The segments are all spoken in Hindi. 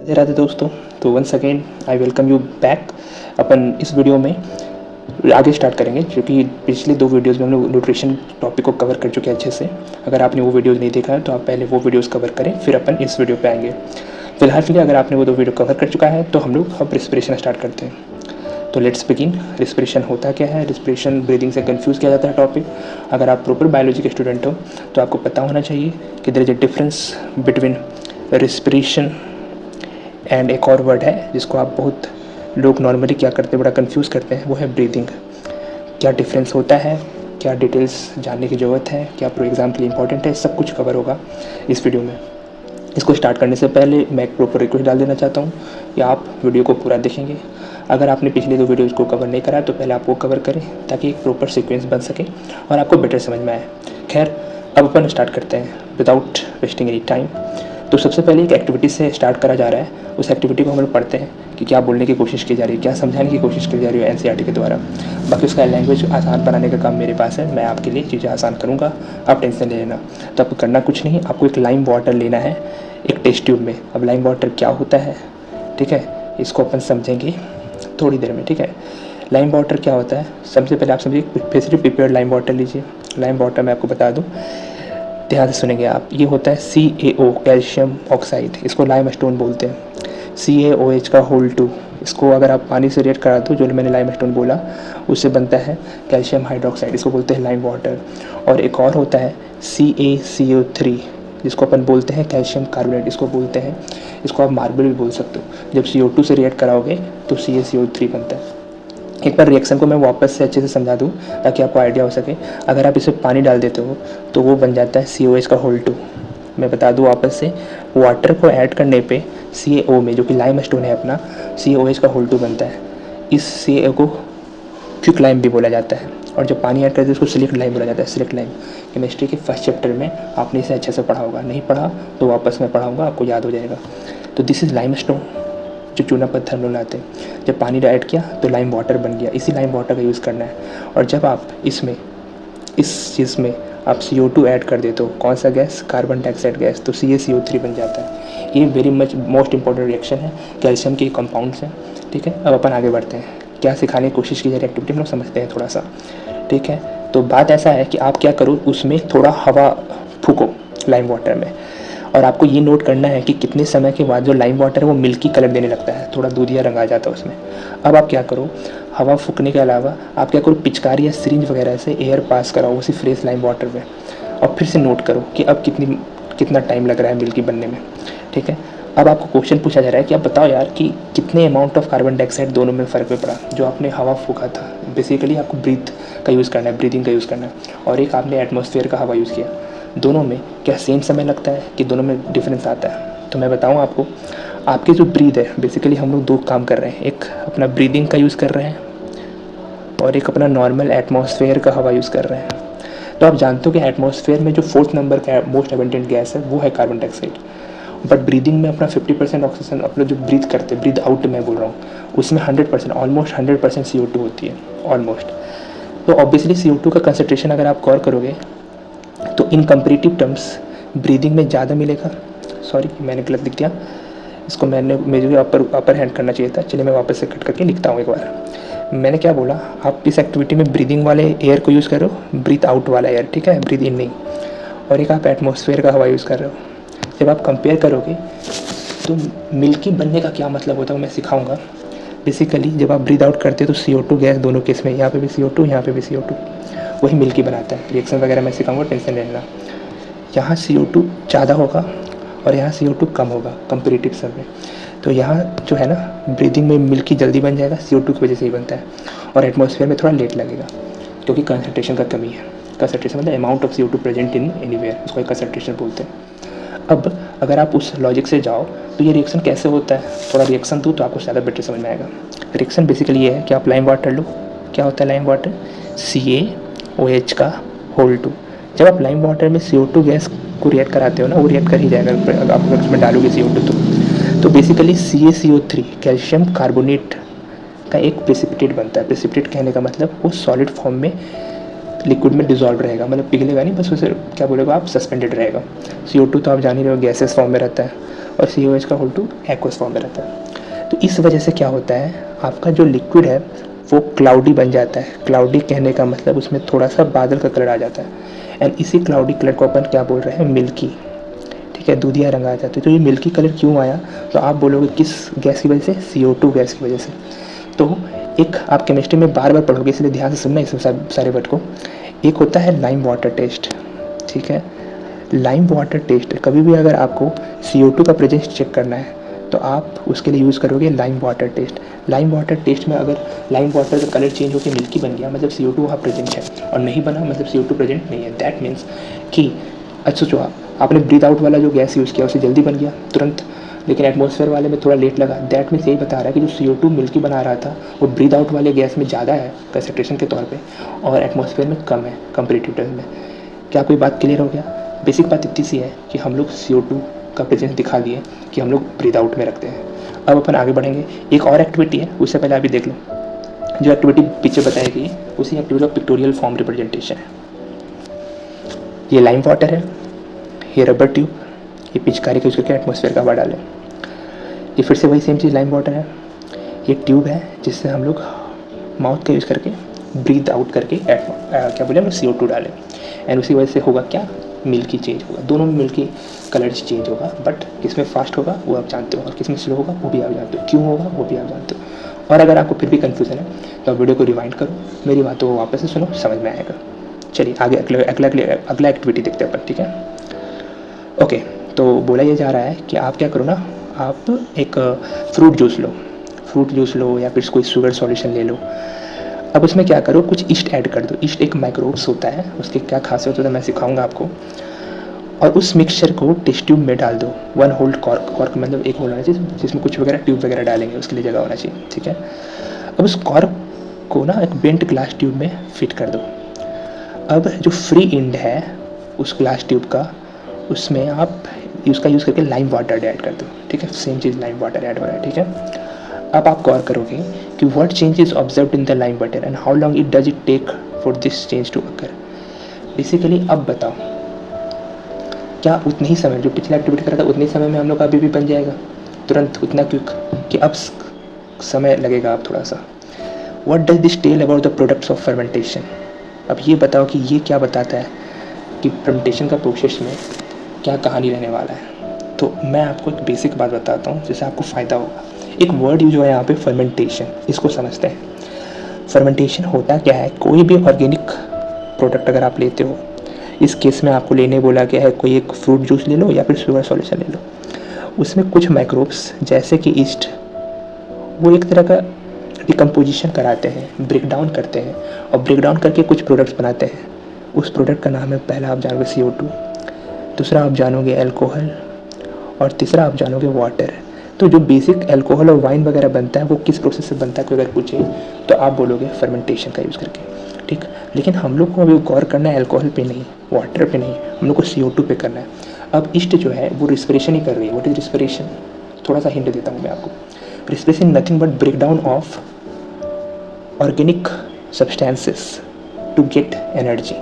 राधे राधे दोस्तों। तो once again I welcome you back. अपन इस वीडियो में आगे स्टार्ट करेंगे, क्योंकि पिछले 2 वीडियोस में हम लोग न्यूट्रिशन टॉपिक को कवर कर चुके हैं अच्छे से। अगर आपने वो वीडियोस नहीं देखा है तो आप पहले वो वीडियोस कवर करें, फिर अपन इस वीडियो पे आएंगे। फिलहाल के लिए अगर आपने वो 2 वीडियो कवर कर चुका है तो हम लोग अब रिस्पिरेशन स्टार्ट करते हैं। तो लेट्स बिगिन। रिस्पिरेशन होता क्या है? रिस्पिरेशन ब्रीदिंग से कंफ्यूज किया जाता है टॉपिक। अगर आप प्रॉपर बायोलॉजी के स्टूडेंट हो तो आपको पता होना चाहिए कि there is a difference between respiration and एक और वर्ड है जिसको आप बहुत लोग नॉर्मली क्या करते हैं, बड़ा कंफ्यूज करते हैं, वो है ब्रीदिंग। क्या डिफरेंस होता है, क्या डिटेल्स जानने की ज़रूरत है, क्या प्रो एग्ज़ाम के लिए इंपॉर्टेंट है, सब कुछ कवर होगा इस वीडियो में। इसको स्टार्ट करने से पहले मैं एक प्रॉपर रिक्वेस्ट डाल देना चाहता हूँ कि आप वीडियो को पूरा देखेंगे। अगर आपने पिछले 2 वीडियोज़ को कवर नहीं करा तो पहले आप वो कवर करें ताकि एक प्रॉपर सीक्वेंस बन सके और आपको बेटर समझ में आए। खैर, अब अपन स्टार्ट करते हैं विदाउट वेस्टिंग एनी टाइम। तो सबसे पहले एक एक्टिविटी से स्टार्ट करा जा रहा है। उस एक्टिविटी को हम लोग पढ़ते हैं कि क्या बोलने की कोशिश की जा रही है, क्या समझाने की कोशिश की जा रही है एनसीईआरटी के द्वारा। बाकी उसका लैंग्वेज आसान बनाने का काम मेरे पास है, मैं आपके लिए चीज़ें आसान करूँगा, आप टेंशन ले लेना। तो आपको करना कुछ नहीं, आपको एक लाइम वाटर लेना है एक टेस्ट ट्यूब में। अब लाइम वाटर क्या होता है, ठीक है, इसको अपन समझेंगे थोड़ी देर में, ठीक है। लाइम वाटर क्या होता है, सबसे पहले आप समझिए, स्पेशली प्रिपेयर्ड लाइम वाटर लीजिए। लाइम वाटर मैं आपको बता दूँ, ध्यान से सुनेंगे आप। ये होता है CaO, कैल्शियम ऑक्साइड, इसको लाइम स्टोन बोलते हैं। CaOH का होल 2, इसको अगर आप पानी से रिएक्ट करा दो, जो मैंने लाइम स्टोन बोला, उससे बनता है कैल्शियम हाइड्रोक्साइड, इसको बोलते हैं लाइम वाटर। और एक और होता है CaCO3, जिसको अपन बोलते हैं कैल्शियम कार्बोनेट, इसको बोलते हैं, इसको आप मार्बल भी बोल सकते हो। जब CO2 से रिएक्ट कराओगे तो CaCO3 बनता है। एक बार रिएक्शन को मैं वापस से अच्छे से समझा दूँ ताकि आपको आइडिया हो सके। अगर आप इसे पानी डाल देते हो तो वो बन जाता है COH का होल 2। मैं बता दूँ वापस से, वाटर को ऐड करने पे CaO में, जो कि लाइम स्टोन है अपना, COH का होल 2 बनता है। इस CaO को क्विक लाइम भी बोला जाता है, और जब पानी ऐड करते हैं उसको सिलेक्ट लाइम बोला जाता है। सिलेक्ट लाइम केमिस्ट्री के फर्स्ट चैप्टर में आपने इसे अच्छे से पढ़ा होगा, नहीं पढ़ा तो वापस मैं पढ़ाऊँगा, आपको याद हो जाएगा। तो दिस इज़ लाइम स्टोन, जो चूना पत्थर हम लोग लाते हैं। जब पानी ऐड किया तो लाइम वाटर बन गया, इसी लाइम वाटर का यूज़ करना है। और जब आप इसमें, इस चीज़ में आप CO2 ऐड कर देते हो, कौन सा गैस, कार्बन डाइऑक्साइड गैस, तो CaCO3 बन जाता है। ये very much most important reaction है, कैल्शियम के कंपाउंड्स हैं, ठीक है। अब अपन आगे बढ़ते हैं, क्या सिखाने की कोशिश की जा रही एक्टिविटी हम लोग समझते हैं थोड़ा सा, ठीक है। तो बात ऐसा है कि आप क्या करो, उसमें थोड़ा हवा फूको लाइम वाटर में, और आपको ये नोट करना है कि कितने समय के बाद जो लाइम वाटर है वो मिल्की कलर देने लगता है, थोड़ा दूधिया रंग आ जाता है उसमें। अब आप क्या करो, हवा फूकने के अलावा आप क्या करो, पिचकारी या सिरिंज वगैरह से एयर पास कराओ उसी फ्रेश लाइम वाटर में, और फिर से नोट करो कि अब कितना टाइम लग रहा है मिल्की बनने में, ठीक है। अब आपको क्वेश्चन पूछा जा रहा है कि आप बताओ यार कि कितने अमाउंट ऑफ कार्बन डाइऑक्साइड दोनों में फ़र्क में पड़ा। जो आपने हवा फूका था, बेसिकली आपको ब्रीथ का यूज़ करना है, ब्रीदिंग का यूज़ करना है, और एक आपने एटमॉस्फेयर का हवा यूज़ किया, दोनों में क्या सेम समय लगता है कि दोनों में डिफरेंस आता है? तो मैं बताऊं आपको, आपकी जो ब्रीद है, बेसिकली हम लोग 2 काम कर रहे हैं, एक अपना ब्रीदिंग का यूज़ कर रहे हैं और एक अपना नॉर्मल एटमॉस्फेयर का हवा यूज़ कर रहे हैं। तो आप जानते हो कि एटमॉस्फेयर में जो 4th नंबर का मोस्ट एबंडेंट गैस है वो है कार्बन डाइऑक्साइड, बट ब्रीदिंग में अपना 50% ऑक्सीजन अपना जो ब्रीथ करते हैं, ब्रीथ आउट मैं बोल रहा हूँ, उसमें 100%, ऑलमोस्ट 100% CO2 होती है, ऑलमोस्ट। तो ऑब्वियसली CO2 का कंसनट्रेशन अगर आप गौर करोगे तो इन कंपेरेटिव टर्म्स ब्रीदिंग में ज़्यादा मिलेगा। सॉरी, मैंने गलत लिख दिया, इसको मुझे अपर हैंड करना चाहिए था। चलिए मैं वापस से कट करके लिखता हूँ एक बार। मैंने क्या बोला, आप इस एक्टिविटी में ब्रीदिंग वाले एयर को यूज़ करो, ब्रीथ आउट वाला एयर, ठीक है, ब्रीथ इन नहीं, और एक आप एटमॉस्फेयर का हवा यूज़ कर रहे हो। जब आप कंपेयर करोगे तो मिल्की बनने का क्या मतलब होता है मैं सिखाऊंगा। बेसिकली जब आप ब्रीथ आउट करते हो तो CO2 गैस दोनों केस में, यहाँ पे भी CO2, यहाँ पे भी CO2, वही मिल्की बनाता है। रिएक्शन वगैरह मैं सिखाऊंगा, टेंशन नहीं लेना। यहाँ CO2 ज़्यादा होगा और यहाँ CO2 कम होगा कंपेरेटिव सब में। तो यहाँ जो है ना, ब्रीदिंग में मिल्की जल्दी बन जाएगा, CO2 की वजह से ही बनता है, और एटमॉस्फेयर में थोड़ा लेट लगेगा क्योंकि कंसनट्रेशन का कमी है। कंसनट्रेशन मतलब amount of CO2 present in anywhere, उसको कंसनट्रेशन बोलते हैं। अब अगर आप उस लॉजिक से जाओ तो ये रिएक्शन कैसे होता है, थोड़ा रिएक्शन दूँ तो आपको ज़्यादा बेटर समझ में आएगा। रिएक्शन बेसिकली ये है कि आप लाइम वाटर लो, क्या होता है लाइम वाटर, CaOH का होल 2। जब आप लाइम वाटर में CO2 गैस को रिएक्ट कराते हो ना, वो रिएक्ट कर ही जाएगा अगर आप उसमें डालोगे CO2 तो बेसिकली CaCO3 कैल्शियम कार्बोनेट का एक प्रेसिपिटेट बनता है। प्रेसिपिटेट कहने का मतलब वो सॉलिड फॉर्म में लिक्विड में डिजॉल्व रहेगा, मतलब पिघलेगा नहीं, बस उसे क्या बोलेगा आप, सस्पेंडेड रहेगा। CO2 तो आप जान ही रहे हो गैसेस फॉर्म में रहता है, और COH का होल टू एक्वस फॉर्म में रहता है। तो इस वजह से क्या होता है, आपका जो लिक्विड है वो क्लाउडी बन जाता है। क्लाउडी कहने का मतलब उसमें थोड़ा सा बादल का कलर आ जाता है, एंड इसी क्लाउडी कलर को अपन क्या बोल रहे हैं, मिल्की, ठीक है, दूधिया रंग आ जाता है। तो ये मिल्की कलर क्यों आया, तो आप बोलोगे किस गैस की वजह से, CO2 गैस की वजह से। तो एक आप केमिस्ट्री में बार बार पढ़ोगे, इसलिए ध्यान से सुनना इस सारे वर्ड को। एक होता है लाइम वाटर टेस्ट, ठीक है। लाइम वाटर टेस्ट, कभी भी अगर आपको CO2 का प्रेजेंस चेक करना है तो आप उसके लिए यूज़ करोगे lime water test. Lime water test में अगर लाइम वाटर का कलर चेंज होकर मिल्की बन गया, मतलब CO2 वहाँ प्रेजेंट है, और नहीं बना मतलब CO2 प्रेजेंट नहीं है। दैट मीन्स कि अच्छा जो आपने ब्रीथ आउट वाला जो गैस यूज़ किया उसे जल्दी बन गया तुरंत, लेकिन एटमॉस्फेयर वाले में थोड़ा लेट लगा। दैट मीन्स यही बता रहा है कि जो CO2 मिल्की बना रहा था वो ब्रीथ आउट वाले गैस में ज़्यादा है कंसनट्रेशन के तौर पे, और एटमॉस्फेयर में कम है कंपेरेटिव टर्म में। क्या कोई बात क्लियर हो गया? बेसिक बात इतनी सी है कि हम लोग CO2 का प्रेजेंस दिखा दिए कि हम लोग ब्रीथ आउट में रखते हैं। अब अपन आगे बढ़ेंगे। एक और एक्टिविटी है, उससे पहले अभी देख लो जो एक्टिविटी पीछे बताई गई, उसी एक्टिविटी का पिक्टोरियल फॉर्म रिप्रेजेंटेशन है। ये लाइम वाटर है, ये रबर ट्यूब, ये पिचकारी के यूज़ करके एटमॉस्फेयर का हवा डालें। ये फिर से वही सेम चीज़ लाइम वाटर है, ये ट्यूब है जिससे हम लोग माउथ का यूज़ करके ब्रीथ आउट करके क्या बोले हम CO2 डालें, एंड उसी वजह से होगा क्या, मिल्की चेंज होगा। दोनों में मिल्की कलर चेंज होगा, बट किसमें फास्ट होगा वो आप जानते हो, और किसमें स्लो होगा वो भी आप जानते हो, क्यों होगा वो भी आप जानते हो। और अगर आपको फिर भी कन्फ्यूज़न है तो आप वीडियो को रिवाइंड करो, मेरी बातों को वापस से सुनो, समझ में आएगा। चलिए आगे अगला एक्टिविटी देखते हैं अपन, ठीक है। ओके, तो बोला ये जा रहा है कि आप क्या करो ना, आप एक फ्रूट जूस लो या फिर कोई शुगर सॉल्यूशन ले लो। अब उसमें क्या करो, कुछ ईस्ट ऐड कर दो। ईस्ट एक माइक्रोब्स होता है, उसकी क्या खासियत होता है मैं सिखाऊंगा आपको। और उस मिक्सचर को टेस्ट ट्यूब में डाल दो। 1 होल कॉर्क मतलब एक होल होना चाहिए जिसमें कुछ वगैरह ट्यूब वगैरह डालेंगे, उसके लिए जगह होना चाहिए, ठीक है। अब उस कॉर्क को ना एक बेंट ग्लास ट्यूब में फिट कर दो। अब जो फ्री एंड है उस ग्लास ट्यूब का, उसमें आप उसका यूज़ करके लाइम वाटर ऐड कर दो, ठीक है। सेम चीज़ लाइम वाटर ऐड हो रहा है, ठीक है। अब आप गौर करोगे कि what change is observed in the lime water and how long it does it take for this change to occur. Basically अब बताओ, क्या उतने ही समय जो पिछला एक्टिविटी करा था उतने ही समय में हम लोग का अभी भी बन जाएगा तुरंत, उतना क्विक, कि अब समय लगेगा अब थोड़ा सा। What does this tell about the products of fermentation. अब ये बताओ कि ये क्या बताता है कि फर्मेंटेशन का प्रोसेस में क्या कहानी रहने वाला है। तो मैं आपको एक बेसिक बात बताता हूँ जिससे आपको फ़ायदा होगा। एक वर्ड यूज हुआ है यहाँ पे, फर्मेंटेशन, इसको समझते हैं। फर्मेंटेशन होता क्या है, कोई भी ऑर्गेनिक प्रोडक्ट अगर आप लेते हो, इस केस में आपको लेने बोला गया है कोई एक फ्रूट जूस ले लो या फिर शुगर सॉल्यूशन ले लो, उसमें कुछ माइक्रोब्स जैसे कि ईस्ट, वो एक तरह का डिकम्पोजिशन कराते हैं, ब्रेक डाउन करते हैं, और ब्रेक डाउन करके कुछ प्रोडक्ट्स बनाते हैं। उस प्रोडक्ट का नाम है, पहला आप जानोगे CO2, दूसरा आप जानोगे अल्कोहल, और तीसरा आप जानोगे वाटर। तो जो बेसिक अल्कोहल और वाइन वगैरह बनता है वो किस प्रोसेस से बनता है, कोई अगर पूछे तो आप बोलोगे फर्मेंटेशन का यूज़ करके, ठीक। लेकिन हम लोग को अभी गौर करना है अल्कोहल पे नहीं, वाटर पे नहीं, हम लोग को CO2 पे करना है। अब ईस्ट जो है वो रिस्पिरेशन ही कर रही है। व्हाट इज रिस्पिरेशन, थोड़ा सा हिंट देता हूँ मैं आपको। Respiration nothing but break down of organic substances to get energy,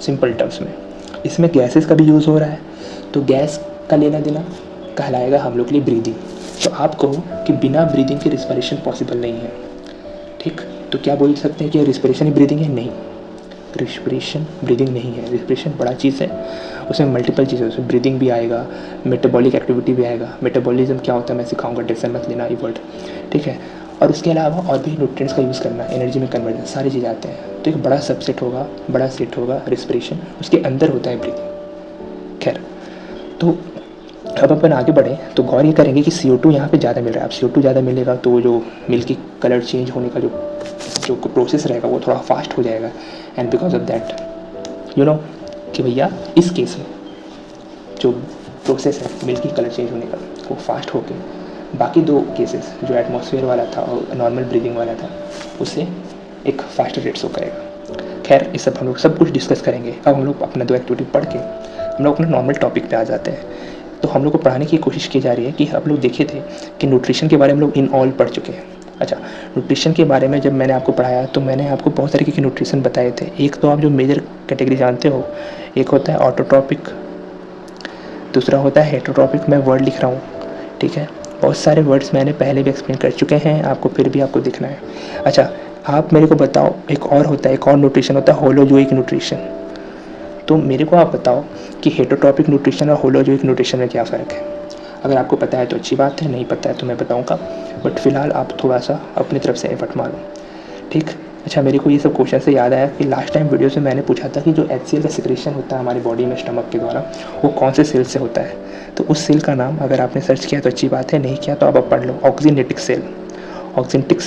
simple terms में। इसमें गैसेस का भी यूज़ हो रहा है, तो गैस का लेना देना कहलाएगा हम लोग के लिए ब्रीदिंग। तो आप कहो कि बिना ब्रीदिंग के रिस्पिरेशन पॉसिबल नहीं है, ठीक। तो क्या बोल सकते हैं कि रिस्पिरेशन ही ब्रीदिंग है? नहीं, रिस्पिरेशन ब्रीदिंग नहीं है। रिस्पिरेशन बड़ा चीज़ है, उसमें मल्टीपल चीज़ें, उसमें ब्रीदिंग भी आएगा, मेटाबॉलिक एक्टिविटी भी आएगा। मेटाबॉलिज्म क्या होता है मैं सिखाऊंगा, टेंशन मत लेना ये वर्ड, ठीक है। और उसके अलावा और भी न्यूट्रिएंट्स का यूज़ करना, एनर्जी में कन्वर्जन, सारी चीज़ें आते हैं। तो एक बड़ा सबसेट होगा, बड़ा सेट होगा रिस्पिरेशन, उसके अंदर होता है ब्रीदिंग। खैर, तो अब अपन आगे बढ़े तो गौर ये करेंगे कि CO2 यहाँ पे ज़्यादा मिल रहा है। अब CO2 ज़्यादा मिलेगा तो जो मिल्की कलर चेंज होने का जो प्रोसेस रहेगा वो थोड़ा फास्ट हो जाएगा, and because of that you know कि भैया इस केस में जो प्रोसेस है मिल्की कलर चेंज होने का वो फास्ट होकर बाकी दो केसेस जो एटमॉस्फेयर वाला था और नॉर्मल ब्रीदिंग वाला था उससे एक फास्टर रेट शो करेगा। खैर, इस सब हम लोग सब कुछ डिस्कस करेंगे। अब हम लोग अपना 2 एक्टिविटी पढ़ के हम लोग अपने नॉर्मल टॉपिक पे आ जाते हैं। तो हम लोग को पढ़ाने की कोशिश की जा रही है कि हम लोग देखे थे कि न्यूट्रिशन के बारे में हम लोग इन ऑल पढ़ चुके हैं। अच्छा, न्यूट्रिशन के बारे में जब मैंने आपको पढ़ाया तो मैंने आपको बहुत तरीके के न्यूट्रिशन बताए थे। एक तो आप जो मेजर कैटेगरी जानते हो, एक होता है ऑटोट्रॉपिक, दूसरा होता है हेटरोट्रॉपिक। मैं वर्ड लिख रहा हूँ, ठीक है, बहुत सारे वर्ड्स मैंने पहले भी एक्सप्लेन कर चुके हैं आपको, फिर भी आपको दिखना है। अच्छा, आप मेरे को बताओ, एक और होता है, एक और न्यूट्रिशन होता है होलोजोइक न्यूट्रिशन। तो मेरे को आप बताओ कि हेटरोट्रॉपिक न्यूट्रिशन और होलोजोइक न्यूट्रिशन में क्या फ़र्क है। अगर आपको पता है तो अच्छी बात है, नहीं पता है तो मैं बताऊंगा, बट फिलहाल आप थोड़ा सा अपनी तरफ से एफर्ट मारो, ठीक। अच्छा, मेरे को ये सब क्वेश्चन से याद आया कि लास्ट टाइम वीडियो में मैंने पूछा था कि जो HCl का सिक्रेशन होता है हमारी बॉडी में स्टमक के द्वारा, वो कौन से सेल से होता है। तो उस सेल का नाम अगर आपने सर्च किया तो अच्छी बात है, नहीं किया तो आप पढ़ लो, ऑक्सीनेटिक सेल। ऑक्सीनेटिक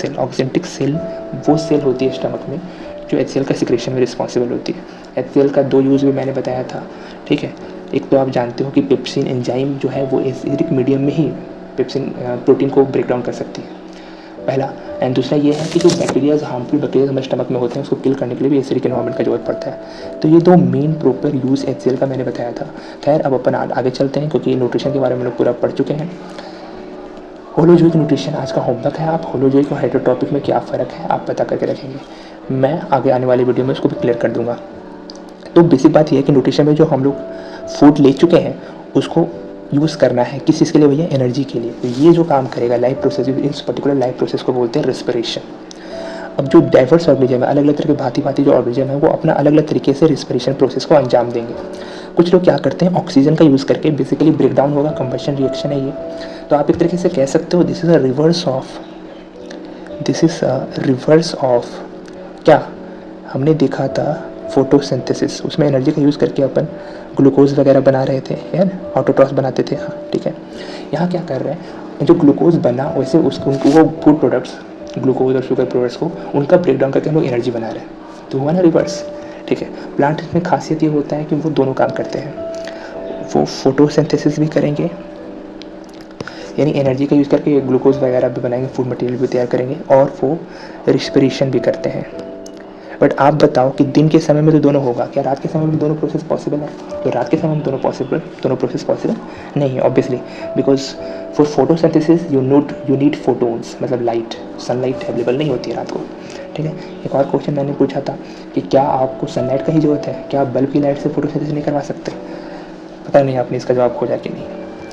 सेल वो सेल होती है स्टमक में जो HCl का सिक्रेशन में रिस्पॉन्सिबल होती है। HCl का 2 यूज़ भी मैंने बताया था, ठीक है। एक तो आप जानते हो कि पेप्सिन एंजाइम जो है वो एसिडिक मीडियम में ही पेप्सिन प्रोटीन को ब्रेक डाउन कर सकती है, पहला। एंड दूसरा ये है कि जो बैक्टीरियाज, हार्मफुल बैक्टीरिया हमारे स्टमक में होते हैं, उसको किल करने के लिए भी एसिडिक एनवायरनमेंट का जरूरत पड़ता है। तो ये 2 मेन प्रॉपर यूज़ HCl का मैंने बताया था। खैर, अब अपन आगे चलते हैं क्योंकि न्यूट्रिशन के बारे में लोग पूरा पढ़ चुके हैं। होलोजोइक न्यूट्रिशन आज का होमवर्क है। आप होलोजोइक और हेटरोट्रॉपिक में क्या फ़र्क है आप पता करके रखेंगे, मैं आगे आने वाली वीडियो में उसको भी क्लियर कर दूंगा। तो बेसिक बात यह है कि न्यूट्रिशन में जो हम लोग फूड ले चुके हैं उसको यूज़ करना है किस चीज़ के लिए भैया, एनर्जी के लिए। तो ये जो काम करेगा लाइफ प्रोसेस, इस पर्टिकुलर लाइफ प्रोसेस को बोलते हैं रेस्पिरेशन। अब जो डाइवर्स ऑर्गेनिज्म है, अलग अलग तरह के भांति भांति जो ऑर्गेनिज्म है, वो अपना अलग अलग तरीके से रेस्पिरेशन प्रोसेस को अंजाम देंगे। कुछ लोग क्या करते हैं, ऑक्सीजन का यूज़ करके, बेसिकली ब्रेक डाउन होगा, कंबशन रिएक्शन है ये। तो आप एक तरीके से कह सकते हो this is a reverse of क्या हमने देखा था फोटोसिंथेसिस। उसमें एनर्जी का यूज़ करके अपन ग्लूकोज वगैरह बना रहे थे यार, ऑटोट्रॉस बनाते थे, हाँ ठीक है। यहाँ क्या कर रहे हैं, जो ग्लूकोज बना वैसे उसको वो फूड प्रोडक्ट्स, ग्लूकोज और शुगर प्रोडक्ट्स को उनका ब्रेक डाउन करके हम लोग एनर्जी बना रहे हैं, तो हुआ ना रिवर्स, ठीक है। प्लांट में खासियत ये होता है कि वो दोनों काम करते हैं, वो फोटोसिंथेसिस भी करेंगे यानी एनर्जी का यूज़ करके ग्लूकोज वगैरह भी बनाएंगे, फूड मटेरियल भी तैयार करेंगे, और वो रिस्पिरेशन भी करते हैं। बट आप बताओ कि दिन के समय में तो दोनों होगा, क्या रात के समय में दोनों प्रोसेस पॉसिबल है? तो रात के समय में दोनों प्रोसेस पॉसिबल नहीं है, obviously, because for photosynthesis you need photons, मतलब लाइट, सनलाइट अवेलेबल नहीं होती है रात को, ठीक है। एक और क्वेश्चन मैंने पूछा था कि क्या आपको सनलाइट का ही ज़रूरत है, क्या आप बल्ब की लाइट से फोटोसिंथेसिस नहीं करवा सकते? पता नहीं आपने इसका जवाब खोजा कि नहीं,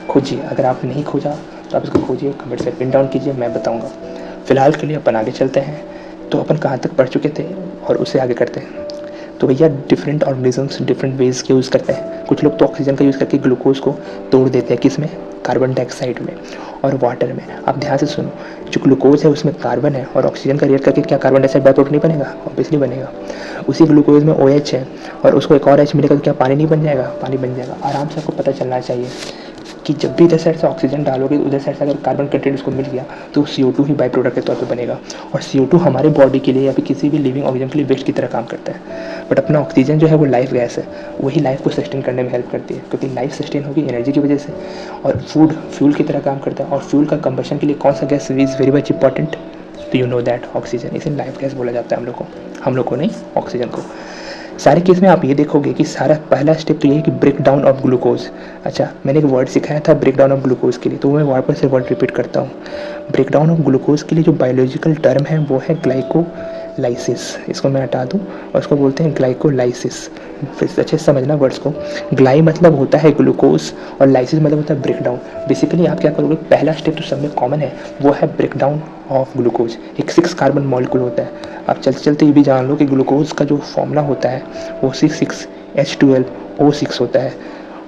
खोजिए। अगर आपने नहीं खोजा तो आप इसको खोजिए, कमेंट से पिन डाउन कीजिए, मैं बताऊँगा। फिलहाल के लिए अपन आगे चलते हैं। तो अपन कहाँ तक पढ़ चुके थे और उससे आगे करते हैं। तो भैया डिफरेंट ऑर्गेनिजम्स डिफरेंट वेज के यूज़ करते हैं। कुछ लोग तो ऑक्सीजन का यूज़ करके ग्लूकोज को तोड़ देते हैं, किस में, कार्बन डाइऑक्साइड में और वाटर में। आप ध्यान से सुनो, जो ग्लूकोज है उसमें कार्बन है और ऑक्सीजन का रिएक्ट करके क्या कार्बन डाइऑक्साइड बाई प्रोडक्ट नहीं बनेगा? ऑब्वियसली बनेगा। उसी ग्लूकोज में OH है और उसको एक और H मिलेगा तो क्या पानी नहीं बन जाएगा? पानी बन जाएगा। आराम से आपको पता चलना चाहिए कि जब भी इधर साइड से ऑक्सीजन डालोगे उधर साइड से अगर कार्बन कंटेंट उसको मिल गया तो CO2 ही बाई प्रोडक्ट के तौर पे बनेगा, और CO2 हमारे बॉडी के लिए या फिर किसी भी लिविंग ऑर्गेनिज्म के लिए वेस्ट की तरह काम करता है। बट अपना ऑक्सीजन जो है वो लाइफ गैस है, वही लाइफ को सस्टेन करने में हेल्प करती है, क्योंकि लाइफ सस्टेन होगी एनर्जी की वजह से, और फूड फ्यूल की तरह काम करता है। और फ्यूल का कंबशन के लिए कौन सा gas is very much important, तो यू नो दैट ऑक्सीजन। इसे लाइफ गैस बोला जाता है हम लोग को नहीं, ऑक्सीजन को। सारे केस में आप ये देखोगे कि सारा पहला स्टेप तो ये है कि ब्रेक डाउन ऑफ ग्लूकोज। अच्छा, मैंने एक वर्ड सिखाया था ब्रेक डाउन ऑफ ग्लूकोज के लिए, तो मैं वापस से वर्ड रिपीट करता हूँ। ब्रेक डाउन ऑफ ग्लूकोज के लिए जो बायोलॉजिकल टर्म है वो है ग्लाइकोलाइसिस। इसको मैं हटा दूँ और इसको बोलते हैं ग्लाइकोलाइसिस। अच्छे से समझना वर्ड्स को। ग्लाई मतलब होता है ग्लूकोज और लाइसिस मतलब होता है ब्रेक डाउन। बेसिकली आप क्या करोगे, पहला स्टेप तो सब में कॉमन है, वो है ब्रेक डाउन ऑफ ग्लूकोज। एक 6 कार्बन मॉलिक्यूल होता है। आप चलते चलते ये भी जान लो कि ग्लूकोज का जो फॉर्मूला होता है वो C6H12O6 होता है।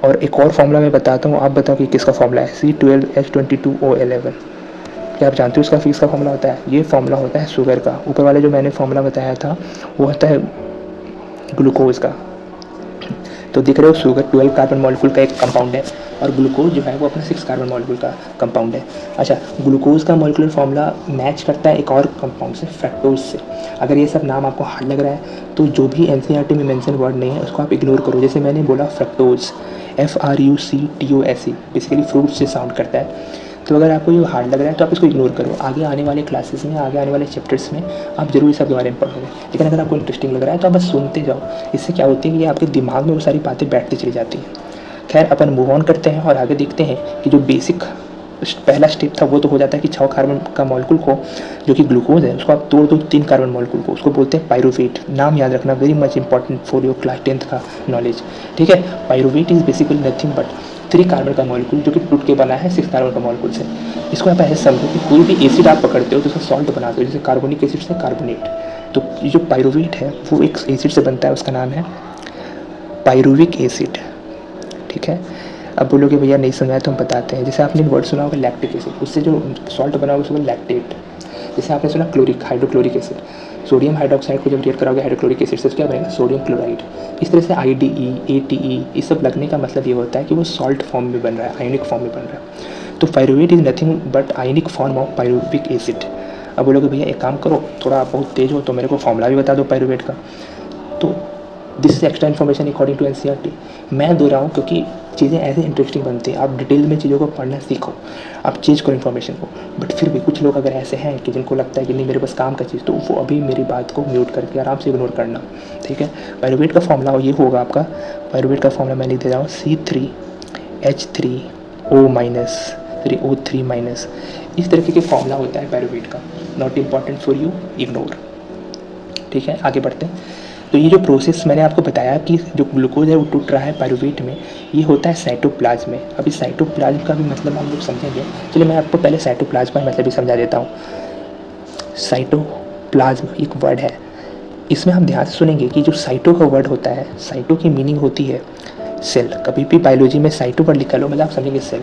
और एक और फॉर्मूला मैं बताता हूँ, आप बताओ कि किसका फॉर्मूला है, C12H22O11। क्या आप जानते हो इसका किसका फॉर्मूला होता है? ये फॉर्मूला होता है शुगर का। ऊपर वाले जो मैंने फॉर्मूला बताया था वो होता है ग्लूकोज का। तो दिख रहे हो, शुगर 12 कार्बन मॉलिक्यूल का एक कंपाउंड है और ग्लूकोज जो है वो अपना 6 कार्बन मॉलिक्यूल का कंपाउंड है। अच्छा, ग्लूकोज का मॉलिक्यूलर फॉर्मूला मैच करता है एक और कंपाउंड से, फ्रक्टोज से। अगर ये सब नाम आपको हार्ड लग रहा है तो जो भी NCERT में मेंशन वर्ड नहीं है उसको आप इग्नोर करो। जैसे मैंने बोला फ्रक्टोज, FRUCTOSE, बेसिकली फ्रूट से साउंड करता है। तो अगर आपको ये हार्ड लग रहा है तो आप इसको इग्नोर करो। आगे आने वाले क्लासेस में, आगे आने वाले चैप्टर्स में आप जरूर इस सब के बारे में पढ़ोगे। लेकिन अगर आपको इंटरेस्टिंग लग रहा है तो आप बस सुनते जाओ। इससे क्या होती है कि आपके दिमाग में वो सारी बातें बैठती चली जाती हैं। खैर, अपन मूव ऑन करते हैं और आगे देखते हैं कि जो बेसिक पहला स्टेप था वो तो हो जाता है कि 6 कार्बन का मॉलिक्यूल को, जो कि ग्लूकोज है, उसको आप तोड़ दो 3 कार्बन मॉलिक्यूल को, उसको बोलते हैं पायरुवेट। नाम याद रखना, very much important for your class 10th का नॉलेज, ठीक है। Pyruvate is basically nothing but 3 carbon का मॉलिक्यूल जो कि टूट के बना है 6 कार्बन का मॉलिक्यूल से। इसको आप ऐसे समझो कि कोई भी एसिड आप पकड़ते हो तो उसका सॉल्ट बनाते हो, जैसे कार्बोनिक एसिड से कार्बोनेट। तो ये जो पायरुवेट है वो एक एसिड से बनता है, उसका नाम है पायरुविक एसिड। ठीक है, अब बोलोगे भैया नहीं समझाया तो हम बताते हैं। जैसे आपने वर्ड सुना होगा लैक्टिक एसिड, उससे जो सॉल्ट बना होगा उसको लैक्टेट। जैसे आपने सुना chloric, hydrochloric acid, sodium hydroxide को जब रिएक्ट कराओगे हाइड्रोक्लोरिक एसिड से क्या बनेगा, सोडियम क्लोराइड। इस तरह से IDE, ATE ये सब लगने का मतलब ये होता है कि वो सॉल्ट फॉर्म में बन रहा है, आयोनिक फॉर्म में बन रहा है। तो pyruvate is nothing but ionic form of pyruvic acid. अब बोलोगे भैया एक काम करो, थोड़ा आप बहुत तेज हो तो मेरे को फॉर्मूला भी बता दो पायरुवेट का। तो this is extra information according to NCERT। मैं दे रहा हूँ क्योंकि चीज़ें ऐसे इंटरेस्टिंग बनती हैं, आप डिटेल में चीज़ों को पढ़ना सीखो, आप चेंज करो इन्फॉर्मेशन को। बट फिर भी कुछ लोग अगर ऐसे हैं कि जिनको लगता है कि नहीं मेरे पास काम का चीज़, तो वो अभी मेरी बात को म्यूट करके आराम से इग्नोर करना, ठीक है। पायरुवेट का फॉर्मूला ये होगा आपका, पायरुवेट का फॉर्मूला मैं लिख दे रहा हूँ C3H3O-3O3-। इस तरीके के फॉर्मूला होता है पायरुवेट का, not important for you, ignore. ठीक है, आगे बढ़ते हैं। तो ये जो प्रोसेस मैंने आपको बताया कि जो ग्लूकोज है वो टूट रहा है पायरुवेट में, ये होता है साइटोप्लाज्म में। अभी साइटोप्लाज्म का भी मतलब हम लोग समझेंगे। चलिए मैं आपको पहले साइटोप्लाज्म का मतलब भी समझा देता हूँ। साइटोप्लाज्म एक वर्ड है, इसमें हम ध्यान से सुनेंगे कि जो साइटो का वर्ड होता है, साइटो की मीनिंग होती है सेल। कभी भी बायोलॉजी में साइटो वर्ड लिखा लो मतलब आप समझेंगे सेल।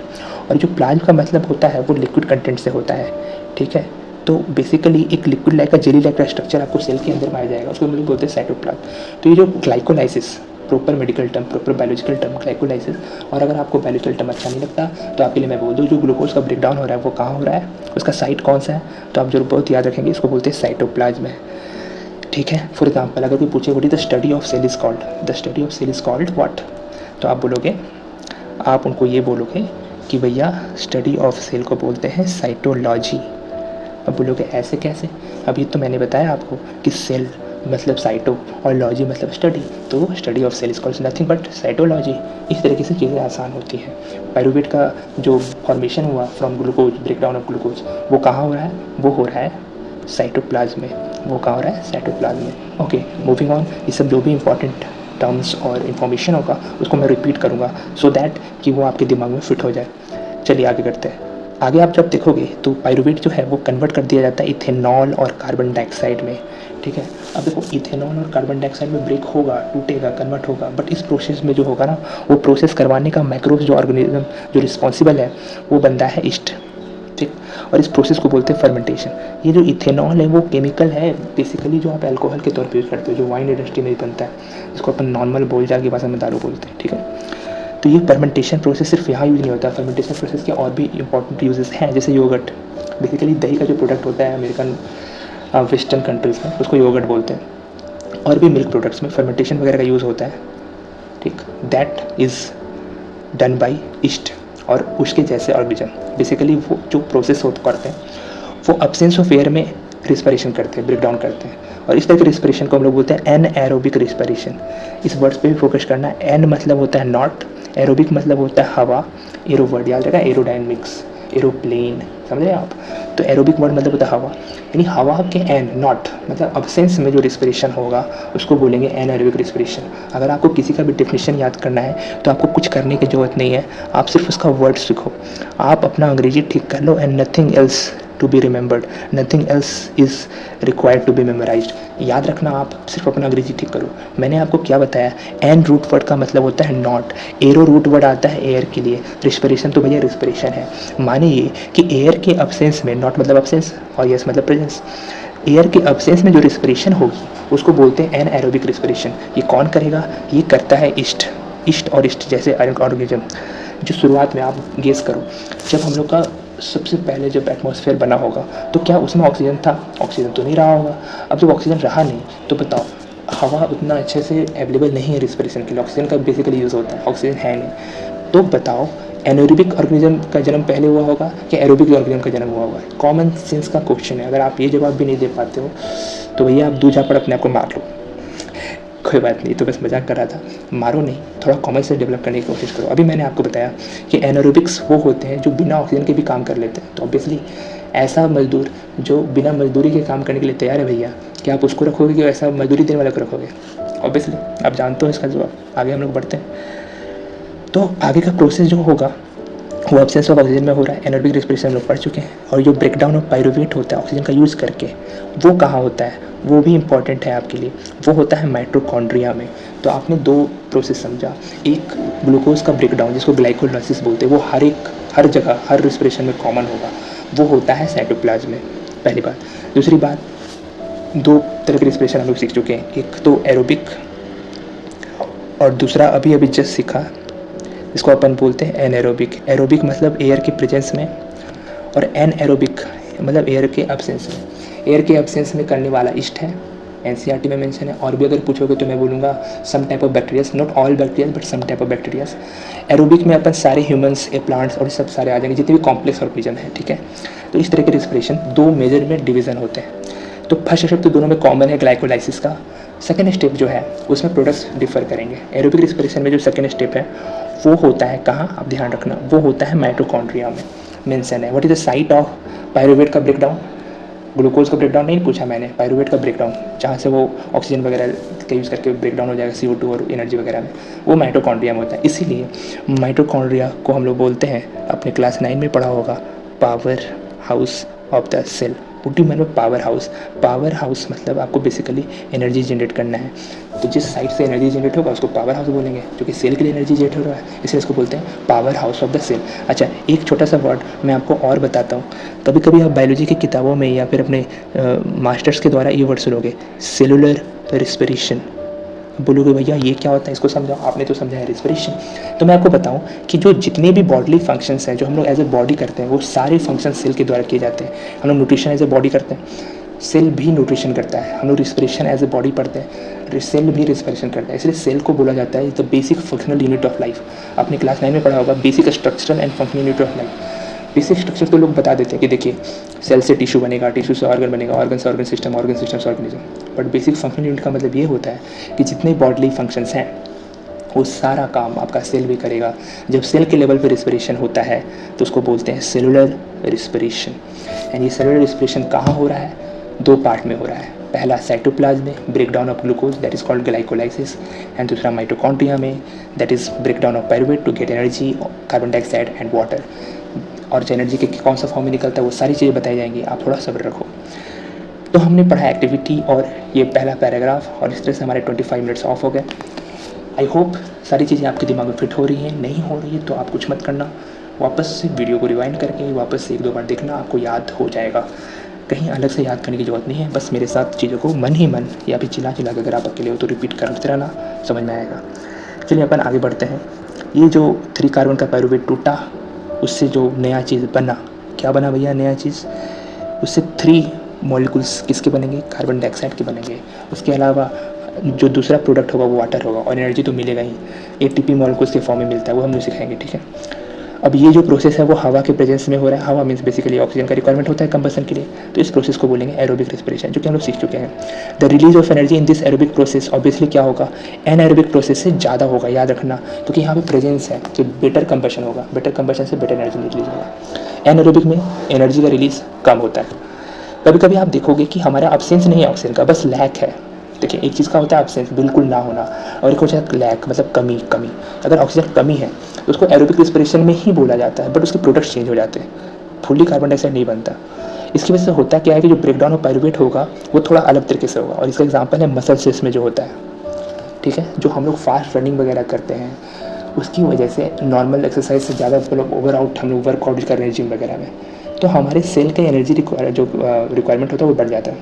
और जो प्लाज्म का मतलब होता है वो लिक्विड कंटेंट से होता है, ठीक है। तो बेसिकली एक लिक्विड लाइक का जेली लाइक का स्ट्रक्चर आपको सेल के अंदर पाया जाएगा, उसको हम लोग बोलते हैं साइटोप्लाज्म। तो ये जो glycolysis, proper medical term, proper biological term glycolysis. और अगर आपको बायोलॉजिकल टर्म अच्छा नहीं लगता तो आपके लिए मैं बोल दूँ, जो ग्लूकोज का ब्रेकडाउन हो रहा है वो कहाँ हो रहा है, उसका साइट कौन सा है, तो आप जरूर बहुत याद रखेंगे, इसको बोलते हैं साइटोप्लाज्म है, ठीक है। फॉर एग्जाम्पल अगर कोई पूछे what is the study of cell is called, the study of cell is called what, तो आप बोलोगे, आप उनको ये बोलोगे कि भैया स्टडी ऑफ सेल को बोलते हैं साइटोलॉजी। अब बोलोगे ऐसे कैसे, अभी तो मैंने बताया आपको कि सेल मतलब साइटो और लॉजी मतलब स्टडी, तो study of cell is called nothing but cytology. इस तरीके से चीज़ें आसान होती हैं। पायरुवेट का जो फॉर्मेशन हुआ from glucose, breakdown of glucose, वो कहाँ हो रहा है, वो हो रहा है साइटोप्लाज्म में। वो कहाँ हो रहा है, साइटोप्लाज्म में। Okay, moving on. ये सब जो भी इंपॉर्टेंट टर्म्स और इन्फॉर्मेशन होगा उसको मैं रिपीट करूँगा सो दैट कि वो आपके दिमाग में फिट हो जाए। चलिए आगे करते हैं। आगे आप जब देखोगे तो पायरुवेट जो है वो कन्वर्ट कर दिया जाता है इथेनॉल और कार्बन डाइऑक्साइड में, ठीक है। अब देखो इथेनॉल और कार्बन डाइऑक्साइड में ब्रेक होगा, टूटेगा, कन्वर्ट होगा, बट इस प्रोसेस में जो होगा ना, वो प्रोसेस करवाने का माइक्रोब्स जो ऑर्गेनिज्म जो रिस्पॉन्सिबल है वो बनता है ईस्ट, ठीक। और इस प्रोसेस को बोलते हैं फर्मेंटेशन। ये जो इथेनॉल है वो केमिकल है बेसिकली जो आप अल्कोहल के तौर पर यूज़ करते हो, जो वाइन इंडस्ट्री में बनता है, जिसको अपन नॉर्मल बोलचाल की भाषा में दारू बोलते हैं, ठीक है। तो ये फर्मेंटेशन प्रोसेस सिर्फ यहाँ यूज़ नहीं होता, फर्मेंटेशन प्रोसेस के और भी इंपॉर्टेंट यूजेस हैं, जैसे योगर्ट। बेसिकली दही का जो प्रोडक्ट होता है अमेरिकन वेस्टर्न कंट्रीज़ में उसको योगर्ट बोलते हैं। और भी मिल्क प्रोडक्ट्स में फर्मेंटेशन वगैरह का यूज़ होता है, ठीक। That is done by east और उसके जैसे ऑर्गेनिज्म। बेसिकली वो जो प्रोसेस करते हैं वो अब्सेंस ऑफ एयर में रिस्पिरेशन करते हैं, ब्रेक डाउन करते हैं। और इस तरह के रिस्पिरेशन को हम लोग बोलते हैं एनएरोबिक रिस्पिरेशन। इस वर्ड्स पे भी फोकस करना है। एन मतलब होता है नॉट, एरोबिक मतलब होता है हवा, एरो वर्ड याद रखा, एरोडायनेमिक्स, एरोप्लेन, समझ रहे आप। तो एरोबिक वर्ड मतलब होता है हवा, यानी हवा के एन नॉट मतलब अब्सेंस में जो रिस्पिरेशन होगा उसको बोलेंगे एनएरोबिक रिस्पिरेशन। अगर आपको किसी का भी डेफिनेशन याद करना है तो आपको कुछ करने की ज़रूरत नहीं है, आप सिर्फ उसका वर्ड सीखो, आप अपना अंग्रेजी ठीक कर लो। And nothing else to be remembered, nothing else is required to be memorised. याद रखना, आप सिर्फ अपना अंग्रेजी ठीक करो। मैंने आपको क्या बताया, एन रूट वर्ड का मतलब होता है नॉट, एरो रूट वर्ड आता है एयर के लिए, रिस्पिरेशन तो भैया रिस्पिरेशन है। माने ये कि एयर के अब्सेंस में, नॉट मतलब अब्सेंस और यस मतलब प्रेजेंस, एयर के अब्सेंस में जो रिस्पिरेशन होगी उसको बोलते हैं एन एरोबिक रिस्पिरेशन। ये कौन करेगा, ये करता है ईस्ट। ईस्ट और ईस्ट जैसे ऑर्गेनिज्म। जो शुरुआत में आप गेस करो, जब हम लोग का सबसे पहले जब एटमॉस्फेयर बना होगा तो क्या उसमें ऑक्सीजन था, ऑक्सीजन तो नहीं रहा होगा। अब जब ऑक्सीजन रहा नहीं तो बताओ, हवा उतना अच्छे से अवेलेबल नहीं है रिस्पिरेशन के लिए, ऑक्सीजन का बेसिकली यूज़ होता है, ऑक्सीजन है नहीं। तो बताओ एनएरोबिक ऑर्गेनिज्म का जन्म पहले हुआ होगा कि एरोबिक ऑर्गेनिज्म का जन्म हुआ होगा। कॉमन सेंस का क्वेश्चन है, अगर आप ये जवाब भी नहीं दे पाते हो तो भैया आप दूजा पड़ अपने आप को मार लो। कोई बात नहीं, तो बस मजाक कर रहा था, मारो नहीं, थोड़ा कॉमन सेंस डेवलप करने की कोशिश करो। अभी मैंने आपको बताया कि एनारोबिक्स वो होते हैं जो बिना ऑक्सीजन के भी काम कर लेते हैं। तो ऑब्वियसली ऐसा मजदूर जो बिना मजदूरी के काम करने के लिए तैयार है भैया, क्या आप उसको रखोगे कि ऐसा मजदूरी देने वाला को रखोगे? ऑब्वियसली आप जानते हो इसका जवाब। आगे हम लोग बढ़ते हैं। तो आगे का प्रोसेस जो होगा वो एब्सेंस ऑफ ऑक्सीजन में हो रहा है। एनारोबिक रेस्पिरेशन हम लोग पढ़ चुके हैं। और जो ब्रेकडाउन ऑफ पायरुवेट होता है ऑक्सीजन का यूज़ करके, वो कहाँ होता है, वो भी इंपॉर्टेंट है आपके लिए। वो होता है माइटोकॉन्ड्रिया में। तो आपने दो प्रोसेस समझा, एक ग्लूकोज का ब्रेकडाउन जिसको ग्लाइकोलाइसिस बोलते हैं, वो हर जगह हर रेस्पिरेशन में कॉमन होगा, वो होता है साइटोप्लाज्म में, पहली बात। दूसरी बात, दो तरह की रेस्पिरेशन हम लोग सीख चुके हैं, एक तो एरोबिक और दूसरा अभी अभी जस्ट सीखा, इसको अपन बोलते हैं एनएरोबिक। एरोबिक मतलब एयर के प्रेजेंस में, और एनएरोबिक मतलब एयर के एब्सेंस में। एयर के एब्सेंस में करने वाला ईस्ट है, एनसीईआरटी में मेंशन है। और भी अगर पूछोगे तो मैं बोलूँगा some type of bacterias, not all bacterias but some type of bacterias. Aerobic में अपन सारे ह्यूमंस, प्लांट्स और सब सारे आ जाएंगे, जितने भी कॉम्प्लेक्स ऑर्गेनिज्म है, ठीक है। तो इस तरह के रेस्पिरेशन दो मेजर में डिवीज़न होते हैं। तो फर्स्ट स्टेप तो दोनों में कॉमन है, ग्लाइकोलाइसिस का। सेकेंड स्टेप जो है उसमें प्रोडक्ट्स डिफर करेंगे। एरोबिक रेस्पिरेशन में जो सेकेंड स्टेप है वो होता है कहाँ, आप ध्यान रखना, वो होता है माइटोकॉन्ड्रिया में मेंशन है। What is the site of pyruvate का ब्रेकडाउन? ग्लूकोज का ब्रेकडाउन नहीं पूछा मैंने, पायरुवेट का ब्रेकडाउन, जहाँ से वो ऑक्सीजन वगैरह का यूज़ करके ब्रेकडाउन हो जाएगा CO2 और एनर्जी वगैरह में, वो माइटोकॉन्ड्रिया में होता है। इसीलिए माइटोकॉन्ड्रिया को हम लोग बोलते हैं, अपने क्लास 9 में पढ़ा होगा, power house of the cell. What do you mean by power house? Power house मतलब आपको बेसिकली एनर्जी जनरेट करना है, तो जिस साइड से एनर्जी जनरेट होगा उसको पावर हाउस बोलेंगे, जो कि सेल के लिए एनर्जी जनरेट हो रहा है, इसलिए इसको बोलते हैं power house of the cell. अच्छा, एक छोटा सा वर्ड मैं आपको और बताता हूँ। कभी कभी आप बायोलॉजी की किताबों में या फिर अपने मास्टर्स के द्वारा ये वर्ड सुनोगे, सेलुलर रेस्पिरेशन। बोलोगे भैया ये क्या होता है, इसको समझाओ। आपने तो समझा है रेस्पिरेशन। तो मैं आपको बताऊं कि जो जितने भी बॉडली फंक्शंस हैं जो हम लोग एज ए बॉडी करते हैं, वो सारे फंक्शन सेल के द्वारा किए जाते हैं। हम लोग न्यूट्रिशन एज ए बॉडी करते हैं, सेल भी न्यूट्रिशन करता है। हम लोग रेस्पिरेशन एज ए बॉडी पढ़ते हैं, सेल भी रेस्पिरेशन करता है। इसलिए सेल को बोला जाता है the basic functional unit of life. आपने क्लास 9 में पढ़ा होगा, basic structural and functional unit of life. Basic structure तो लोग बता देते हैं कि देखिए सेल से टिश्यू बनेगा, टिश्यू से ऑर्गन बनेगा, ऑर्गन से ऑर्गन सिस्टम से organism. But basic functional unit का मतलब ये होता है कि जितने बॉडली फंक्शंस हैं वो सारा काम आपका सेल भी करेगा। जब सेल के लेवल पे रेस्पिरेशन होता है तो उसको बोलते हैं सेलुलर रेस्पिरेशन। एंड ये सेलुलर रेस्पिरेशन कहाँ हो रहा है? दो पार्ट में हो रहा है। पहला साइटोप्लाज्म में, breakdown of glucose, that is called glycolysis. And दूसरा माइटोकॉन्ड्रिया में, that is breakdown of pyruvate to get energy, carbon dioxide and water. और एनर्जी के कौन सा फॉर्म में निकलता है वो सारी चीज़ें बताई जाएंगी, आप थोड़ा सब्र रखो। तो हमने पढ़ा एक्टिविटी और ये पहला पैराग्राफ, और इस तरह से हमारे 25 मिनट्स ऑफ हो गए। आई होप सारी चीज़ें आपके दिमाग में फिट हो रही हैं। नहीं हो रही है तो आप कुछ मत करना, वापस से वीडियो को रिवाइंड करके वापस से 1-2 बार देखना, आपको याद हो जाएगा। कहीं अलग से याद करने की ज़रूरत नहीं है, बस मेरे साथ चीज़ों को मन ही मन या फिर चिल्ला चिल्ला के अगर आप अकेले हो तो रिपीट करते रहना, समझ में आएगा। चलिए अपन आगे बढ़ते हैं। ये जो 3 कार्बन का पायरुवेट टूटा, उससे जो नया चीज़ बना, क्या बना भैया नया चीज़? उससे 3 मॉलिक्यूल्स किसके बनेंगे? कार्बन डाइऑक्साइड के बनेंगे। उसके अलावा जो दूसरा प्रोडक्ट होगा वो वाटर होगा, और एनर्जी तो मिलेगा ही, ATP मॉलिक्यूल्स के फॉर्म में मिलता है, वो हम लोग सिखाएंगे, ठीक है। अब ये जो प्रोसेस है वो हवा के प्रेजेंस में हो रहा है। हवा मीन्स बेसिकली ऑक्सीजन का रिक्वायरमेंट होता है कंबशन के लिए, तो इस प्रोसेस को बोलेंगे एरोबिक रेस्पिरेशन, जो कि हम लोग सीख चुके हैं। The release of energy in this aerobic process obviously क्या होगा? एनएरोबिक प्रोसेस से ज़्यादा होगा, याद रखना, क्योंकि यहाँ पे प्रेजेंस है तो बेटर कंबशन होगा, बेटर कंबशन से बेटर एनर्जी रिलीज होगा। एनएरोबिक में एनर्जी का रिलीज कम होता है। कभी कभी आप देखोगे कि हमारा अब्सेंस नहीं है ऑक्सीजन का, बस लैक है। देखिए एक चीज़ का होता है अब्सेंस, बिल्कुल ना होना, और एक होता है लैक, मतलब कमी। अगर ऑक्सीजन कमी है तो उसको एरोबिक रेस्पिरेशन में ही बोला जाता है, बट उसके प्रोडक्ट्स चेंज हो जाते हैं, फुल्ली कार्बन डाइऑक्साइड नहीं बनता। इसकी वजह से होता क्या है कि जो ब्रेकडाउन ऑफ पायरुवेट होगा वो थोड़ा अलग तरीके से होगा, और इसका एग्जाम्पल है मसल सेल्स में जो होता है, ठीक है। जो हम लोग फास्ट रनिंग वगैरह करते हैं उसकी वजह से नॉर्मल एक्सरसाइज से ज़्यादा मतलब ओवरआउट हम लोग वर्कआउट कर रहे हैं जिम वगैरह में, तो हमारे सेल का एनर्जी जो रिक्वायरमेंट होता है वो बढ़ जाता है।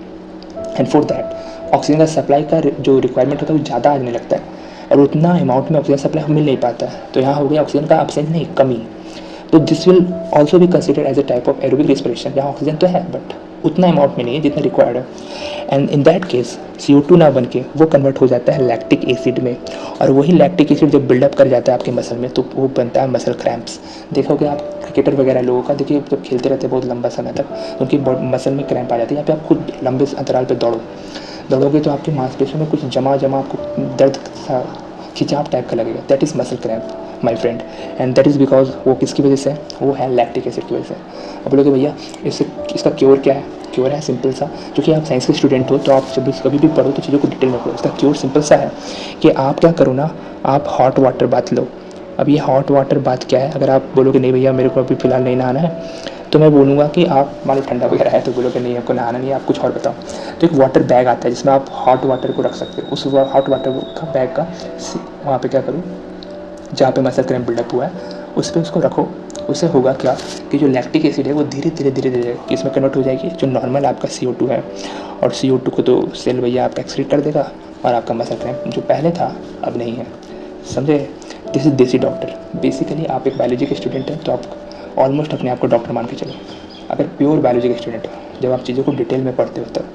एंड फॉर दैट ऑक्सीजन का सप्लाई का जो रिक्वायरमेंट होता है वो ज़्यादा आने लगता है, और उतना अमाउंट में ऑक्सीजन सप्लाई मिल नहीं पाता है, तो यहाँ हो गया ऑक्सीजन का अब्सेंस नहीं, कमी। तो दिस विल ऑल्सो भी considered as a type of aerobic respiration, जहाँ ऑक्सीजन तो है बट उतना अमाउंट में नहीं है जितना रिक्वायर्ड है। And in that case CO2 ना बन के वो कन्वर्ट हो जाता है लैक्टिक एसिड में, और वही लैक्टिक एसिड जब बिल्डअप कर जाता है आपके मसल में तो वो बनता है मसल क्रैम्प्स। देखोगे आप क्रिकेटर वगैरह लोगों का, देखिए जब खेलते रहते हैं बहुत लंबा समय तक उनकी मसल में क्रैम्प आ जाती है। यहाँ पे आप खुद लंबे अंतराल पर दौड़ोगे तो आपकी मांसपेशियों में कुछ जमा आपको दर्द सा खिंचाव टाइप का लगेगा, that is muscle cramp my friend. And that is because वो किसकी वजह से? वो है लैक्टिक एसिड की वजह से। अब बोलोगे भैया इसका क्योर क्या है? क्योर है सिंपल सा, क्योंकि आप साइंस के स्टूडेंट हो तो आप जब कभी भी पढ़ो तो चीज़ों को डिटेल में पढ़ो। इसका क्योर सिंपल सा है कि आप क्या करो ना, आप हॉट वाटर बात लो, अब ये हॉट वाटर बात क्या है, अगर आप बोलोगे नहीं भैया मेरे को अभी फ़िलहाल नहीं नहाना है, तो मैं बोलूँगा कि आप मान लो ठंडा वगैरह है तो बोलोगे नहीं आपको नहाना नहीं है, आप कुछ और बताओ। तो एक वाटर बैग आता है जिसमें आप हॉट वाटर को रख सकते हो। उस हॉट वाटर का बैग का वहाँ पे क्या करो, जहाँ पे मसल क्रैम्प बिल्डअप हुआ है उस पर उसको रखो। उससे होगा क्या कि जो लैक्टिक एसिड है वो धीरे धीरे इसमें कन्वर्ट हो जाएगी, जो नॉर्मल आपका CO2 है, और CO2 को तो सेल भैया आपका एक्सक्रीट कर देगा, और आपका मसल क्रैम्प जो पहले था अब नहीं है। समझे? दिस इज़ देसी डॉक्टर। बेसिकली आप एक बायोलॉजी के स्टूडेंट हैं तो आप ऑलमोस्ट अपने आप को डॉक्टर मान के चलो। अगर प्योर बायोलॉजी के स्टूडेंट हो, जब आप चीज़ों को डिटेल में पढ़ते हो तब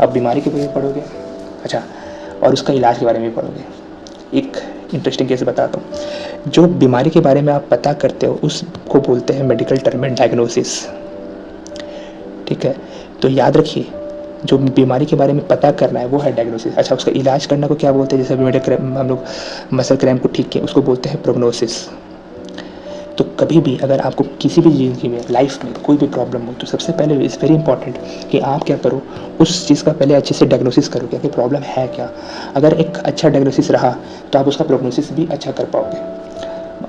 आप बीमारी के बारे में पढ़ोगे, अच्छा, और उसका इलाज के बारे में भी पढ़ोगे। एक इंटरेस्टिंग केस बताता हूँ। जो बीमारी के बारे में आप पता करते हो उसको बोलते हैं मेडिकल टर्म में डायग्नोसिस। ठीक है, तो याद रखिए जो बीमारी के बारे में पता करना है वो है डायग्नोसिस। अच्छा, उसका इलाज करना को क्या बोलते हैं? जैसे अभी हम लोग मसल क्रैम्प को ठीक किए उसको बोलते हैं प्रोग्नोसिस। तो कभी भी अगर आपको किसी भी ज़िंदगी में लाइफ में कोई भी प्रॉब्लम हो तो सबसे पहले इज़ वेरी इंपॉर्टेंट कि आप क्या करो, उस चीज़ का पहले अच्छे से डायग्नोसिस करो कि प्रॉब्लम है क्या। अगर एक अच्छा डायग्नोसिस रहा तो आप उसका प्रोग्नोसिस भी अच्छा कर पाओगे।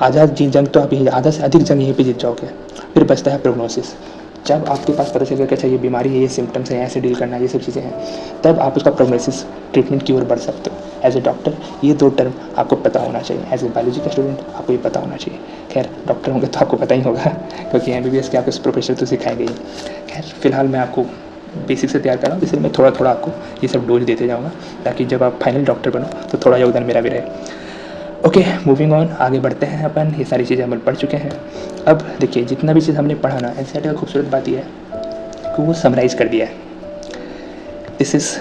आधा जंग तो आप आधा से अधिक जंग यहीं पे जीत जाओगे। फिर बचता है प्रोग्नोसिस। जब आपके पास पता चलेगा कि अच्छा ये बीमारी है, ये सिम्टम्स है, ऐसे डील करना है, ये सब चीज़ें हैं, तब आप उसका प्रोग्नोसिस ट्रीटमेंट की ओर बढ़ सकते हो। एज ए डॉक्टर ये 2 टर्म आपको पता होना चाहिए। एज ए बायोलॉजी का स्टूडेंट आपको ये पता होना चाहिए। खैर डॉक्टर होंगे तो आपको पता ही होगा क्योंकि MBBS के आपके प्रोफेसर तो सिखाएंगे ही। खैर फिलहाल मैं आपको बेसिक से तैयार कर रहा हूँ, इसलिए मैं थोड़ा थोड़ा आपको ये सब डोज देते जाऊँगा ताकि जब आप फाइनल डॉक्टर बनो तो थोड़ा योगदान मेरा भी रहे। ओके, मूविंग ऑन, आगे बढ़ते हैं अपन। ये सारी चीज़ें हम पढ़ चुके हैं। अब देखिए जितना भी चीज़ हमने पढ़ा ना, NCERT का खूबसूरत बात यह है कि वो समराइज कर दिया है। This is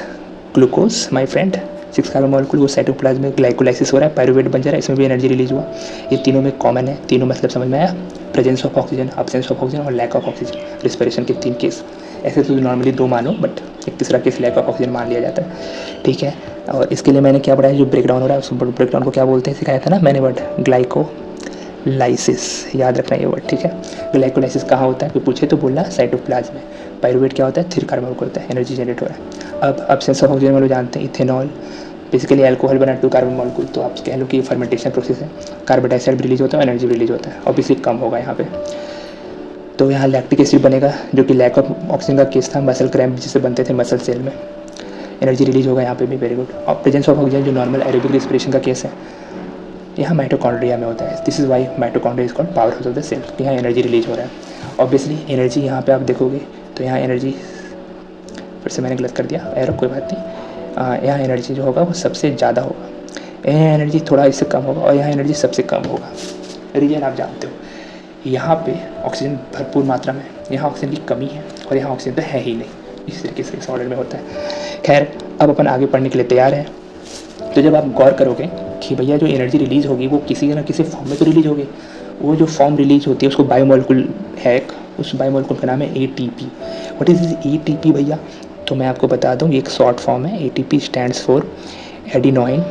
glucose my friend, 6 carbon molecule, वो साइटोप्लाज्म में ग्लाइकोलाइसिस हो रहा है, पायरुवेट बन जा रहा है, इसमें भी एनर्जी रिलीज हुआ। ये तीनों में कॉमन है। तीनों मतलब समझ में आया? Presence of oxygen, absence of oxygen और लैक ऑफ ऑक्सीजन, रिस्पिरेशन के 3 केस। ऐसे तो नॉर्मली 2 मानो, बट एक तीसरा केस लैक ऑफ ऑक्सीजन मान लिया जाता है। ठीक है, और इसके लिए मैंने क्या पढ़ाया, जो ब्रेकडाउन हो रहा है उस ब्रेकडाउन को क्या बोलते हैं सिखाया था ना मैंने वर्ड, ग्लाइकोलाइसिस। याद रखना ये वर्ड, ठीक है। ग्लाइकोलाइसिस कहाँ होता है, कोई पूछे तो बोलना साइटोप्लाज्म में। पायरुवेट क्या होता है, 3 कार्बन मॉलिक्यूल होता है, एनर्जी जनरेट हो रहा है। अब अब्सेंस ऑफ ऑक्सीजन वालों जानते हैं, इथेनॉल बेसिकली अल्कोहल बना 2 कार्बन मॉलिक्यूल, तो आप कह लो कि फर्मेंटेशन प्रोसेस है। कार्बन डाइऑक्साइड रिलीज होता है, एनर्जी रिलीज होता है, ऑब्वियसली कम होगा यहाँ पे। तो यहाँ लैक्टिक एसिड बनेगा जो कि लैक ऑफ ऑक्सीजन का केस था, मसल क्रैम्प जिससे बनते थे मसल सेल में, एनर्जी रिलीज होगा यहाँ पे भी, वेरी गुड। और प्रेजेंस ऑफ ऑक्सीजन जो नॉर्मल एरोबिक रिस्पिरेशन का केस है, यहाँ माइटोकॉन्ड्रिया में होता है। This is why mitochondria is called power house of the cell. यहाँ एनर्जी रिलीज हो रहा है। ऑब्वियसली एनर्जी यहाँ पे आप देखोगे तो यहाँ एनर्जी, फिर से मैंने गलत कर दिया, एरो कोई बात नहीं, यहाँ एनर्जी जो होगा वो सबसे ज़्यादा होगा, यहाँ एनर्जी थोड़ा इससे कम होगा, और यहाँ एनर्जी सबसे कम होगा। रीजन आप जानते हो, यहाँ पे ऑक्सीजन भरपूर मात्रा में, यहाँ ऑक्सीजन की कमी है, और यहाँ ऑक्सीजन तो है ही नहीं। इस तरीके से इस ऑर्डर में होता है। खैर अब अपन आगे पढ़ने के लिए तैयार हैं। तो जब आप गौर करोगे कि भैया जो एनर्जी रिलीज़ होगी वो किसी न किसी फॉर्म में तो रिलीज होगी, वो जो फॉर्म रिलीज होती है उसको बायोमोलिक्यूल है, उस बायोमोलिक्यूल का नाम है ATP। व्हाट इज़ ATP भैया? तो मैं आपको बता दूं, ये एक शॉर्ट फॉर्म है। ATP स्टैंड्स फॉर एडिनोइन,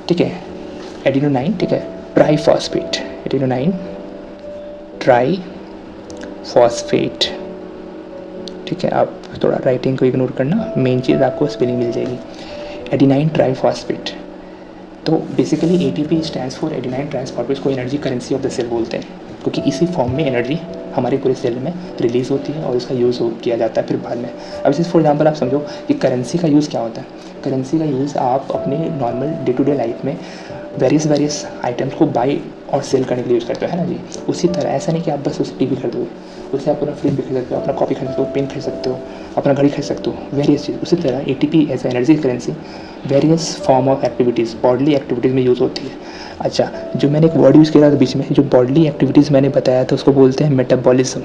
ठीक है, एडिनोनाइन, ठीक है, ट्राईफॉस्फेट, एडिनोनाइन ट्राईफॉस्फेट, ठीक है। आप थोड़ा राइटिंग को इग्नोर करना, मेन चीज़ आपको स्पेलिंग मिल जाएगी, एडिनाइन ट्राईफॉस्फेट। तो basically ATP stands for adenine triphosphate को energy currency of the cell बोलते हैं, क्योंकि इसी फॉर्म में एनर्जी हमारे पूरे सेल में रिलीज़ होती है और उसका यूज़ किया जाता है फिर बाद में। अब जैसे फॉर एग्जांपल आप समझो कि करेंसी का यूज़ क्या होता है। करेंसी का यूज़ आप अपने normal day to day life में वेरियस आइटम्स को बाई और सेल करने के लिए यूज़ करते हो, है ना जी। उसी तरह ऐसा नहीं कि आप बस उसे TV खरीदोगे, उससे आप अपना फ्रिज भी खरीद सकते हो, अपना कॉपी खरीद सकते हो, पेन खरीद सकते हो, अपना घड़ी खरीद सकते हो, वेरियस चीज़। उसी तरह ATP as energy currency various form of activities, bodily activities में यूज़ होती है। अच्छा, जो मैंने एक वर्ड यूज़ किया था बीच में, जो बॉडली एक्टिविटीज़ मैंने बताया था उसको बोलते हैं मेटाबॉलिज्म।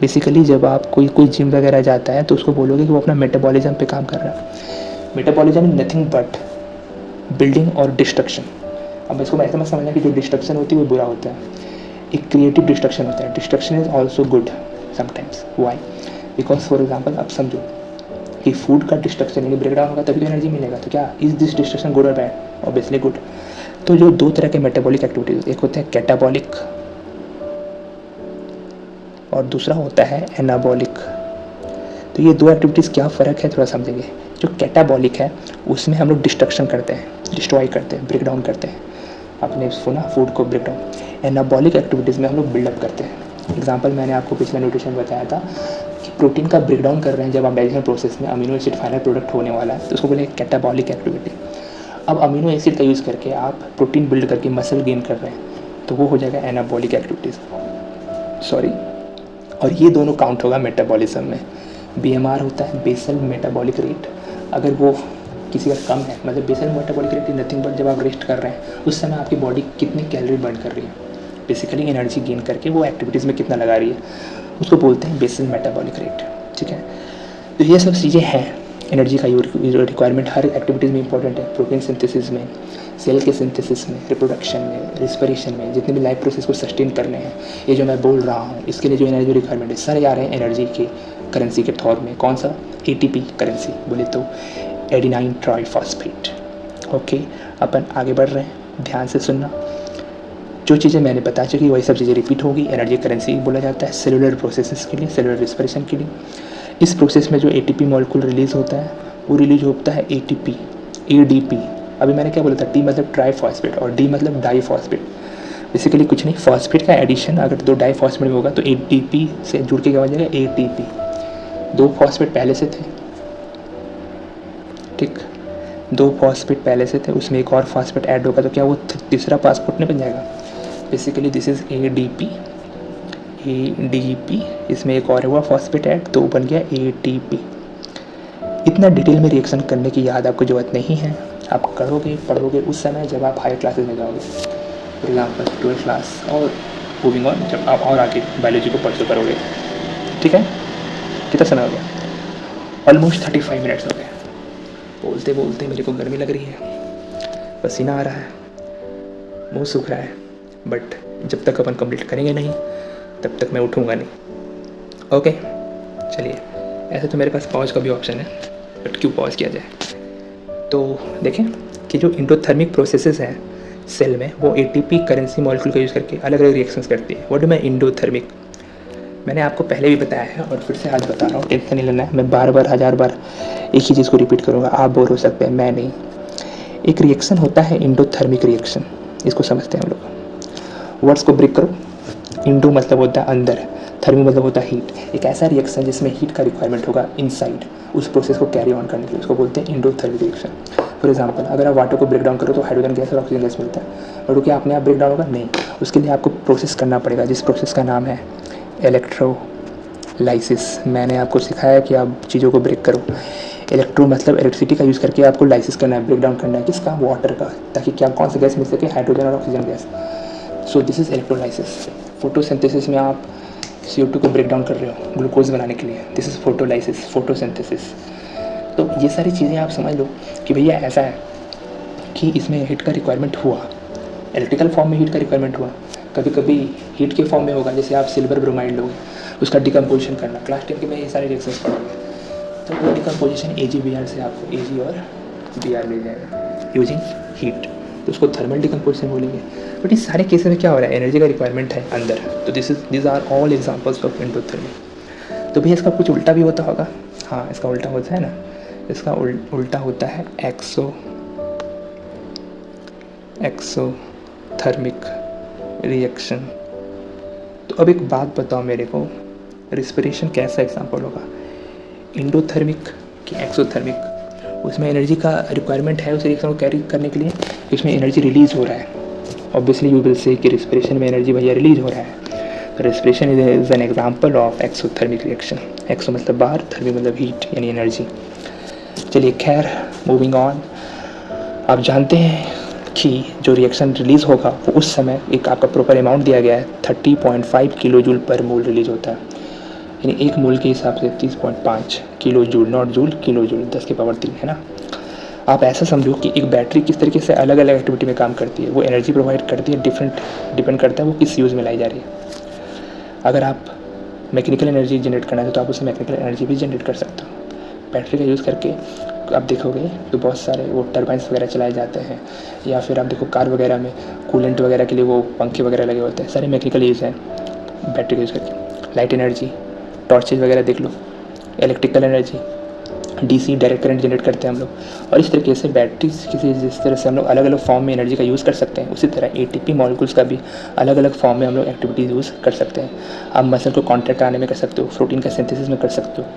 बेसिकली जब आप कोई जिम वगैरह जाता है तो उसको बोलोगे कि वो अपना मेटाबॉलिज्म पे काम कर रहा है। Metabolism is nothing but building और डिस्ट्रक्शन। अब इसको ऐसा मत समझना कि जो डिस्ट्रक्शन होती है वो बुरा होता है, एक क्रिएटिव डिस्ट्रक्शन होता है। Destruction is also good sometimes. Why? Because for example आप समझो कि फूड का डिस्ट्रक्शन यानी ब्रेकडाउन होगा तभी तो एनर्जी मिलेगा। तो क्या इज दिस डिस्ट्रक्शन गुड और बैड? Obviously good. तो जो 2 तरह के मेटाबॉलिक एक्टिविटीज, एक होता है कैटाबॉलिक और दूसरा होता है एनाबॉलिक। तो ये 2 एक्टिविटीज़ क्या फ़र्क है थोड़ा समझेंगे। जो कैटाबॉलिक है उसमें हम लोग डिस्ट्रक्शन करते हैं, डिस्ट्रॉय करते हैं, ब्रेक डाउन करते हैं, आपने सुना फूड को ब्रेक डाउन। एनाबॉलिक एक्टिविटीज़ में हम लोग बिल्डअप करते हैं। एग्जांपल मैंने आपको पिछला न्यूट्रिशन में बताया था कि प्रोटीन का ब्रेक डाउन कर रहे हैं जब आप डाइजेशन प्रोसेस में अमीनो एसिड फाइनल प्रोडक्ट होने वाला है तो उसको बोले कैटाबॉलिक एक्टिविटी। अब अमीनो एसिड का यूज़ करके आप प्रोटीन बिल्ड करके मसल गेन कर रहे हैं तो वो हो जाएगा एनाबॉलिक एक्टिविटीज़, सॉरी। और ये दोनों काउंट होगा मेटाबॉलिज्म में। BMR होता है बेसल मेटाबॉलिक रेट, अगर वो किसी का कम है, मतलब basal metabolic rate nothing but जब आप रेस्ट कर रहे हैं उस समय आपकी बॉडी कितनी कैलोरी बर्न कर रही है, बेसिकली एनर्जी गेन करके वो एक्टिविटीज़ में कितना लगा रही है, उसको बोलते हैं बेसल मेटाबॉलिक रेट। ठीक है, तो ये सब चीज़ें हैं। एनर्जी का रिक्वायरमेंट हर एक्टिविटीज़ में इंपॉर्टेंट है, प्रोटीन सिंथेसिस में, सेल के सिंथेसिस में, रिप्रोडक्शन में, रिस्पिरेशन में, जितने भी लाइफ प्रोसेस को सस्टेन करने हैं, ये जो मैं बोल रहा हूँ इसके लिए जो एनर्जी रिक्वायरमेंट है सारे आ रहे हैं एनर्जी के करेंसी के तौर में। कौन सा? ATP करेंसी, बोले तो एडिनाइन ट्राइफॉस्फेट। ओके, अपन आगे बढ़ रहे हैं, ध्यान से सुनना। जो चीज़ें मैंने बता चुकी वही सब चीज़ें रिपीट होगी। एनर्जी करेंसी बोला जाता है सेलुलर प्रोसेसेस के लिए, सेलुलर रिस्पिरेशन के लिए। इस प्रोसेस में जो ATP मॉलिक्यूल रिलीज़ होता है वो रिलीज होता है ADP। अभी मैंने क्या बोला था, T मतलब ट्राइफॉस्फेट और D मतलब डाईफॉस्फेट। बेसिकली कुछ नहीं, फॉस्फेट का एडिशन अगर दो डाईफॉस्फेट में होगा तो ATP से जुड़ के क्या हो जाएगा ATP। दो फॉस्फेट पहले से थे, ठीक, दो फॉस्फेट पहले से थे, उसमें एक और फॉस्फेट ऐड होगा तो क्या वो तीसरा फॉस्फेट नहीं बन जाएगा। बेसिकली दिस इज ADP, इसमें एक और हुआ फॉस्फेट ऐड तो बन गया ATP। इतना डिटेल में रिएक्शन करने की याद आपको ज़रूरत नहीं है, आप करोगे पढ़ोगे उस समय जब आप हायर क्लासेस में जाओगे, फॉर एग्जाम्पल 12th क्लास और मूविंग ऑन, जब आप और आगे बायोलॉजी को परस्यू करोगे। ठीक है, कितना समय हो गया? ऑलमोस्ट 35 मिनट्स हो गए। बोलते बोलते मेरे को गर्मी लग रही है, पसीना आ रहा है, मुंह सूख रहा है, बट जब तक अपन कंप्लीट करेंगे नहीं तब तक मैं उठूँगा नहीं। ओके, चलिए। ऐसे तो मेरे पास पॉज का भी ऑप्शन है, बट क्यों पॉज किया जाए। तो देखें कि जो इंडोथर्मिक प्रोसेसेस हैं सेल में वो ATP करेंसी मॉलिक्यूल का यूज़ करके अलग अलग रिएक्शंस करती है। व्हाट डू मैं इंडोथर्मिक, मैंने आपको पहले भी बताया है और फिर से आज बता रहा हूँ, टेंशन नहीं लेना है। मैं बार बार 1000 बार एक ही चीज़ को रिपीट करूँगा, आप बोर हो सकते हैं, मैं नहीं। एक रिएक्शन होता है इंडोथर्मिक रिएक्शन, इसको समझते हैं हम लोग। वर्ड्स को ब्रेक करो। इंडो मतलब होता है अंदर, थर्मी मतलब होता है हीट। एक ऐसा रिएक्शन जिसमें हीट का रिक्वायरमेंट होगा इनसाइड, उस प्रोसेस को कैरी ऑन करने के लिए उसको बोलते हैं इंडोथर्मिक रिएक्शन। फॉर एग्जांपल, अगर आप वाटर को ब्रेक डाउन करो तो हाइड्रोजन गैस और ऑक्सीजन गैस मिलता है, बट वो क्या अपने आप ब्रेक डाउन होगा? नहीं, उसके लिए आपको प्रोसेस करना पड़ेगा जिस प्रोसेस का नाम है इलेक्ट्रोलाइसिस। मैंने आपको सिखाया कि आप चीज़ों को ब्रेक करो। इलेक्ट्रो मतलब इलेक्ट्रिसिटी का यूज़ करके आपको लाइसिस करना है, ब्रेक डाउन करना है। किसका? वाटर का, ताकि क्या कौन सा गैस मिल सके? हाइड्रोजन और oxygen gas. So this is electrolysis. Photosynthesis में आप CO2 को ब्रेक डाउन कर रहे हो ग्लूकोज बनाने के लिए, दिस इज फोटोलाइसिस, फोटोसिंथेसिस। तो ये सारी चीज़ें आप समझ लो कि भैया ऐसा है कि इसमें हीट का रिक्वायरमेंट हुआ, इलेक्ट्रिकल फॉर्म में हीट का रिक्वायरमेंट हुआ, कभी कभी हीट के फॉर्म में होगा, जैसे आप सिल्वर ब्रोमाइड लोगे, उसका डिकम्पोजिशन करना, क्लास 10 के में ये सारे रिएक्शंस पढ़ोगे, तो वो डिकम्पोजिशन AgBr से आपको Ag और Br मिल जाएगा यूजिंग हीट, तो उसको थर्मल डिकम्पोजिशन बोलेंगे। बट इस सारे केसेस में क्या हो रहा है, एनर्जी का रिक्वायरमेंट है अंदर, तो this are all examples of endothermic. तो भैया इसका कुछ उल्टा भी होता होगा, हाँ इसका उल्टा होता है ना, इसका उल्टा होता है एक्सोथर्मिक रिएक्शन। तो अब एक बात बताओ मेरे को, रिस्पिरेशन कैसा एग्जांपल होगा, इंडोथर्मिक कि एक्सोथर्मिक? उसमें एनर्जी का रिक्वायरमेंट है उस रिएक्शन को कैरी करने के लिए, इसमें एनर्जी रिलीज़ हो रहा है। ऑब्वियसली यू विल से कि रिस्पिरेशन में एनर्जी भैया रिलीज हो रहा है, तो respiration is an example of exothermic reaction. Exo मतलब बाहर, थर्मी मतलब हीट यानी एनर्जी। चलिए खैर, मूविंग ऑन। आप जानते हैं कि जो रिएक्शन रिलीज़ होगा वो उस समय एक आपका प्रॉपर अमाउंट दिया गया है, 30.5 किलो जूल पर मोल रिलीज होता है, यानी एक मोल के हिसाब से 30.5 kilo joule, not joule, kilo joule, 10 की पावर 3 है ना। आप ऐसा समझो कि एक बैटरी किस तरीके से अलग अलग एक्टिविटी में काम करती है, वो एनर्जी प्रोवाइड करती है, डिपेंड करता है वो किस यूज़ में लाई जा रही है। अगर आप मैकेनिकल एनर्जी जनरेट करना है तो आप उससे मैकेनिकल एनर्जी भी जनरेट कर सकते हो। बैटरी का यूज़ करके आप देखोगे तो बहुत सारे वो टर्बाइंस वगैरह चलाए जाते हैं, या फिर आप देखो कार वगैरह में कूलेंट वगैरह के लिए वो पंखे वगैरह लगे होते हैं, सारे मैकेनिकल यूज़ हैं बैटरी का यूज़ करके। लाइट एनर्जी, टॉर्चेज वगैरह देख लो, electrical energy, DC direct current generate करते हैं हम लोग। और इस तरीके से बैटरी किसी जिस तरह से हम लोग अलग अलग फॉर्म में एनर्जी का यूज़ कर सकते हैं, उसी तरह एटीपी मॉलिक्यूल्स का भी अलग अलग फॉर्म में हम लोग एक्टिविटीज़ यूज़ कर सकते हैं। आप मसल को कॉन्ट्रैक्ट आने में कर सकते हो, प्रोटीन का सिंथेसिस में कर सकते हो,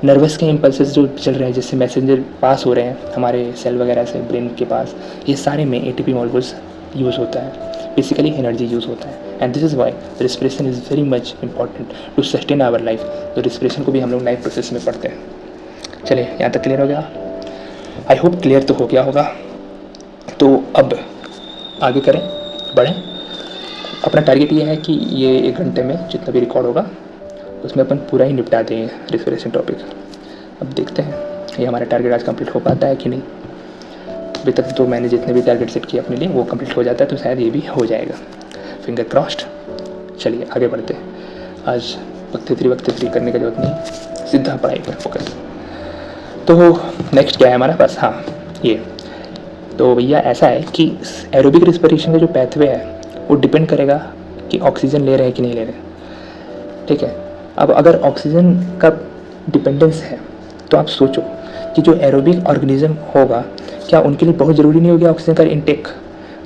नर्वस के इम्पल्सेस जो चल रहे हैं जिससे मैसेंजर पास हो रहे हैं हमारे सेल वगैरह से ब्रेन के पास, ये सारे में एटीपी मॉलिक्यूल्स यूज़ होता है, बेसिकली एनर्जी यूज़ होता है। And this is why respiration is very much important to sustain our life. तो रिस्पिरेशन को भी हम लोग लाइफ प्रोसेस में पढ़ते हैं। चलिए, यहाँ तक क्लियर हो गया? आई होप क्लियर तो हो गया होगा। तो अब आगे करें, बढ़ें। अपना टारगेट ये है कि ये 1 घंटे में जितना भी रिकॉर्ड होगा उसमें अपन पूरा ही निपटा देंगे रिस्पिरेशन टॉपिक। अब देखते हैं ये हमारा टारगेट आज कंप्लीट हो पाता है कि नहीं। अभी तक तो मैंने जितने भी टारगेट सेट किए अपने लिए वो कंप्लीट हो जाता है, तो शायद ये भी हो जाएगा। Finger crossed. चलिए आगे बढ़ते हैं। आज वक्त फ्री करने की जरूरत नहीं, सीधा पढ़ाई पर फोकस। तो नेक्स्ट क्या है हमारे पास? हाँ, ये तो भैया ऐसा है कि एरोबिक रिस्पिरेशन का जो पैथवे है वो डिपेंड करेगा कि ऑक्सीजन ले रहे हैं कि नहीं ले रहे हैं। ठीक है, अब अगर ऑक्सीजन का डिपेंडेंस है तो आप सोचो कि जो एरोबिक ऑर्गेनिज्म होगा क्या उनके लिए बहुत ज़रूरी नहीं हो गया ऑक्सीजन का इंटेक?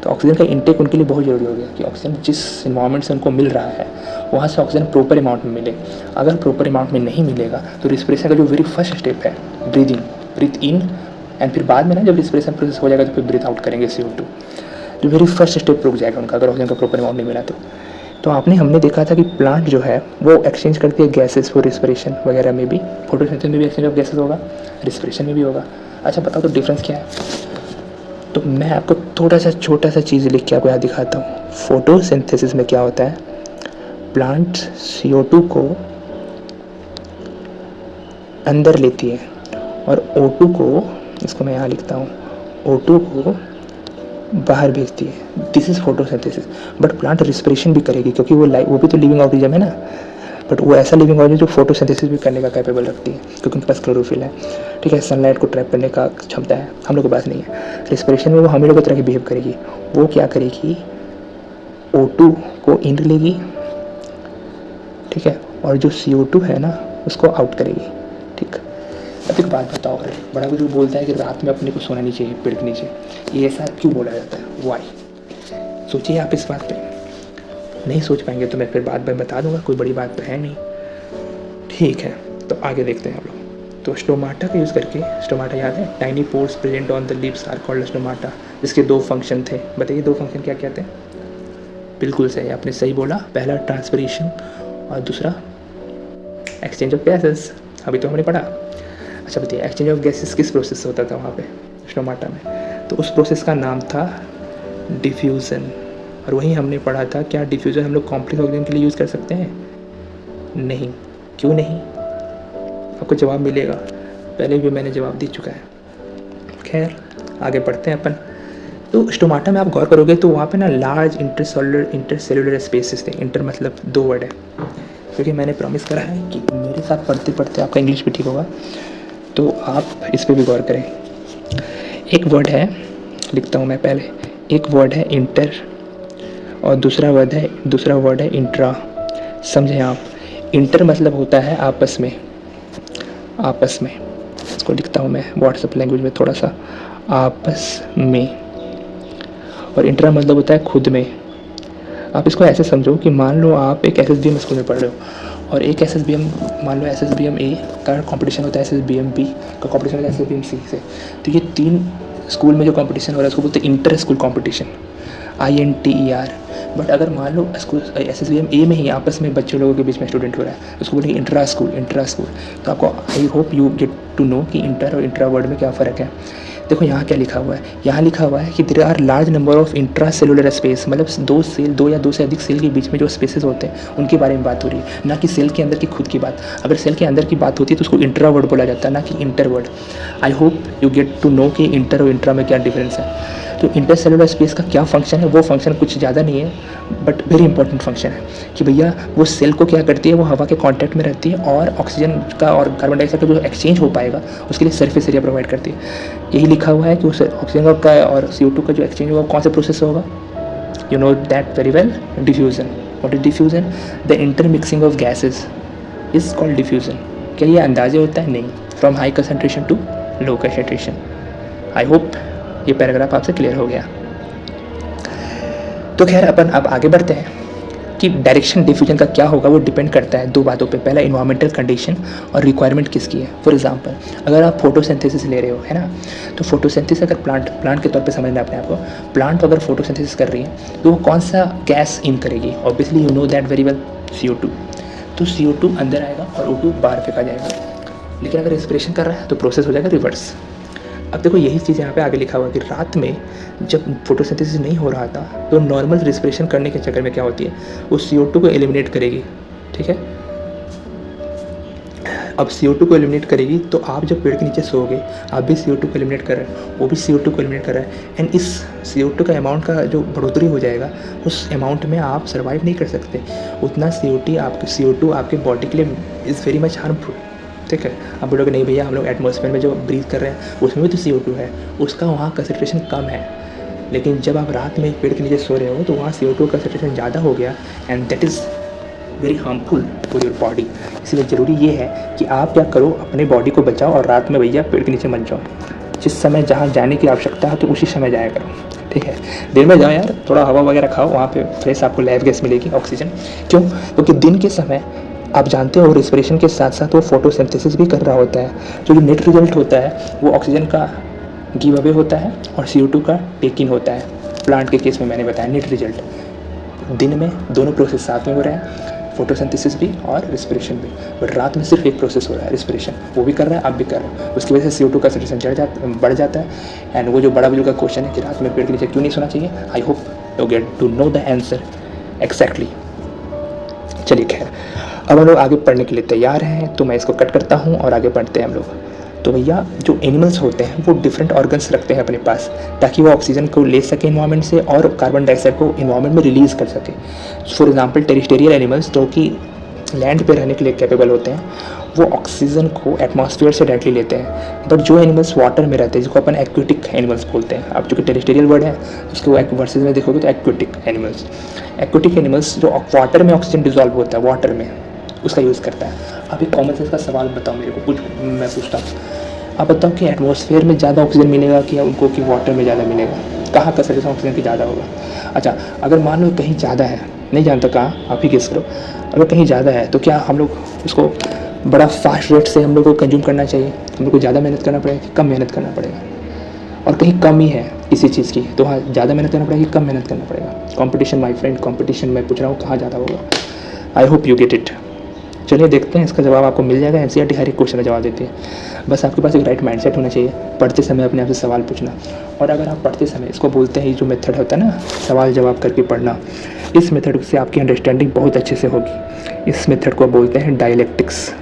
तो ऑक्सीजन का इंटेक उनके लिए बहुत ज़रूरी हो गया कि ऑक्सीजन जिस इन्वायरमेंट से उनको मिल रहा है वहाँ से ऑक्सीजन प्रॉपर अमाउंट में मिले। अगर प्रॉपर अमाउंट में नहीं मिलेगा तो रिस्पिरेशन का जो वेरी फर्स्ट स्टेप है ब्रीदिंग, ब्रीथ इन, एंड फिर बाद में ना जब रिस्पिरेशन प्रोसेस हो जाएगा तो फिर ब्रीथ आउट करेंगे CO2, जो वेरी फर्स्ट स्टेप रुक जाएगा उनका अगर ऑक्सीजन का प्रॉपर अमाउंट नहीं मिला तो हमने देखा था कि प्लांट जो है वो एक्सचेंज करती है गैसेस फॉर रिस्पिरेशन वगैरह में भी। फोटोसिंथेसिस में भी एक्सचेंज ऑफ गैसेस होगा, रिस्पिरेशन में भी होगा। अच्छा बताओ तो डिफरेंस क्या है? तो मैं आपको थोड़ा सा छोटा सा चीज़ लिख के आपको यहाँ दिखाता हूँ। फोटोसिंथेसिस में क्या होता है, प्लांट CO2 को अंदर लेती है और O2 को, इसको मैं यहाँ लिखता हूँ, O2 को बाहर भेजती है। This is photosynthesis. But plant respiration भी करेगी क्योंकि वो भी तो लिविंग ऑर्गेनिज्म है ना, बट वो ऐसा लिविंग ऑर्गेनिज्म जो फोटोसिंथेसिस भी करने का कैपेबल रखती है क्योंकि उनके पास क्लोरोफिल है। ठीक है, सनलाइट को ट्रैप करने का क्षमता है, हम लोग के पास नहीं है। रिस्पिरेशन में वो हम लोग की तरह की बिहेव करेगी। वो क्या करेगी, O2 को इन लेगी, ठीक है, और जो CO2 है ना उसको आउट करेगी। ठीक, अब एक बात बताओ, बड़ा बुजुर्ग बोलता है कि रात में अपने को सोना नहीं चाहिए पेड़ के नीचे, ये ऐसा क्यों बोला जाता है? वाई? सोचिए आप इस बात पे। नहीं सोच पाएंगे तो मैं फिर बाद में बता दूंगा, कोई बड़ी बात तो है नहीं। ठीक है, तो आगे देखते हैं हम लोग। तो स्टोमाटा का यूज़ करके, स्टोमाटा याद है, tiny pores present on the lips are called stomata, जिसके 2 फंक्शन थे। बताइए 2 फंक्शन क्या क्या थे? बिल्कुल सही, आपने सही बोला। पहला ट्रांसपिरेशन और दूसरा एक्सचेंज ऑफ गैसेस। अभी तो हमने पढ़ा। अच्छा बताइए, एक्सचेंज ऑफ गैसेस किस प्रोसेस से होता था वहाँ पे स्टोमाटा में? तो उस प्रोसेस का नाम था डिफ्यूज़न। और वहीं हमने पढ़ा था क्या डिफ्यूज़न हम लोग कॉम्प्लेक्स ऑर्गेनिज्म के लिए यूज़ कर सकते हैं? नहीं। क्यों नहीं? आपको जवाब मिलेगा, पहले भी मैंने जवाब दे चुका है। खैर आगे बढ़ते हैं अपन। तो स्टोमाटा में आप गौर करोगे तो वहाँ पे ना लार्ज इंटरसेलुलर स्पेसेस थे। इंटर मतलब 2 वर्ड है, क्योंकि मैंने प्रॉमिस करा है कि मेरे साथ पढ़ते पढ़ते आपका इंग्लिश भी ठीक होगा, तो आप इस पर भी गौर करें। एक वर्ड है, लिखता हूँ मैं पहले, एक वर्ड है इंटर और दूसरा वर्ड है इंट्रा। समझें आप, इंटर मतलब होता है आपस में, इसको लिखता हूँ मैं व्हाट्सएप लैंग्वेज में थोड़ा सा, आपस में। और इंट्रा मतलब होता है खुद में। आप इसको ऐसे समझो कि मान लो आप एक SSBM स्कूल में पढ़ रहे हो और एक SSBM, मान लो SSBM A का कंपटीशन होता है SSBM B का कंपटीशन होता है SSBM C से। तो ये 3 स्कूल में जो कंपटीशन हो रहा है उसको बोलते हैं inter school competition, INTER। But अगर मान लो स्कूल SSBM A में ही आपस में बच्चे लोगों के बीच में स्टूडेंट हो रहा है, उसको बोलेंगे इंट्रा स्कूल। तो आपको I hope you get to know कि इंटर और इंट्रा वर्ड में क्या फ़र्क है। देखो यहाँ क्या लिखा हुआ है, यहाँ लिखा हुआ है कि there are large number of intra cellular space, मतलब 2 या 2 से अधिक सेल के बीच में जो स्पेसेस होते हैं उनके बारे में बात हो रही है, ना कि सेल के अंदर की खुद की बात। अगर सेल के अंदर की बात होती है तो उसको इंट्रा वर्ड बोला जाता है, ना कि inter word. I hope you get to know कि इंटर और इंट्रा में क्या डिफरेंस है। तो इंटरसेलुलर स्पेस का क्या फंक्शन है? वो फंक्शन कुछ ज़्यादा नहीं है बट वेरी इंपॉर्टेंट फंक्शन है कि भैया वो सेल को क्या करती है, वो हवा के कांटेक्ट में रहती है और ऑक्सीजन का और कार्बन डाइऑक्साइड का जो एक्सचेंज हो पाएगा उसके लिए सरफेस एरिया प्रोवाइड करती है। यही लिखा हुआ है कि उस ऑक्सीजन का और CO2 का जो एक्सचेंज होगा कौन से प्रोसेस होगा? You know that very well, diffusion. What is diffusion? The intermixing of gases is called diffusion. क्या ये अंदाजे होता है? नहीं, from high concentration to low concentration. I hope ये पैराग्राफ आपसे क्लियर हो गया। तो खैर अपन अब आगे बढ़ते हैं कि डायरेक्शन डिफ्यूजन का क्या होगा। वो डिपेंड करता है दो बातों पे, पहला इन्वायरमेंटल कंडीशन और रिक्वायरमेंट किसकी है। फॉर एग्जांपल अगर आप फोटोसिंथेसिस ले रहे हो, है ना, तो फोटोसिंथेसिस अगर प्लांट के तौर पे समझना अपने आप को, प्लांट अगर फोटोसिंथेसिस कर रही है तो वो कौन सा गैस इन करेगी। Obviously you know that very well, CO2। तो CO2 अंदर आएगा और O2 बाहर फेंका जाएगा। लेकिन अगर रेस्पिरेशन कर रहा है तो प्रोसेस हो जाएगा रिवर्स। अब देखो यही चीज़ यहाँ पे आगे लिखा हुआ है कि रात में जब फोटोसिंथेसिस नहीं हो रहा था तो नॉर्मल रेस्पिरेशन करने के चक्कर में क्या होती है, वो CO2 को एलिमिनेट करेगी। ठीक है, अब CO2 को एलिमिनेट करेगी तो आप जब पेड़ के नीचे सोओगे आप भी CO2 को एलिमिनेट कर रहे हैं, वो भी CO2 को एलिमिनेट कर रहा है। एंड इस CO2 का अमाउंट का जो बढ़ोतरी हो जाएगा उस अमाउंट में आप सर्वाइव नहीं कर सकते। उतना CO2 आपके बॉडी के लिए इज़ वेरी मच हार्मफुल। ठीक है, आप बोलोगे नहीं भैया हम लोग एटमॉस्फेयर में जो ब्रीथ कर रहे हैं उसमें भी तो CO2 है, उसका वहाँ कंसनट्रेशन कम है। लेकिन जब आप रात में पेड़ के नीचे सो रहे हो तो वहाँ CO2 का कंसनट्रेशन ज़्यादा हो गया and that is very harmful for your body. इसलिए ज़रूरी ये है कि आप क्या करो, अपने बॉडी को बचाओ और रात में भैया पेड़ के नीचे मत जाओ। जिस समय जहाँ जाने की आवश्यकता है तो उसी समय जाया करो। ठीक है, दिन में जाओ यार, थोड़ा हवा वगैरह खाओ, वहाँ पे फ्रेश आपको लाइव गैस मिलेगी, ऑक्सीजन। क्यों? क्योंकि दिन के समय आप जानते हो रेस्पिरेशन के साथ साथ वो फोटोसिंथेसिस भी कर रहा होता है। जो नेट रिजल्ट होता है वो ऑक्सीजन का गिव अवे होता है और CO2 का टेक इन होता है। प्लांट के केस में मैंने बताया नेट रिजल्ट, दिन में दोनों प्रोसेस साथ में हो रहे हैं, फोटोसिंथेसिस भी और रेस्पिरेशन भी। बट रात में सिर्फ एक प्रोसेस हो रहा है, रेस्पिरेशन। वो भी कर रहा है, आप भी कर रहे हो। उसकी वजह से CO2 का कंसंट्रेशन बढ़ जाता है। एंड वो जो बड़ा बुजुर्ग का क्वेश्चन है कि रात में पेड़ के नीचे क्यों नहीं सोना चाहिए, I hope you get to know the answer exactly. चलिए खैर, अब हम लोग आगे पढ़ने के लिए तैयार हैं, तो मैं इसको कट करता हूँ और आगे बढ़ते हैं हम लोग। तो भैया जो एनिमल्स होते हैं वो डिफरेंट ऑर्गन्स रखते हैं अपने पास ताकि वो ऑक्सीजन को ले सके इन्वायरमेंट से और कार्बन डाइऑक्साइड को इन्वायरमेंट में रिलीज़ कर सके। फॉर एग्जांपल टेरिस्टेरियल एनिमल्स जो कि लैंड पे रहने के लिए कैपेबल होते हैं, वो ऑक्सीजन को एटमॉस्फेयर से डायरेक्टली लेते हैं। बट जो एनिमल्स वाटर में रहते हैं जिसको अपन एक्वेटिक एनिमल्स बोलते हैं, आप जो कि टेरिस्टेरियल वर्ड है उसको वर्सेस में देखोगे तो एक्वेटिक एनिमल्स जो वाटर में ऑक्सीजन डिजॉल्व होता है वाटर में उसका यूज़ करता है। अब एक कॉमन सेंस का सवाल बताओ मेरे को, मैं पूछता हूँ, आप बताओ कि एटमॉस्फेयर में ज़्यादा ऑक्सीजन मिलेगा कि उनको कि वाटर में ज़्यादा मिलेगा, कहाँ कंसंट्रेशन ऑक्सीजन की ज़्यादा होगा। अच्छा, अगर मान लो कहीं ज़्यादा है, नहीं जानता कहाँ, आप ही गेस करो, अगर कहीं ज़्यादा है तो क्या हम लोग उसको बड़ा फास्ट रेट से हम लोग को कंज्यूम करना चाहिए, हम लोग को ज़्यादा मेहनत करना पड़ेगा कि कम मेहनत करना पड़ेगा। और कहीं कम ही है किसी चीज़ की तो हाँ ज़्यादा मेहनत करना पड़ेगा कि कम मेहनत करना पड़ेगा। कॉम्पिटिशन माई फ्रेंड, कॉम्पिटिशन मैं पूछ रहा हूँ कहाँ ज़्यादा होगा। आई होप यू गेट इट। चलिए देखते हैं, इसका जवाब आपको मिल जाएगा। NCERT हर एक क्वेश्चन का जवाब देती है, बस आपके पास एक राइट माइंडसेट होना चाहिए। पढ़ते समय अपने आप से सवाल पूछना, और अगर आप पढ़ते समय, इसको बोलते हैं जो मेथड होता है ना सवाल जवाब करके पढ़ना, इस मेथड से आपकी अंडरस्टैंडिंग बहुत अच्छे से होगी। इस मेथड को बोलते हैं डायलेक्टिक्स।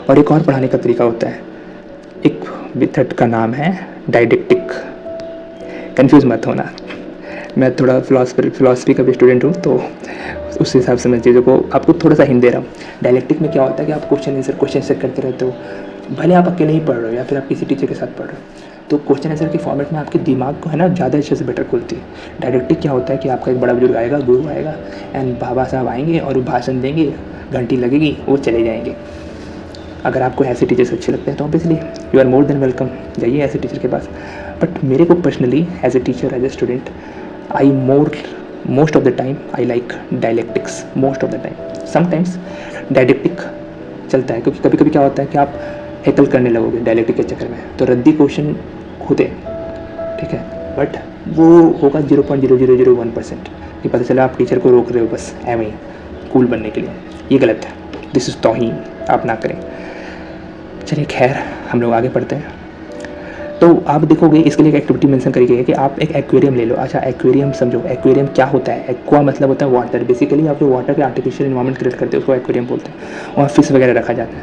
और एक और पढ़ाने का तरीका होता है, एक मेथड का नाम है डायडेक्टिक। कंफ्यूज मत होना, मैं थोड़ा फिलॉसफी का भी स्टूडेंट हूँ तो उस हिसाब से मैं चीज़ों को आपको थोड़ा सा हिंट दे रहा हूँ। डायलेक्टिक में क्या होता है कि आप क्वेश्चन आंसर करते रहते हो, भले आप अकेले ही पढ़ रहे हो या फिर आप किसी टीचर के साथ पढ़ रहे हो, तो क्वेश्चन आंसर के फॉर्मेट में आपके दिमाग को है ना ज़्यादा अच्छे से बेटर खुलती है। डायलेक्टिक क्या होता है कि आपका एक बड़ा बुजुर्ग आएगा, गुरु आएगा एंड बाबा साहब आएंगे और वो भाषण देंगे, घंटी लगेगी, वो चले जाएंगे। अगर आपको ऐसे टीचर्स अच्छे लगते हैं तो obviously you are more than welcome, जाइए ऐसे टीचर के पास। बट मेरे को personally as a teacher, as a student, I most of the time I like dialectics most of the time. Sometimes didactic चलता है क्योंकि कभी कभी क्या होता है कि आप हैकल करने लगोगे डायलेक्टिक के चक्कर में, तो रद्दी क्वेश्चन होते हैं, ठीक है, बट वो होगा 0.0001% कि पता चला आप टीचर को रोक रहे हो बस एवं ही कूल बनने के लिए। ये गलत है, दिस इज़ तौहीन, आप ना करें। चलिए खैर हम लोग आगे पढ़ते हैं। तो आप देखोगे इसके लिए एक एक्टिविटी मेंशन करी गई है कि आप एक एक्वेरियम ले लो। अच्छा, एक्वेरियम समझो, एक्वेरियम क्या होता है। एक्वा मतलब होता है वाटर, बेसिकली आप जो वाटर के आर्टिफिशियल इन्वायरमेंट क्रिएट करते हैं उसको एक्वेरियम बोलते हैं। वहाँ फिश वगैरह रखा जाता है।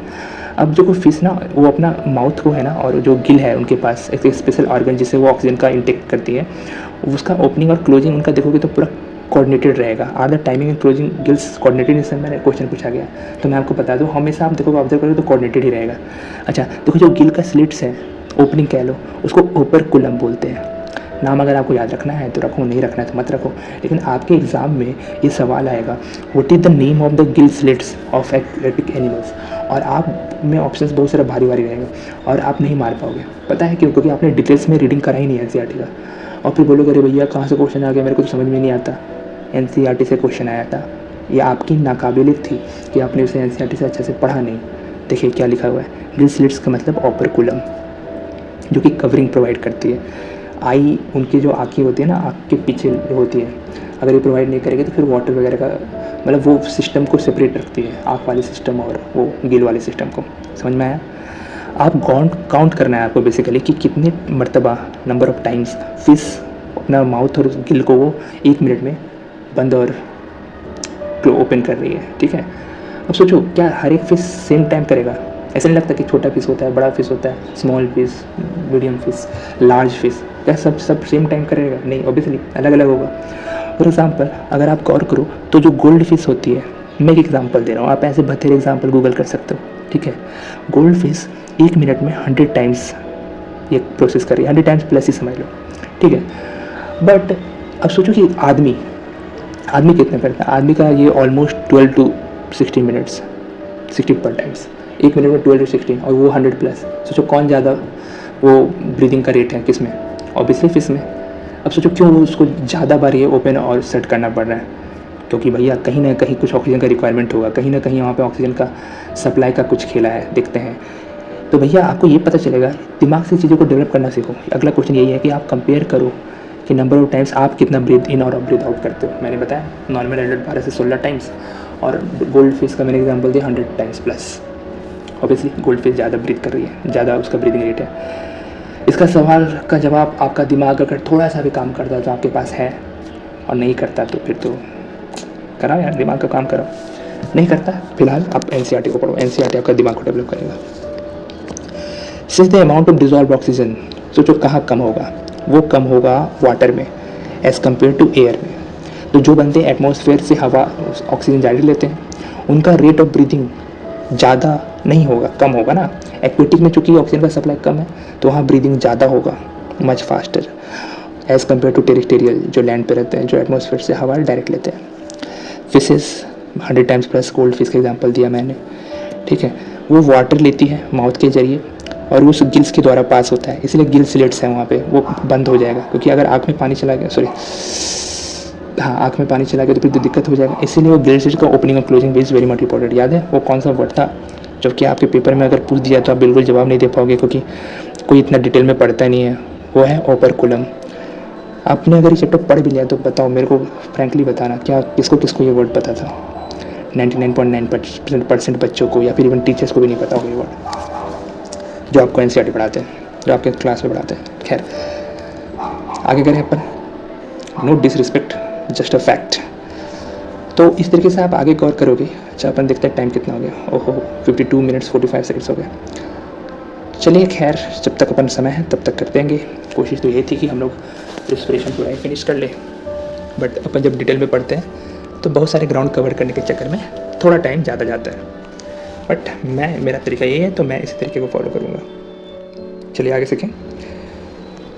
अब जो फिश ना वो अपना माउथ को है ना, और जो गिल है उनके पास एक स्पेशल ऑर्गन जिससे वो ऑक्सीजन का इंटेक करती है, उसका ओपनिंग और क्लोजिंग उनका देखोगे तो पूरा कोऑर्डिनेटेड रहेगा। Are the timing and closing gills coordinated, इससे मैंने क्वेश्चन पूछा गया तो मैं आपको बता दूँ, हमेशा आप देखोगे ऑब्जर्व करोगे तो कोऑर्डिनेटेड ही रहेगा। अच्छा देखो, जो गिल का स्लिट्स है, ओपनिंग कह लो, उसको ओपरकुलम बोलते हैं। नाम अगर आपको याद रखना है तो रखो, नहीं रखना है तो मत रखो, लेकिन आपके एग्जाम में ये सवाल आएगा, what is the name of the gill slits of aquatic animals. और आप में ऑप्शंस बहुत सारा भारी भारी रहेगा और आप नहीं मार पाओगे। पता है क्यों? क्योंकि आपने डिटेल्स में रीडिंग करा ही नहीं एनसीईआरटी का। और फिर बोलोगे अरे भैया कहाँ से क्वेश्चन आ गया, मेरे को तो समझ में नहीं आता, एनसीईआरटी से क्वेश्चन आया था। ये आपकी नाकाबिलियत थी कि आपने उसे एनसीईआरटी से अच्छे से पढ़ा नहीं। देखिए क्या लिखा हुआ है, गिल स्लिट्स का मतलब ओपरकुलम, जो कि कवरिंग प्रोवाइड करती है। आई उनकी जो आँखें होती है ना, आँख के पीछे होती है, अगर ये प्रोवाइड नहीं करेगी तो फिर वाटर वगैरह का मतलब वो सिस्टम को सेपरेट रखती है, आँख वाले सिस्टम और वो गिल वाले सिस्टम को। समझ में आया? आप काउंट करना है आपको बेसिकली कि कितने मरतबा, नंबर ऑफ टाइम्स फिश अपना माउथ और गिल को वो 1 मिनट में बंद और ओपन कर रही है। ठीक है, अब सोचो क्या हर एक फिश सेम टाइम करेगा? ऐसा नहीं लगता कि छोटा फिश होता है, बड़ा फिश होता है, small fish, medium fish, large fish, क्या सब सेम टाइम करेगा? नहीं, ऑब्वियसली अलग अलग होगा। फॉर एग्जाम्पल अगर आप गौर करो तो जो गोल्ड फिश होती है, मैं एक एग्जांपल दे रहा हूँ, आप ऐसे बथेरे एग्जांपल गूगल कर सकते हो। ठीक है, गोल्ड फिश 1 मिनट में 100 टाइम्स ये प्रोसेस कर रही है, 100 टाइम्स प्लस ही समझ लो। ठीक है, बट अब सोचो कि आदमी कितना करता है? आदमी का ये ऑलमोस्ट 12 to 16 मिनट्स, 60 पर टाइम्स, 1 मिनट में 12 to 16, और वो 100 प्लस। सोचो कौन ज़्यादा वो ब्रीदिंग का रेट है, किस में? ऑब्वियसली फिश में। अब सोचो क्यों उसको ज़्यादा बार ये ओपन और सेट करना पड़ रहा है? क्योंकि भैया कहीं ना कहीं कुछ ऑक्सीजन का रिक्वायरमेंट होगा, कहीं ना कहीं वहाँ पे ऑक्सीजन का सप्लाई का कुछ खेला है, देखते हैं। तो भैया आपको ये पता चलेगा, दिमाग से चीज़ों को डेवलप करना सीखो। अगला क्वेश्चन यही है कि आप कंपेयर करो कि नंबर ऑफ टाइम्स आप कितना ब्रीथ इन और ब्रीथ आउट करते हो। मैंने बताया नॉर्मल एडल्ट 12 से 16 टाइम्स, और गोल्ड फिश का मैंने एग्जाम्पल दिया 100 times plus. Obviously gold fish ज़्यादा ब्रीथ कर रही है, ज़्यादा उसका ब्रीदिंग रेट है। इसका सवाल का जवाब आपका दिमाग अगर थोड़ा सा भी काम करता तो आपके पास है, और नहीं करता तो फिर तो कराओ यार, दिमाग का काम करो। नहीं करता फिलहाल आप एनसीईआरटी को पढ़ो, एनसीईआरटी आपका दिमाग को डेवलप करेगा। Since the amount of dissolve oxygen, सोचो कहाँ कम होगा? वो कम होगा वाटर में एज़ कम्पेयर टू एयर में। तो जो बंदे एटमॉस्फेयर से हवा ऑक्सीजन जारी लेते हैं उनका रेट ऑफ ब्रीदिंग ज़्यादा नहीं होगा, कम होगा ना। एक्वेटिक में चूँकि ऑक्सीजन का सप्लाई कम है तो वहाँ ब्रीदिंग ज़्यादा होगा, much faster as compare to terrestrial, जो लैंड पे रहते हैं, जो एटमॉस्फेयर से हवा डायरेक्ट लेते हैं। Fishes 100 times plus, gold fish का एग्जांपल दिया मैंने। ठीक है, वो वाटर लेती है माउथ के जरिए और उस गिल्स के द्वारा पास होता है, इसलिए गिल स्लिट्स है वहाँ पे, वो बंद हो जाएगा। क्योंकि अगर आँख में पानी चला गया, आँख में पानी चला गया तो फिर तो दिक्कत हो जाएगा। इसीलिए वो गिल स्लिट का ओपनिंग और closing is very much important. याद है वो कौन सा वर्ड था जो कि आपके पेपर में अगर पूछ दिया तो आप बिल्कुल जवाब नहीं दे पाओगे, क्योंकि कोई इतना डिटेल में पढ़ता नहीं है। वो है ओपरकुलम। आपने अगर ये चैप्टर पढ़ भी लिया तो बताओ मेरे को, फ्रैंकली बताना, क्या किसको ये वर्ड पता था? 99.9% बच्चों को, या फिर इवन टीचर्स को भी नहीं पता होगा ये वर्ड, जो आपको एनसीईआरटी पढ़ाते हैं, जो आपके क्लास में पढ़ाते हैं। खैर आगे करें अपन, no disrespect, just a fact. तो इस तरीके से आप आगे गौर करोगे। अच्छा अपन देखते हैं टाइम कितना हो गया। ओहो 52 मिनट्स 45 सेकंड्स हो गया। चलिए खैर, जब तक अपन समय है तब तक कर देंगे। कोशिश तो ये थी कि हम लोग रिस्पिरेशन पूरा ही फिनिश कर ले, बट अपन जब डिटेल में पढ़ते हैं तो बहुत सारे ग्राउंड कवर करने के चक्कर में थोड़ा टाइम ज़्यादा जाता है। बट मेरा तरीका ये है तो मैं इसी तरीके को फॉलो करूँगा। चलिए आगे सीखें।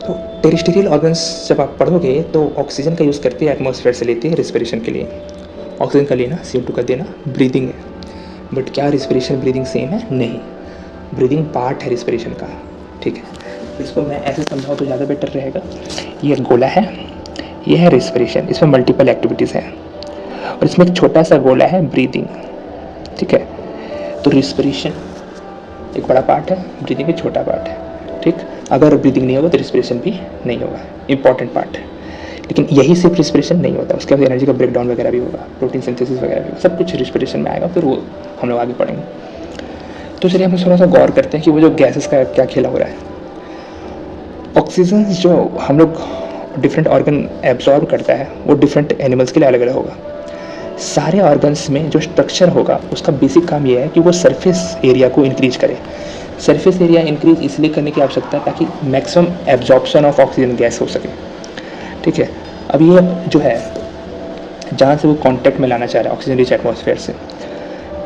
तो टेरिस्टेरियल ऑर्गन्स जब आप पढ़ोगे तो ऑक्सीजन का यूज़ करती है, एटमॉस्फेयर से लेती है रिस्पिरेशन के लिए। ऑक्सीजन का लेना, CO2 का देना ब्रीदिंग है। बट क्या रिस्पिरेशन ब्रीदिंग सेम है? नहीं, ब्रीदिंग पार्ट है रिस्पिरेशन का। ठीक है, इसको मैं ऐसे समझाऊँ तो ज़्यादा बेटर रहेगा। ये गोला है, ये है रिस्पिरेशन, इसमें मल्टीपल एक्टिविटीज़ हैं, और इसमें एक छोटा सा गोला है ब्रीदिंग। ठीक है, तो रिस्पिरेशन एक बड़ा पार्ट है, ब्रीदिंग एक छोटा पार्ट है। ठीक, अगर ब्रीदिंग नहीं होगा तो रिस्पिरेशन भी नहीं होगा, इंपॉर्टेंट पार्ट है। लेकिन यही सिर्फ रिस्पिरेशन नहीं होता, उसके बाद एनर्जी का ब्रेकडाउन वगैरह भी होगा, प्रोटीन सिंथेसिस वगैरह भी होगा, सब कुछ रिस्पिरेशन में आएगा, फिर वो हम लोग आगे पढ़ेंगे। तो चलिए हम थोड़ा सा गौर करते हैं कि वो जो गैसेस का क्या खेला हो रहा है। ऑक्सीजन जो हम लोग डिफरेंट ऑर्गन एब्जॉर्ब करता है वो डिफरेंट एनिमल्स के लिए अलग अलग होगा। सारे ऑर्गन्स में जो स्ट्रक्चर होगा उसका बेसिक काम ये है कि वो सरफेस एरिया को इंक्रीज करे। सरफेस एरिया इंक्रीज इसलिए करने की आवश्यकता है ताकि maximum absorption of oxygen gas हो सके। ठीक है, अब ये जो है जहाँ से वो कांटेक्ट में लाना चाह रहा है ऑक्सीजन रिच एटमॉस्फेयर से,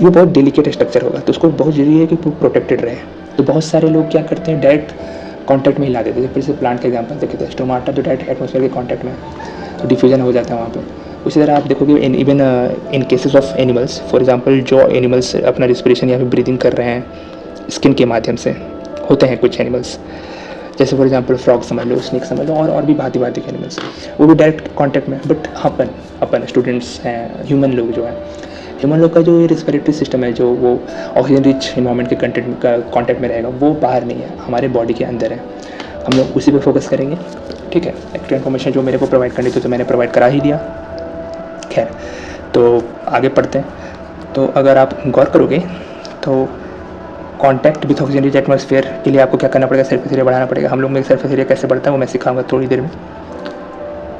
ये बहुत डेलिकेट स्ट्रक्चर होगा, तो उसको बहुत जरूरी है कि वो प्रोटेक्टेड रहे। तो बहुत सारे लोग क्या करते हैं, डायरेक्ट कांटेक्ट में ही ला देते हैं। फिर से प्लांट का एग्जांपल देखे थे, स्टोमाटा तो डायरेक्ट एटमॉस्फेयर के कांटेक्ट में, तो डिफ्यूजन हो जाता है वहाँ पे। उसी तरह आप देखोगे even in cases of animals, for example जो एनिमल्स अपना रिस्पिरेशन या फिर ब्रीदिंग कर रहे हैं स्किन के माध्यम से, होते हैं कुछ एनिमल्स, जैसे फॉर एग्जांपल फ्रॉग समझ लो, स्नेक समझ लो, और भी भांति भांति के एनिमल्स, वो भी डायरेक्ट कांटेक्ट में। बट अपन स्टूडेंट्स हैं, ह्यूमन लोग जो है, ह्यूमन लोग का जो ये रेस्पिरेटरी सिस्टम है, जो वो ऑक्सीजन रिच इन्वायरमेंट के कॉन्टेक्ट में रहेगा, वो बाहर नहीं है, हमारे बॉडी के अंदर है। हम लोग उसी पे फोकस करेंगे, ठीक है। एक्स्ट्रा इन्फॉर्मेशन जो मेरे को प्रोवाइड करनी थी तो मैंने प्रोवाइड करा ही दिया। खैर, तो आगे पढ़ते हैं। तो अगर आप गौर करोगे तो contact with oxygen rich atmosphere के लिए आपको क्या करना पड़ेगा, सरफेस एरिया बढ़ाना पड़ेगा। हम लोग में सरफेस एरिया कैसे बढ़ता है वो मैं सिखाऊंगा थोड़ी देर में।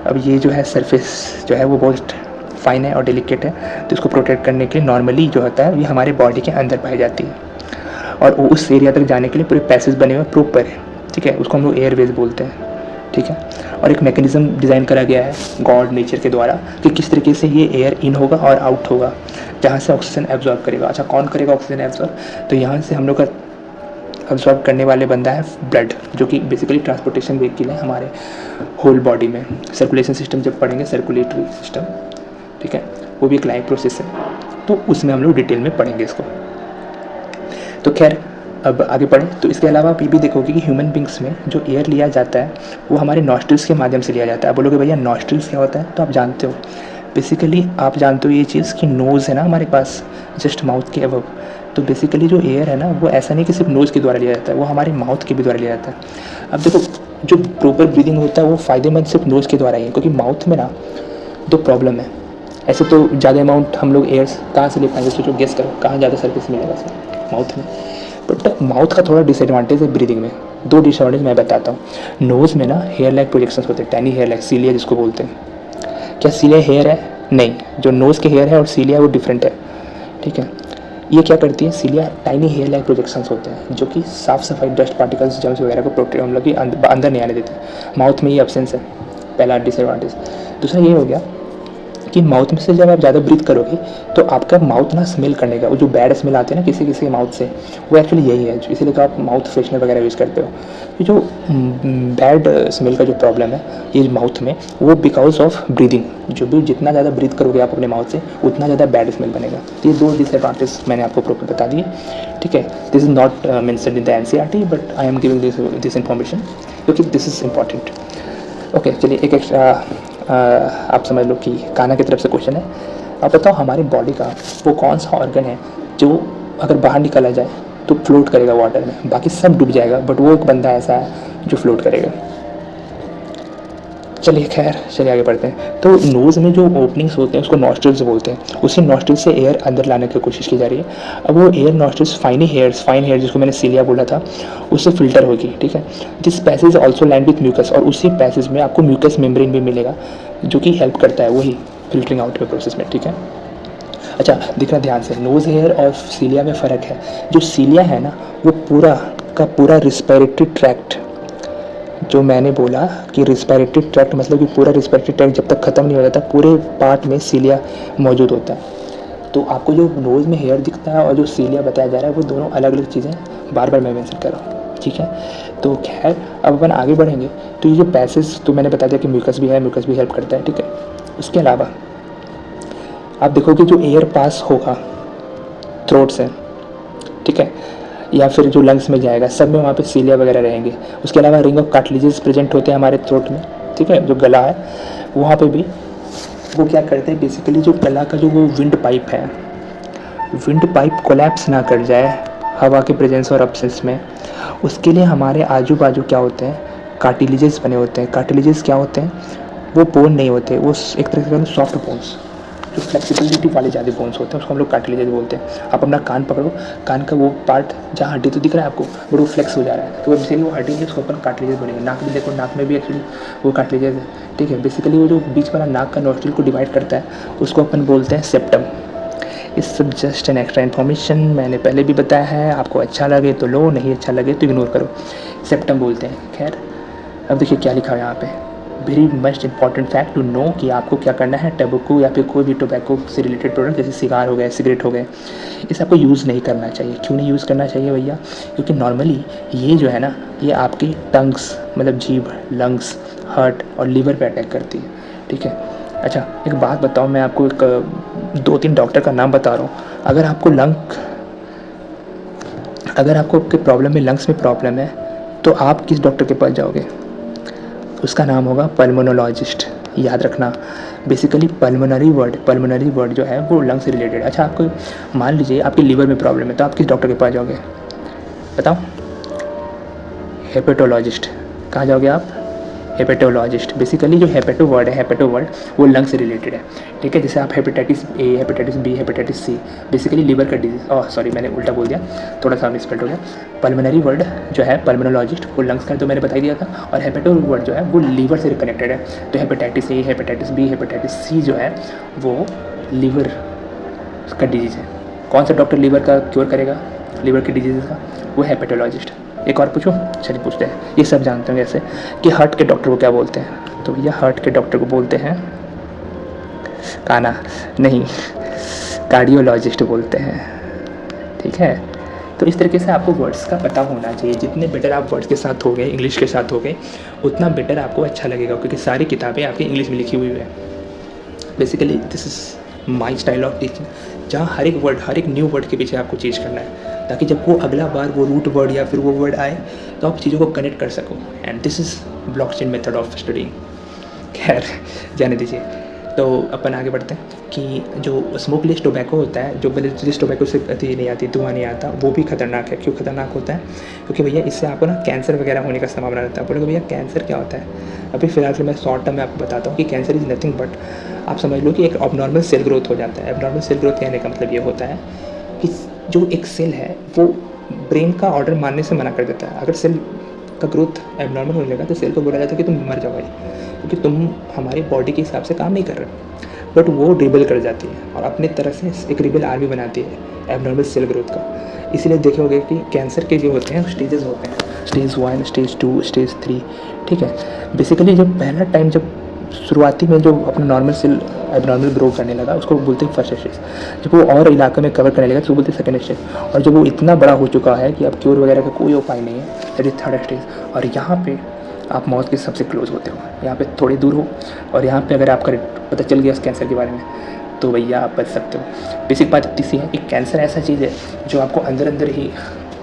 अब ये जो है सरफेस जो है वो बहुत फाइन है और डेलिकेट है, तो इसको प्रोटेक्ट करने के लिए नॉर्मली जो होता है ये हमारे बॉडी के अंदर पाई जाती है, और वो उस एरिया तक जाने के लिए पूरे पैसेज बने हुए प्रॉपर है, ठीक है। उसको हम लोग एयरवेज बोलते हैं, ठीक है। और एक मैकेनिज्म डिज़ाइन करा गया है गॉड नेचर के द्वारा कि किस तरीके से ये एयर इन होगा और आउट होगा, जहाँ से ऑक्सीजन एब्जॉर्ब करेगा। अच्छा, कौन करेगा ऑक्सीजन एब्जॉर्ब? तो यहाँ से हम लोग का एब्जॉर्ब करने वाले बंदा है ब्लड, जो कि बेसिकली ट्रांसपोर्टेशन व्हीकल है हमारे होल बॉडी में। सर्कुलेशन सिस्टम जब पढ़ेंगे, सर्कुलेटरी सिस्टम, ठीक है, वो भी एक लाइव प्रोसेस है, तो उसमें हम लोग डिटेल में पढ़ेंगे इसको। तो खैर, अब आगे बढ़ें। तो इसके अलावा आप ये भी देखोगे कि ह्यूमन बींग्स में जो एयर लिया जाता है वो हमारे नॉस्ट्रिल्स के माध्यम से लिया जाता है। आप बोलोगे भैया नॉस्ट्रिल्स क्या होता है? तो आप जानते हो, बेसिकली आप जानते हो ये चीज़ कि नोज़ है ना हमारे पास, जस्ट माउथ के अबव। तो बेसिकली जो एयर है ना वो ऐसा नहीं कि सिर्फ नोज़ के द्वारा लिया जाता है, वो हमारे माउथ के भी द्वारा लिया जाता है। अब देखो, जो प्रॉपर ब्रीदिंग होता है वो फ़ायदेमंद सिर्फ नोज़ के द्वारा ही है, क्योंकि माउथ में ना दो प्रॉब्लम है। ऐसे तो ज़्यादा अमाउंट हम लोग एयर कहाँ से ले पाएंगे, सोचो, गेस करो कहाँ ज़्यादा सर्विस मिलेगा इसमें, माउथ में। बट माउथ का थोड़ा डिसएडवांटेज है ब्रीदिंग में। दो डिसएडवांटेज मैं बताता हूँ। नोज़ में ना हेयर लाइक प्रोजेक्शंस होते हैं, टैनी हेयर लाइक, सीलिया जिसको बोलते हैं। क्या सीलिया हेयर है? नहीं, जो नोज़ के हेयर है और सीलिया वो डिफरेंट है, ठीक है। ये क्या करती है, सीलिया टाइनी हेयर लाइक प्रोजेक्शंस होते हैं जो कि साफ सफाई, डस्ट पार्टिकल्स, जर्म्स वगैरह को प्रोटेक्ट, मतलब कि अंदर नहीं आने देते। माउथ में ये एब्सेंस है, पहला डिसएडवांटेज। दूसरा ये हो गया कि माउथ में से जब आप ज़्यादा ब्रीथ करोगे तो आपका माउथ ना स्मेल करने का, वो जो बैड स्मेल आते हैं ना किसी किसी के माउथ से, वो एक्चुअली यही है, इसीलिए तो आप माउथ फ्रेशनर वगैरह यूज़ करते हो। ये जो बैड स्मेल का जो प्रॉब्लम है ये माउथ में, वो बिकॉज ऑफ ब्रीदिंग। जो भी जितना ज़्यादा ब्रीथ करोगे आप अपने माउथ से, उतना ज़्यादा बैड स्मेल बनेगा। तो ये दो डिसएडवांटेज मैंने आपको प्रॉपर बता दिए, ठीक है। This is not mentioned in the NCERT, but I am giving this information क्योंकि दिस इज़ इम्पॉर्टेंट। ओके, चलिए एक एक्स्ट्रा आप समझ लो कि कान्हा की तरफ से क्वेश्चन है। आप बताओ हमारी बॉडी का वो कौन सा ऑर्गन है जो अगर बाहर निकाला जाए तो फ्लोट करेगा वाटर में, बाकी सब डूब जाएगा, बट वो एक बंदा ऐसा है जो फ्लोट करेगा। चलिए खैर, चलिए आगे बढ़ते हैं। तो नोज़ में जो ओपनिंग्स होते हैं उसको नॉस्ट्रिल्स बोलते हैं। उसी नॉस्ट्रिल से एयर अंदर लाने की कोशिश की जा रही है। अब वो एयर नॉस्ट्रिल्स फाइन हेयर जिसको मैंने सीलिया बोला था, उससे फिल्टर होगी, ठीक है। This passage also lined with mucus, और उसी पैसेज में आपको म्यूकस मेम्ब्रेन भी मिलेगा जो कि हेल्प करता है वही फिल्टरिंग आउट के प्रोसेस में, ठीक है। अच्छा, दिखना ध्यान से, नोज़ हेयर और सीलिया में फ़र्क है। जो सीलिया है ना वो पूरा का पूरा रिस्पिरेटरी ट्रैक्ट, जो मैंने बोला कि रिस्पिरेटरी ट्रैक्ट मतलब कि पूरा रिस्पिरेटरी ट्रैक्ट जब तक ख़त्म नहीं हो जाता पूरे पार्ट में सीलिया मौजूद होता है। तो आपको जो नोज़ में हेयर दिखता है और जो सीलिया बताया जा रहा है वो दोनों अलग अलग चीज़ें, बार बार मैं मेंशन कर रहा हूँ, ठीक है। तो खैर, अब अपन आगे बढ़ेंगे। तो ये जो पैसेज तो मैंने बता दिया कि म्यूकस भी है, म्यूकस भी हेल्प करता है, ठीक है। उसके अलावा आप देखोगे जो एयर पास होगा थ्रोट से, ठीक है, या फिर जो लंग्स में जाएगा, सब में वहाँ पे सीलिया वगैरह रहेंगे। उसके अलावा रिंग ऑफ कार्टिलेजेस प्रेजेंट होते हैं हमारे थ्रोट में, ठीक है, जो गला है वहाँ पे भी वो क्या करते हैं, बेसिकली जो गला का जो वो विंड पाइप है, विंड पाइप कोलैप्स ना कर जाए हवा के प्रेजेंस और एब्सेंस में, उसके लिए हमारे आजू बाजू क्या होते हैं, कार्टिलेजेस बने होते हैं। कार्टिलेजेस क्या होते हैं, वो बोन नहीं होते, वो एक तरह से सॉफ्ट बोन्स, जो फ्लेक्सिबिलिटी वाले ज़्यादा बोन्स होते हैं उसको हम लोग कार्टिलेजेस बोलते हैं। आप अपना कान पकड़ो, कान का वो पार्ट जहाँ हड्डी तो दिख रहा है आपको, बट वो फ्लेक्स हो जा रहा है, तो बेसिकली वो हड्डी है उसको अपन कार्टिलेजेस बोलेंगे। नाक भी देखो, नाक में भी एक्चुअली वो कार्टिलेजेस है, ठीक है। बेसिकली वो जो बीच वाला नाक का नोस्ट्रिल को डिवाइड करता है उसको अपन बोलते हैं सेप्टम। इस सब जस्ट एन एक्स्ट्रा इन्फॉर्मेशन, मैंने पहले भी बताया है, आपको अच्छा लगे तो लो, नहीं अच्छा लगे तो इग्नोर करो, सेप्टम बोलते हैं। खैर, अब देखिए क्या लिखा है यहाँ पे, very must important fact to know कि आपको क्या करना है, टबैको या फिर कोई भी टोबैको से रिलेटेड प्रोडक्ट जैसे सिगार हो गए, सिगरेट हो गए, इसे आपको यूज़ नहीं करना चाहिए। क्यों नहीं यूज़ करना चाहिए भैया? क्योंकि नॉर्मली ये जो है ना, ये आपकी टंग्स मतलब जीभ, लंग्स, हार्ट और लीवर पे अटैक करती है, ठीक है। अच्छा एक बात बताओ, मैं आपको एक 2-3 डॉक्टर का नाम बता रहा हूँ। अगर आपको के प्रॉब्लम में, लंग्स में प्रॉब्लम है, तो आप किस डॉक्टर के पास जाओगे? उसका नाम होगा पल्मोनोलॉजिस्ट। याद रखना, बेसिकली पल्मोनरी वर्ड जो है वो लंग से रिलेटेड है। अच्छा आपको मान लीजिए आपके लीवर में प्रॉब्लम है, तो आप किस डॉक्टर के पास जाओगे बताओ? हेपेटोलॉजिस्ट। कहाँ जाओगे आप? हेपेटोलॉजिस्ट। बेसिकली जो हेपेटो वर्ड वो लंग से रिलेटेड है, ठीक है। जैसे आप hepatitis A, hepatitis B, hepatitis C, basically liver का डिजीज, सॉरी मैंने उल्टा बोल दिया, थोड़ा सा मिसप्रिंट हो गया। पल्मोनरी वर्ड जो है पल्मोनोलॉजिस्ट वो लंग्स का, तो मैंने बता ही दिया था, और हेपेटो वर्ड जो है वो लीवर से कनेक्टेड है। तो hepatitis A, hepatitis B, hepatitis C जो है वो लीवर का डिजीज़ है। कौन सा डॉक्टर लीवर का क्योर करेगा, लीवर की डिजीज़ का? वो हेपेटोलॉजिस्ट। एक और पूछो, चलिए पूछते हैं। ये सब जानते हैं जैसे कि हार्ट के डॉक्टर को क्या बोलते हैं? तो भैया हार्ट के डॉक्टर को बोलते हैं काना नहीं, कार्डियोलॉजिस्ट बोलते हैं, ठीक है। तो इस तरीके से आपको वर्ड्स का पता होना चाहिए। जितने बेटर आप वर्ड्स के साथ हो गए, इंग्लिश के साथ हो गए, उतना बेटर आपको अच्छा लगेगा, क्योंकि सारी किताबें आपकी इंग्लिश में लिखी हुई है। Basically this is my style of teaching, जहाँ हर एक न्यू वर्ड के पीछे आपको चीज़ करना है, ताकि जब वो अगला बार वो रूट वर्ड या फिर वो वर्ड आए तो आप चीज़ों को कनेक्ट कर सको। And this is blockchain method of studying. खैर जाने दीजिए, तो अपन आगे बढ़ते हैं कि जो स्मोकलेस टोबैको होता है, जो ब्लेसलेस टोबैको से अति नहीं आती, धुआं नहीं आता, वो भी खतरनाक है। क्यों खतरनाक होता है? क्योंकि भैया इससे आपको ना कैंसर वगैरह होने का संभावना रहता है। बोलोगे भैया कैंसर क्या होता है? अभी फ़िलहाल मैं शॉर्ट टर्म में आपको बताता हूँ कि कैंसर इज़ नथिंग बट, आप समझ लो कि एक अबनॉर्मल सेल ग्रोथ हो जाता है। अबनॉर्मल सेल ग्रोथ कहने का मतलब ये होता है कि जो एक सेल है वो ब्रेन का ऑर्डर मानने से मना कर देता है। अगर सेल का ग्रोथ एबनॉर्मल होने लगा तो सेल को बोला जाता है कि तुम मर जाओ भाई, क्योंकि तुम हमारी बॉडी के हिसाब से काम नहीं कर रहे। बट वो रिबेल कर जाती है और अपने तरह से एक रिबेल आर्मी बनाती है एबनॉर्मल सेल ग्रोथ का। इसीलिए देखोगे कि कैंसर के जो होते हैं स्टेजेस होते हैं, स्टेज 1, स्टेज 2, स्टेज 3, ठीक है। बेसिकली जब पहला टाइम, जब शुरुआती में जो अपना नॉर्मल सेल एबनॉर्मल ग्रो करने लगा उसको बोलते हैं फर्स्ट स्टेज। जब वो और इलाके में कवर करने लगा तो वो बोलते हैं सेकंड स्टेज। और जब वो इतना बड़ा हो चुका है कि अब क्योर वगैरह का कोई उपाय नहीं है, दैट इज थर्ड स्टेज। और यहाँ पे आप मौत के सबसे क्लोज होते हो, यहाँ पे थोड़ी दूर हो, और यहाँ पे अगर आपका पता चल गया इस कैंसर के बारे में तो भैया आप बच सकते हो। बेसिक बात इतनी सी है कि कैंसर ऐसा चीज़ है जो आपको अंदर अंदर ही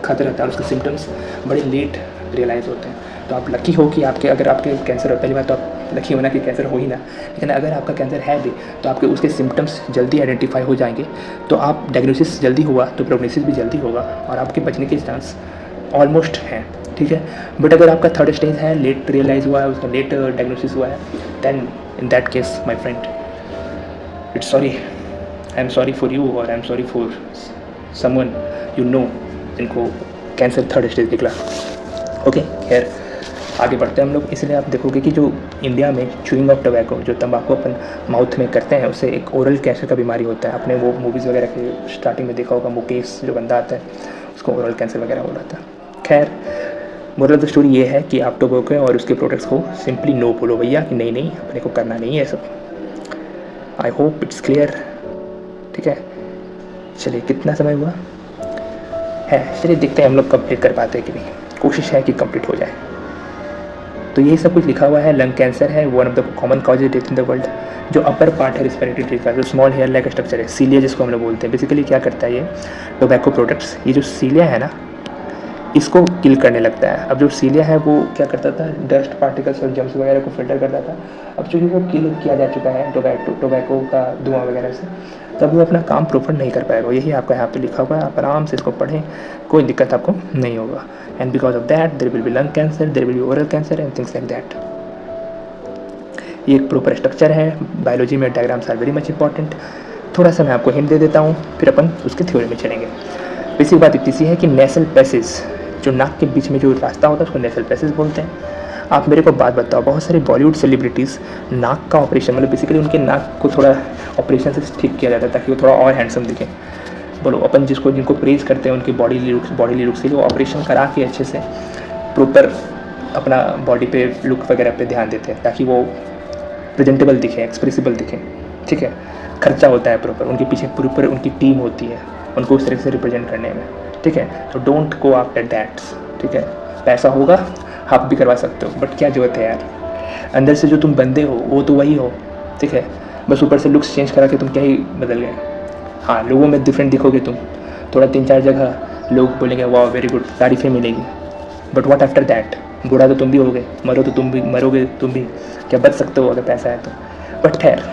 खाता रहता है, उसके सिम्टम्स बड़े लेट रियलाइज़ होते हैं। तो आप लकी हो कि अगर आपके कैंसर हो, पहली बात तो आप लकी होना कि कैंसर हो ही ना, लेकिन अगर आपका कैंसर है भी तो आपके उसके सिम्टम्स जल्दी आइडेंटिफाई हो जाएंगे, तो आप डायग्नोसिस जल्दी हुआ तो प्रोग्नोसिस भी जल्दी होगा और आपके बचने के चांस ऑलमोस्ट हैं, ठीक है। बट अगर आपका थर्ड स्टेज है, लेट रियलाइज़ हुआ है, उसका लेट डायग्नोसिस हुआ है, then in that case my friend it's sorry, I am sorry for you और I am sorry for someone you know जिनको कैंसर थर्ड स्टेज निकला। ओके खैर आगे बढ़ते हैं हम लोग। इसलिए आप देखोगे कि जो इंडिया में च्यूइंग ऑफ टोबैको, जो तंबाकू अपन माउथ में करते हैं, उससे एक ओरल कैंसर का बीमारी होता है। आपने वो मूवीज़ वगैरह के स्टार्टिंग में देखा होगा, मुकेश जो बंदा आता है उसको ओरल कैंसर वगैरह हो रहा था। खैर मोरल ऑफ द स्टोरी ये है कि आप टोबैको और उसके प्रोडक्ट्स को सिंपली नो बोलो भैया कि नहीं नहीं अपने को करना नहीं है सब। आई होप इट्स क्लियर, ठीक है। चलिए कितना समय हुआ है, चलिए देखते हैं हम लोग कंप्लीट कर पाते हैं कि नहीं। कोशिश है कि कंप्लीट हो जाए। तो यही सब कुछ लिखा हुआ है। लंग कैंसर है one of the common cause death in the world. जो अपर पार्ट है रिस्पिरेटरी ट्री का, जो स्मॉल हेयर लाइक स्ट्रक्चर है, सीलिया जिसको हम लोग बोलते हैं, बेसिकली क्या करता है ये टोबैको प्रोडक्ट्स, ये जो सीलिया है ना इसको किल करने लगता है। अब जो सीलिया है वो क्या करता था, डस्ट पार्टिकल्स और जम्स वगैरह को फिल्टर करता था। अब चूँकि वो किल किया जा चुका है टोबैको का धुआं वगैरह से, तब वो अपना काम प्रॉपर नहीं कर पाएगा। यही आपका यहाँ पे लिखा हुआ है, आप आराम से इसको पढ़ें, कोई दिक्कत आपको नहीं होगा। And because of that there will be lung cancer, there will be oral cancer and things like that. ये एक प्रॉपर स्ट्रक्चर है। बायोलॉजी में diagrams are very much important. थोड़ा सा मैं आपको हिंट दे देता हूँ, फिर अपन उसके थ्योरी में चलेंगे। बेसिक बात इतनी सी है कि नेसल पैसेज, जो नाक के बीच में जो रास्ता होता है उसको नेसल पैसेज बोलते हैं। आप मेरे को बात बताओ, बहुत सारे बॉलीवुड सेलिब्रिटीज़ नाक का ऑपरेशन, मतलब बेसिकली उनके नाक को थोड़ा ऑपरेशन से ठीक किया जाता है ताकि वो थोड़ा और हैंडसम दिखें। बोलो अपन जिनको प्रेज़ करते हैं उनकी बॉडी लुक से, वो ऑपरेशन करा के अच्छे से प्रॉपर अपना बॉडी पे लुक वगैरह पे ध्यान देते हैं ताकि वो प्रेजेंटेबल दिखे, एक्सप्रेसिबल दिखे, ठीक है। खर्चा होता है प्रॉपर, उनके पीछे प्रॉपर उनकी टीम होती है उनको उस तरह से रिप्रेजेंट करने में, ठीक है। तो डोंट गो आफ्टर दैट, ठीक है। पैसा होगा आप भी करवा सकते हो, बट क्या जरूरत है यार, अंदर से जो तुम बंदे हो वो तो वही हो, ठीक है। बस ऊपर से लुक्स चेंज करा के तुम क्या ही बदल गए। हाँ, लोगों में डिफरेंट दिखोगे तुम, थोड़ा 3-4 जगह लोग बोलेंगे वाह वेरी गुड, तारीफ़ें मिलेगी, बट व्हाट आफ्टर दैट? बूढ़ा तो तुम भी होगे, मरोगे तुम भी, क्या बच सकते हो अगर पैसा है तो। बट खैर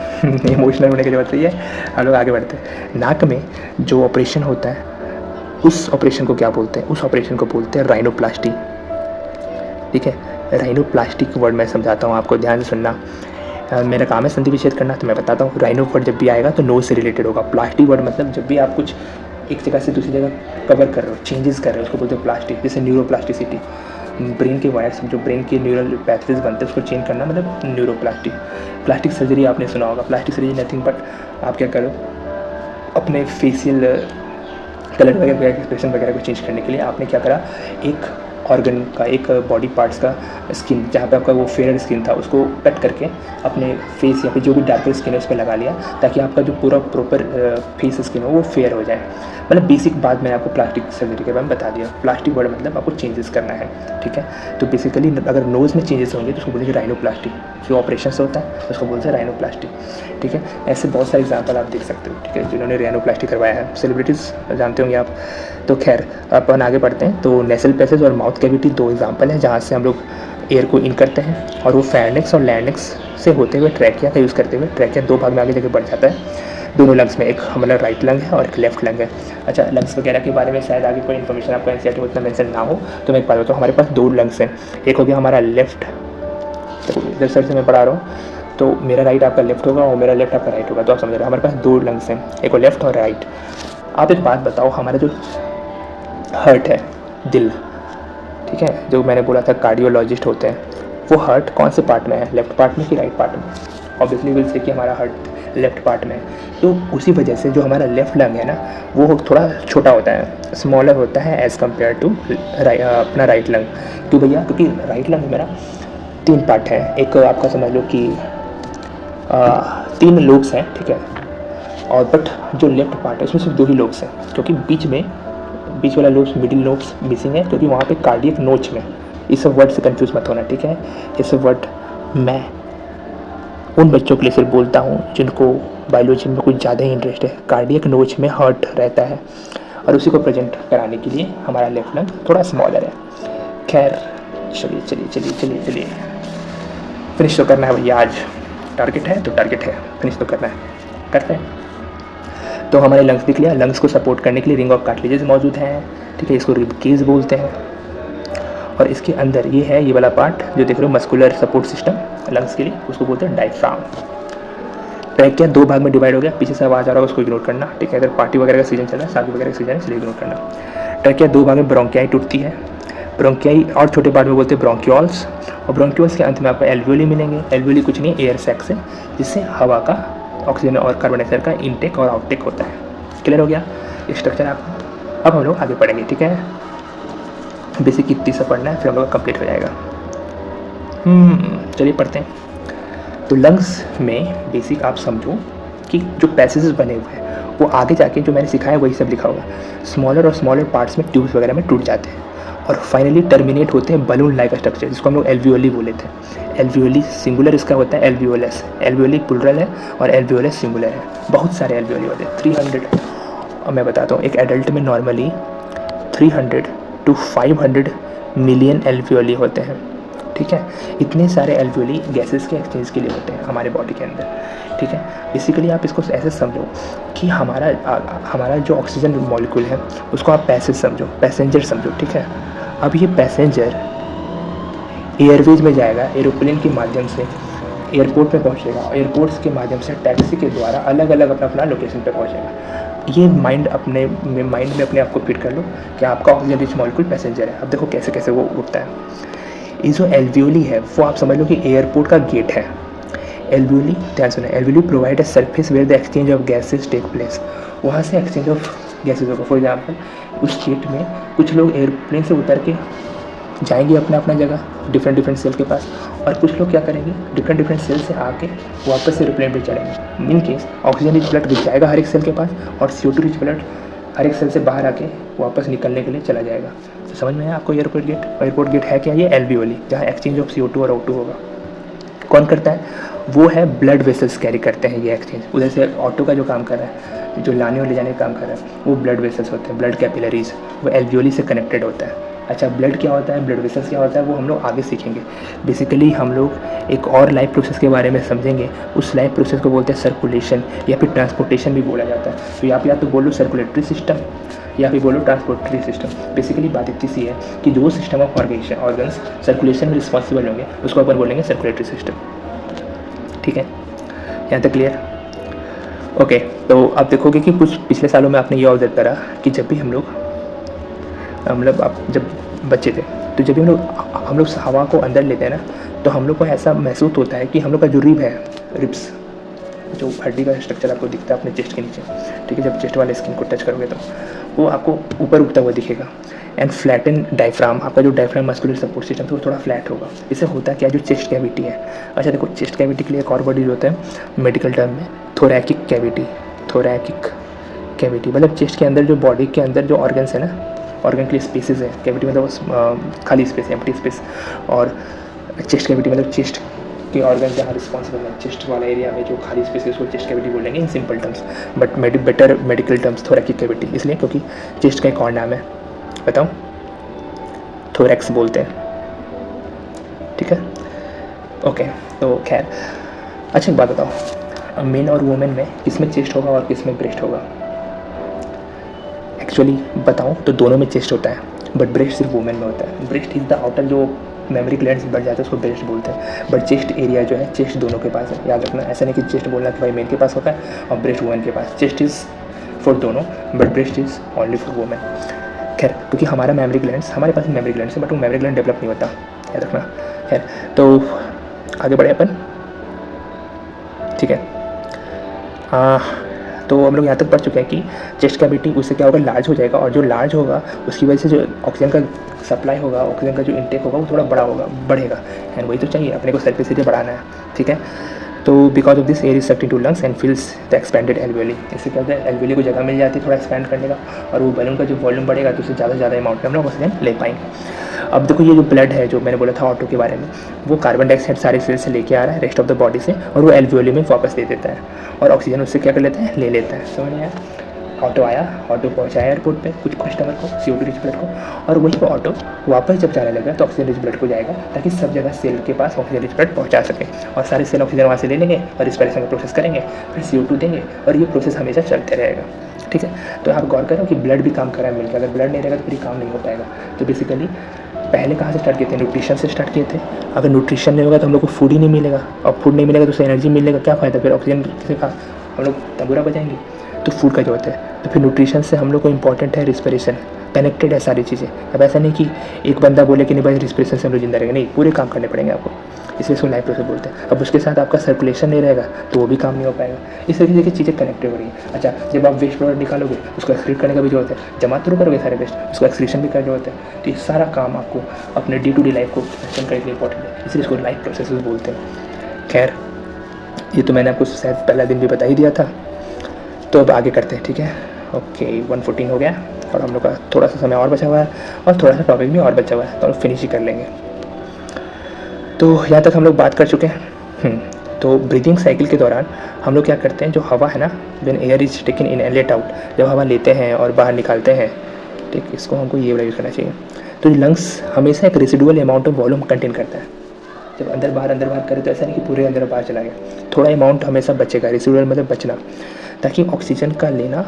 इमोशनल होने की जरूरत नहीं है, हम लोग आगे बढ़ते हैं। नाक में जो ऑपरेशन होता है उस ऑपरेशन को क्या बोलते हैं? उस ऑपरेशन को बोलते हैं राइनोप्लास्टी। ठीक है, राइनोप्लास्टी के वर्ड मैं समझाता हूँ आपको, ध्यान से सुनना। मेरा काम है संधि विच्छेद करना, तो मैं बताता हूँ। राइनो वर्ड जब भी आएगा तो नोज से रिलेटेड होगा। प्लास्टी वर्ड मतलब जब भी आप कुछ एक जगह से दूसरी जगह कवर कर रहे हो, चेंजेस कर रहे हो, उसको बोलते हो प्लास्टिक। जैसे न्यूरोप्लास्टिसिटी, ब्रेन के वायर्स जो ब्रेन के न्यूरल पैथवेज बनते हैं उसको चेंज करना, मतलब न्यूरोप्लास्टिक। प्लास्टिक सर्जरी आपने सुना होगा। प्लास्टिक सर्जरी नथिंग बट आप क्या करो, अपने फेशियल कलर वगैरह एक्सप्रेशन वगैरह को चेंज करने के लिए आपने क्या करा, एक ऑर्गन का, एक बॉडी पार्ट्स का स्किन, जहाँ पे आपका वो फेयर स्किन था उसको कट करके अपने फेस या फिर जो भी डार्कर स्किन है उस पर लगा लिया, ताकि आपका जो पूरा प्रॉपर फेस स्किन हो वो फेयर हो जाए। मतलब बेसिक बात मैंने आपको प्लास्टिक सर्जरी के बारे में बता दिया। प्लास्टिक वर्ड मतलब आपको चेंजेस करना है, ठीक है। तो बेसिकली अगर नोज़ में चेंजेस होंगे तो उसको बोलेंगे राइनोप्लास्टी। जो ऑपरेशन से होता है उसको बोलते हैं राइनोप्लास्टी, ठीक है। ऐसे बहुत सारे एग्जाम्पल आप देख सकते हो, ठीक है, जिन्होंने राइनोप्लास्टी करवाया है। सेलिब्रिटीज़ जानते होंगे आप। तो खैर अपन आगे बढ़ते हैं। तो नेसल पैसेज और माउथ कैविटी 2 एग्जाम्पल हैं जहाँ से हम लोग एयर को इन करते हैं, और वो फेरिंक्स और लैरिंक्स से होते हुए ट्रैकिया का यूज़ करते हुए, ट्रैकिया 2 भाग में आगे जाके बढ़ जाता है दोनों लंग्स में। एक हमारा राइट लंग है और एक लेफ्ट लंग है। अच्छा, लंग्स वगैरह के बारे में शायद आगे कोई इन्फॉर्मेशन आपको एनसीईआरटी में उतना मेंशन ना हो, तो मैं एक बात बताऊँ, हमारे पास 2 लंग्स हैं। एक हो गया हमारा लेफ्ट, तो इधर साइड से मैं पढ़ा रहा हूँ, तो मेरा राइट आपका लेफ्ट होगा और मेरा लेफ्ट आपका राइट होगा, तो आप समझ रहे हो हमारे पास 2 लंग्स हैं, एक लेफ्ट और राइट। आप एक बात बताओ, हमारा जो हार्ट है, दिल, ठीक है, जो मैंने बोला था कार्डियोलॉजिस्ट होते हैं, वो हार्ट कौन से पार्ट में है, लेफ्ट पार्ट में कि राइट पार्ट में? ऑब्वियसली विल से कि हमारा हार्ट लेफ्ट पार्ट में है। तो उसी वजह से जो हमारा लेफ्ट लंग है ना, वो थोड़ा छोटा होता है, स्मॉलर होता है एज़ कम्पेयर टू अपना राइट लंग। क्यों भैया? क्योंकि राइट लंग मेरा 3 पार्ट है। एक आपका समझ लो कि 3 लोब्स हैं, ठीक है, और बट जो लेफ्ट पार्ट है उसमें सिर्फ 2 ही लोब्स हैं, क्योंकि बीच वाला लोब्स, मिडिल लोब्स मिसिंग है, क्योंकि वहाँ पे कार्डियक नोच में। इस सब वर्ड से कंफ्यूज मत होना, ठीक है। ये सब वर्ड मैं उन बच्चों के लिए सिर्फ बोलता हूँ जिनको बायोलॉजी में कुछ ज़्यादा ही इंटरेस्ट है। कार्डियक नोच में हार्ट रहता है, और उसी को प्रेजेंट कराने के लिए हमारा लेफ्ट लंग थोड़ा स्मॉलर है। खैर चलिए फिनिश तो करना है भैया, आज टारगेट है तो टारगेट है, फिनिश तो करना है, करते हैं। तो हमारे लंग्स दिख लिया। लंग्स को सपोर्ट करने के लिए रिंग ऑफ कार्टिलेजेस मौजूद हैं, ठीक है, इसको रिब केज बोलते हैं। और इसके अंदर ये है, ये वाला पार्ट जो देख रहे हो, मस्कुलर सपोर्ट सिस्टम लंग्स के लिए, उसको बोलते हैं डायफ्राम। ट्रैकिया 2 भाग में डिवाइड हो गया। पीछे से आवाज़ आ रहा होगा, उसको इग्नोर करना, ठीक है। अगर पार्टी वगैरह का सीजन चल रहा है, शादी वगैरह का सीजन है, इसलिए इग्नोर करना। ट्रैकिया 2 भाग में ब्रोंकियाई टूटती है। ब्रोंकियाई और छोटे पार्ट में बोलते हैं ब्रोंक्यूल्स, और ब्रोंक्यूल्स के अंत में आपको एल्वियोली मिलेंगे। एल्वियोली कुछ नहीं, एयर सैक्स है, जिससे हवा का, ऑक्सीजन और कार्बन डाइऑक्साइड का इनटेक और आउटटेक होता है। क्लियर हो गया स्ट्रक्चर आपको? अब हम लोग आगे पढ़ेंगे, ठीक है। बेसिक इतनी सा पढ़ना है, फिर हम लोग कंप्लीट हो जाएगा। चलिए पढ़ते हैं। तो लंग्स में बेसिक आप समझो कि जो पैसेजेस बने हुए हैं वो आगे जाके जो मैंने सिखाया वही सब लिखा होगा। स्मॉलर और स्मॉलर पार्ट्स में ट्यूब्स वगैरह में टूट जाते हैं और फाइनली टर्मिनेट होते हैं बलून लाइक स्ट्रक्चर, जिसको हम लोग एल्वियोली बोले थे। एल्वियोली सिंगुलर इसका होता है एल्वियोलस, एल्वियोली प्लुरल है और एल्वियोलस सिंगुलर है। बहुत सारे एल्वियोली होते हैं, 300। और मैं बताता हूँ, एक एडल्ट में नॉर्मली 300 to 500 मिलियन एल्वियोली होते हैं, ठीक है। इतने सारे एल्वियोली गैसेस के एक्सचेंज के लिए होते हैं हमारे बॉडी के अंदर, ठीक है। बेसिकली आप इसको ऐसे समझो कि हमारा जो ऑक्सीजन मॉलिक्यूल है उसको आप पैसेज समझो, पैसेंजर समझो, ठीक है। अब ये पैसेंजर एयरवेज में जाएगा, एरोप्लेन के माध्यम से एयरपोर्ट पे पहुंचेगा, एयरपोर्ट्स के माध्यम से टैक्सी के द्वारा अलग अलग अपना लोकेशन पे पहुंचेगा। ये माइंड में अपने आप को फिट कर लो कि आपका ऑक्सीजन रिच मॉलिक्यूल पैसेंजर है। अब देखो कैसे कैसे वो उठता है। ये जो एल्वियोली है वो आप समझ लो कि एयरपोर्ट का गेट है। एल्वियोली, ध्यान सुना, alveoli provide a surface where the exchange of gases take place. वहाँ से एक्सचेंज ऑफ गैसेज होगा। फॉर एग्जाम्पल, उस स्टेट में कुछ लोग एयरप्लेन से उतर के जाएंगे अपना जगह डिफरेंट सेल के पास, और कुछ लोग क्या करेंगे, डिफरेंट सेल से आके वापस से एयरप्लेन पे चढ़ेंगे। In case oxygen rich blood जाएगा हर एक सेल के पास, और CO2 रिच ब्लड हर एक सेल से बाहर आके वापस निकलने के लिए चला जाएगा। तो समझ में आया आपको एयरपोर्ट गेट? एयरपोर्ट गेट है क्या? ये एल्वियोली, जहाँ एक्सचेंज ऑफ CO2 और O2 होगा। कौन करता है? वो है ब्लड वेसल्स कैरी करते हैं ये एक्सचेंज। उधर से ऑटो का जो काम कर रहा है, जो लाने और ले जाने का काम कर रहा है, वो ब्लड वेसल्स होते हैं, ब्लड कैपिलरीज, वो एल्वियोली से कनेक्टेड होता है। अच्छा, ब्लड क्या होता है, ब्लड वेसल्स क्या होता है, वो हम लोग आगे सीखेंगे। बेसिकली हम लोग एक और लाइफ प्रोसेस के बारे में समझेंगे। उस लाइफ प्रोसेस को बोलते हैं सर्कुलेशन या फिर ट्रांसपोर्टेशन भी बोला जाता है। तो आप या तो बोलो सर्कुलेटरी सिस्टम या फिर बोलो ट्रांसपोर्टरी सिस्टम। बेसिकली बात इतनी सी है कि जो सिस्टम ऑफ ऑर्गन्स सर्कुलेशन में रिस्पॉन्सिबल होंगे उसको अपन बोलेंगे सर्कुलेटरी सिस्टम। ठीक है, यहाँ तक क्लियर? ओके, तो आप देखोगे कि कुछ पिछले सालों में आपने ये ऑब्जर्व करा कि जब भी हम लोग मतलब आप जब बच्चे थे तो जब भी हम लोग हवा को अंदर लेते हैं ना, तो हम लोग को ऐसा महसूस होता है कि हम लोग का जो रिब है, रिब्स जो हड्डी का स्ट्रक्चर आपको दिखता है अपने चेस्ट के नीचे, ठीक है, जब चेस्ट वाले स्किन को टच करोगे तो वो आपको ऊपर उठता हुआ दिखेगा। एंड फ्लैटन डायफ्राम, आपका जो डायफ्राम मस्कुलर सपोर्ट सिस्टम है वो थोड़ा फ्लैट होगा। इससे होता क्या, जो चेस्ट कैविटी है, अच्छा देखो चेस्ट कैविटी के लिए एक और बॉडी जो होता है मेडिकल टर्म में थोरैकिक कैविटी। थोरैकिक कैविटी मतलब चेस्ट के अंदर जो बॉडी के अंदर जो ऑर्गन्स है ना, ऑर्गन के लिए स्पेसेस है। कैविटी मतलब खाली स्पेस, एम्प्टी स्पेस, और चेस्ट कैविटी मतलब चेस्ट के ऑर्गन जहाँ रिस्पॉन्सिबल है, चेस्ट वाला एरिया में जो खाली स्पेस है उसको चेस्ट कैविटी बोलेंगे in simple terms, but better medical terms thoracic cavity, इसलिए क्योंकि चेस्ट का एक और नाम है, बताओ, थोरैक्स बोलते हैं। ठीक है, ओके, तो खैर अच्छा एक बात बताओ, मेन और वुमेन में किसमें चेस्ट होगा और किसमें ब्रेस्ट होगा? एक्चुअली बताऊं तो दोनों में चेस्ट होता है, बट ब्रेस्ट सिर्फ वुमेन में होता है। ब्रेस्ट इज द आउटर जो मेमोरी ग्लैंड्स बढ़ जाता है उसको ब्रेस्ट बोलते हैं, बट चेस्ट एरिया जो है चेस्ट दोनों के पास है। याद रखना, ऐसा नहीं कि चेस्ट बोलना कि भाई मेन के पास होता है और ब्रेस्ट वुमेन के पास। चेस्ट इज़ फॉर दोनों but breast is only for women. खैर, क्योंकि हमारा मेमोरी ग्लैंड्स, हमारे पास मेमोरी ग्लैंड्स है बट वो मेमोरी ग्लैंड डेवलप नहीं होता, याद रखना। खैर, तो आगे बढ़े अपन। ठीक है, तो हम लोग यहाँ तक पढ़ चुके हैं कि चेस्ट कैविटी उससे क्या होगा, लार्ज हो जाएगा, और जो लार्ज होगा उसकी वजह से जो ऑक्सीजन का सप्लाई होगा, ऑक्सीजन का जो इंटेक होगा वो थोड़ा बड़ा होगा, बढ़ेगा। एंड वही तो चाहिए अपने को, सरफेस एरिया बढ़ाना है। ठीक है, तो because of this air is sucked into lungs and फिल्स the expanded alveoli. इससे क्या होता है, एल्वियोली को जगह मिल जाती है थोड़ा एक्सपेंड करने का, और वो बलून का जो वॉल्यूम बढ़ेगा तो उससे ज़्यादा से ज़्यादा अमाउंट में हम लोग ऑक्सीजन ले पाएंगे। अब देखो ये जो ब्लड है, जो मैंने बोला था ऑटो के बारे में, वो कार्बन डाइऑक्साइड सारे सेल से लेके आ रहा है रेस्ट ऑफ द बॉडी से, और वो एल्वियोली में वापस दे देता है, और ऑक्सीजन उससे क्या कर लेते हैं, ले लेता है। समझ में आया? ऑटो आया, ऑटो पहुंचाया एयरपोर्ट पे कुछ कस्टमर को, CO2 रिच ब्लड को, और वहीं पर ऑटो वापस जब जाने लगा तो ऑक्सीजन रिच ब्लड को जाएगा, ताकि सब जगह सेल के पास ऑक्सीजन रिच ब्लड पहुंचा सके, और सारे सेल ऑक्सीजन वहाँ से ले लेंगे और रिस्पिरेशन का प्रोसेस करेंगे, फिर CO2 देंगे, और ये प्रोसेस हमेशा चलते रहेगा। ठीक है, तो आप गौर करो कि ब्लड भी काम कर रहा है मिलकर, अगर ब्लड नहीं रहेगा तो फिर काम नहीं हो पाएगा। तो बेसिकली पहले कहाँ से स्टार्ट किए थे, न्यूट्रिशन से स्टार्ट किए थे। अगर न्यूट्रिशन नहीं होगा तो हम लोग को फूड ही नहीं मिलेगा, और फूड नहीं मिलेगा तो उससे एनर्जी मिलेगा, क्या फ़ायदा फिर ऑक्सीजन किसे का, हम लोग तंबूरा बजाएंगे। तो फूड का जरूरत है, तो फिर न्यूट्रिशन से हम लोग को इंपॉर्टेंट है रिस्पिरेशन, कनेक्टेड है सारी चीज़ें। अब ऐसा नहीं कि एक बंदा बोले कि नहीं भाई रिस्पिरेशन से हम लोग जिंदा रहेंगे, नहीं, पूरे काम करने पड़ेंगे आपको, इसलिए इसको लाइफ प्रोसेस बोलते हैं। अब उसके साथ आपका सर्कुलेशन नहीं रहेगा तो वो भी काम नहीं हो पाएगा। इस तरीके की चीज़ें कनेक्टेड हो रही है। अच्छा, जब आप वेस्ट प्रोडक्ट निकालोगे उसको एक्सक्रीट करने का भी जरूरत है, जमा तो करोगे सारे वेस्ट, उसको एक्सक्रीशन भी करने की जरूरत है। तो ये सारा काम आपको अपने डे टू डे लाइफ को एक्सटेंड करने के लिए इंपॉर्टेंट है, इसलिए इसको लाइफ प्रोसेस बोलते हैं। खैर, ये तो मैंने आपको शायद पहला दिन भी बता ही दिया था, तो अब आगे करते हैं। ठीक है, ओके, 1:14 हो गया और हम लोग का थोड़ा सा समय और बचा हुआ है, और थोड़ा सा टॉपिक भी और बचा हुआ है, तो हम फिनिश ही कर लेंगे। तो यहाँ तक हम लोग बात कर चुके हैं। तो ब्रीदिंग साइकिल के दौरान हम लोग क्या करते हैं, जो हवा है ना, when air is taken in and let out, जब हवा लेते हैं और बाहर निकालते हैं, ठीक, इसको हमको ये वाला यूज़ करना चाहिए। तो लंग्स हमेशा एक residual amount of volume contain करता है। जब अंदर बाहर करें तो ऐसा नहीं कि पूरे अंदर बाहर चला गया, थोड़ा अमाउंट हमेशा बचेगा, रेसिडुअल मतलब बचना, ताकि ऑक्सीजन का लेना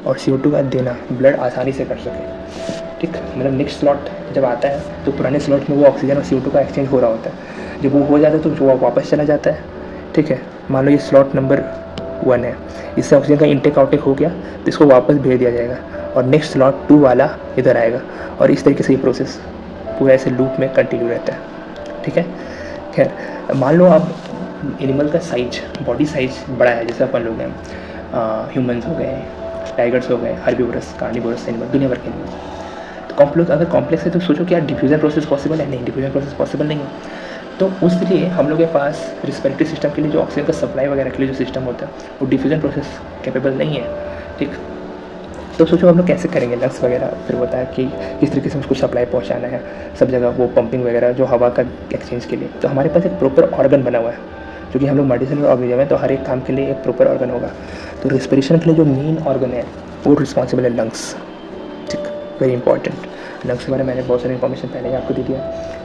और CO2 का देना ब्लड आसानी से कर सके। ठीक, मतलब नेक्स्ट स्लॉट जब आता है तो पुराने स्लॉट में वो ऑक्सीजन और CO2 का एक्सचेंज हो रहा होता है, जब वो हो जाता है तो वो वापस चला जाता है। ठीक है, मान लो ये स्लॉट नंबर 1 है, इससे ऑक्सीजन का इंटेक आउटेक हो गया तो इसको वापस भेज दिया जाएगा, और नेक्स्ट स्लॉट 2 वाला इधर आएगा, और इस तरीके से ये प्रोसेस पूरा ऐसे लूप में कंटिन्यू रहता है। ठीक है, खैर, मान लो अब एनिमल का साइज, बॉडी साइज बड़ा है, जैसे अपन लोग हैं, ह्यूमंस हो गए, टाइगर्स हो गए, हर्बीवोरस, कार्निवोरस एनिमल, दुनिया भर के एनिमल। तो कॉम्प्लेक्स, अगर कॉम्प्लेक्स है तो सोचो क्या डिफ्यूजन प्रोसेस पॉसिबल है? नहीं, डिफ्यूजन प्रोसेस पॉसिबल नहीं है। तो उसलिए हम लोग के पास रिस्पिरेटरी सिस्टम के लिए जो ऑक्सीजन का सप्लाई वगैरह के लिए जो सिस्टम होता है वो डिफ्यूजन प्रोसेस कैपेबल नहीं है। ठीक, तो सोचो हम लोग कैसे करेंगे लंग्स वगैरह, फिर होता है कि किस तरीके से उसको सप्लाई पहुंचाना है सब जगह, वो पंपिंग वगैरह जो हवा का एक्सचेंज के लिए। तो हमारे पास एक प्रॉपर ऑर्गन बना हुआ है क्योंकि हम लोग मल्टीसेलुलर ऑर्गेनिज्म है, तो हर एक काम के लिए एक प्रॉपर ऑर्गन होगा। तो रिस्पिरेशन के लिए जो मेन ऑर्गन है वो रिस्पॉन्सिबल है लंग्स, ठीक, वेरी इंपॉर्टेंट। लंग्स के बारे में मैंने बहुत सारी इन्फॉर्मेशन पहले ही आपको दे दिया,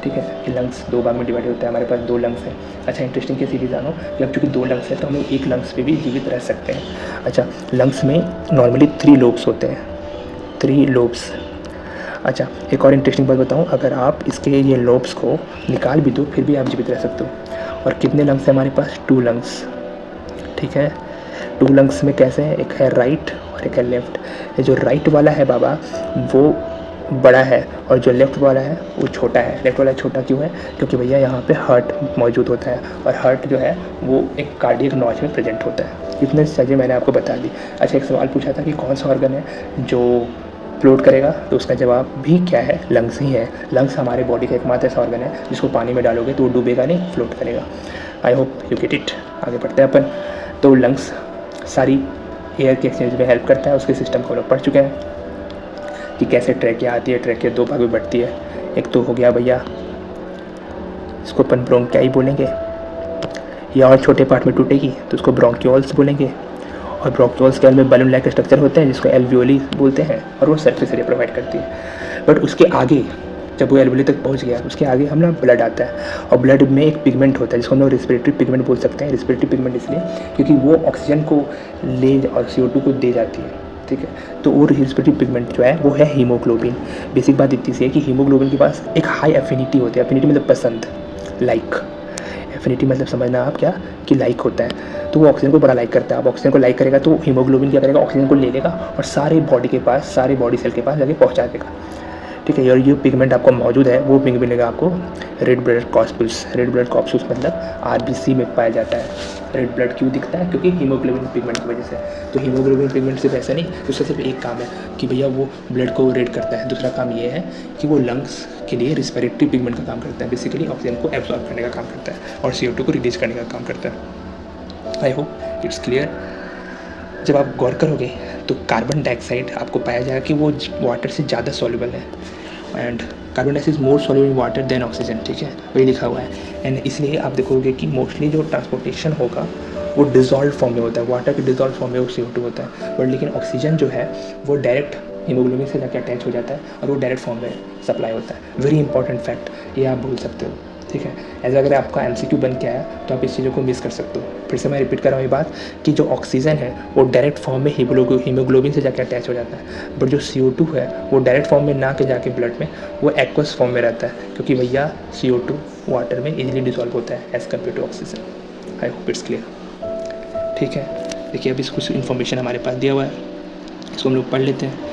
ठीक है, कि लंग्स 2 भाग में डिवाइड होता है, हमारे पास 2 लंग्स हैं। अच्छा, इंटरेस्टिंग की सीरीज जानो कि अब चूँकि 2 लंग्स है तो हम लोग एक लंग्स पे भी जीवित रह सकते हैं। अच्छा, लंग्स में नॉर्मली 3 लोब्स होते हैं, 3 लोब्स। अच्छा, एक और इंटरेस्टिंग बात बताऊं, अगर आप इसके ये लोब्स को निकाल भी दो फिर भी आप जीवित रह सकते हो। और कितने लंग्स हैं हमारे पास? 2 लंग्स, ठीक है। 2 लंग्स में कैसे हैं? एक है राइट और एक है लेफ़्ट। ये जो राइट वाला है बाबा वो बड़ा है और जो लेफ़्ट वाला है वो छोटा है। लेफ़्ट वाला छोटा क्यों है? क्योंकि भैया यहाँ पे हार्ट मौजूद होता है और हार्ट जो है वो एक कार्डियक नॉच में प्रेजेंट होता है। इतने चीज़ें मैंने आपको बता दी। अच्छा, एक सवाल पूछा था कि कौन सा ऑर्गन है जो फ्लोट करेगा, तो उसका जवाब भी क्या है? लंग्स ही है। लंग्स हमारे बॉडी का एकमात्र ऐसा ऑर्गन है जिसको पानी में डालोगे तो वो डूबेगा नहीं, फ्लोट करेगा। आई होप यू गेट इट। आगे बढ़ते हैं अपन। तो लंग्स सारी एयर के एक्सचेंज में हेल्प करता है, उसके सिस्टम को लोग पढ़ चुके हैं कि कैसे ट्रैकिया आती है। ट्रैकिया 2 भाग में बढ़ती है। एक तो हो गया भैया, इसको अपन ब्रोंकियाई बोलेंगे, या और छोटे पार्ट में टूटेगी तो उसको ब्रोंक्यूल्स बोलेंगे। और ब्रोंक्यूल्स के में बलून लाइक स्ट्रक्चर होते हैं जिसको एल्वियोली बोलते हैं और वो सरफेस एरिया प्रोवाइड करती है। बट उसके आगे जब वो एल्वियोली तक पहुंच गया उसके आगे हम लोग ब्लड आता है और ब्लड में एक पिगमेंट होता है जिसको हम लोग रेस्पिरेटरी पिगमेंट बोल सकते हैं। रेस्पिरेटरी पिगमेंट इसलिए क्योंकि वो ऑक्सीजन को ले और CO2 को दे जाती है, ठीक है। तो वो रेस्पिरेटरी पिगमेंट जो है वो है हीमोग्लोबिन। बेसिक बात इतनी सी है कि हीमोग्लोबिन के पास एक हाई एफिनिटी होती है। एफिनिटी मतलब पसंद, लाइक। एफिनिटी मतलब समझना आप क्या कि लाइक होता है, तो वो ऑक्सीजन को बड़ा लाइक करता है। अब ऑक्सीजन को लाइक करेगा तो हीमोग्लोबिन क्या करेगा? ऑक्सीजन को ले लेगा और सारे बॉडी के पास, सारे बॉडी सेल के पास जाके पहुंचा देगा, ठीक है। और ये पिगमेंट आपको मौजूद है वो पिगमेंट मिलेगा आपको red blood corpus. Red blood corpus मतलब RBC में पाया जाता है। रेड ब्लड क्यों दिखता है? क्योंकि हीमोग्लोबिन पिगमेंट की वजह से। तो हीमोग्लोबिन पिगमेंट सिर्फ ऐसा नहीं, उसका सिर्फ एक काम है कि भैया वो ब्लड को रेड करता है। दूसरा काम ये है कि वो लंग्स के लिए रिस्पिरेटरी पिगमेंट का काम करता है। बेसिकली ऑक्सीजन को एब्जॉर्ब करने का काम करता है और CO2 को रिलीज करने का काम करता है। आई होप इट्स क्लियर। जब आप गौर करोगे तो कार्बन डाइऑक्साइड आपको पाया जाएगा कि वो वाटर से ज़्यादा सॉल्युबल है and carbon dioxide is more soluble in water than oxygen, ठीक है, वही लिखा हुआ है। एंड इसलिए आप देखोगे कि मोस्टली जो ट्रांसपोर्टेशन होगा वो डिज़ोल्व फॉर्म में होता है। वाटर के डिज़ोल्व फॉर्म में वो CO2 होता है, बट लेकिन ऑक्सीजन जो है वो डायरेक्ट हीमोग्लोबिन से जाके अटैच हो जाता है और वो डायरेक्ट फॉर्म में सप्लाई होता है। वेरी इंपॉर्टेंट फैक्ट, ये आप भूल सकते हो, ठीक है। ऐसा अगर आपका MCQ बन के आया तो आप इस चीज़ों को मिस कर सकते हो। फिर से मैं रिपीट कर रहा हूँ ये बात कि जो ऑक्सीजन है वो डायरेक्ट फॉर्म में हीमोग्लोबिन से जाके अटैच हो जाता है, बट जो CO2 है वो डायरेक्ट फॉर्म में ना के जाके ब्लड में वो एक्वस फॉर्म में रहता है, क्योंकि भैया CO2 वाटर में इजीली डिसॉल्व होता है as compare to oxygen. I hope it's clear, ठीक है। देखिए अभी कुछ इन्फॉर्मेशन हमारे पास दिया हुआ है, इसको हम लोग पढ़ लेते हैं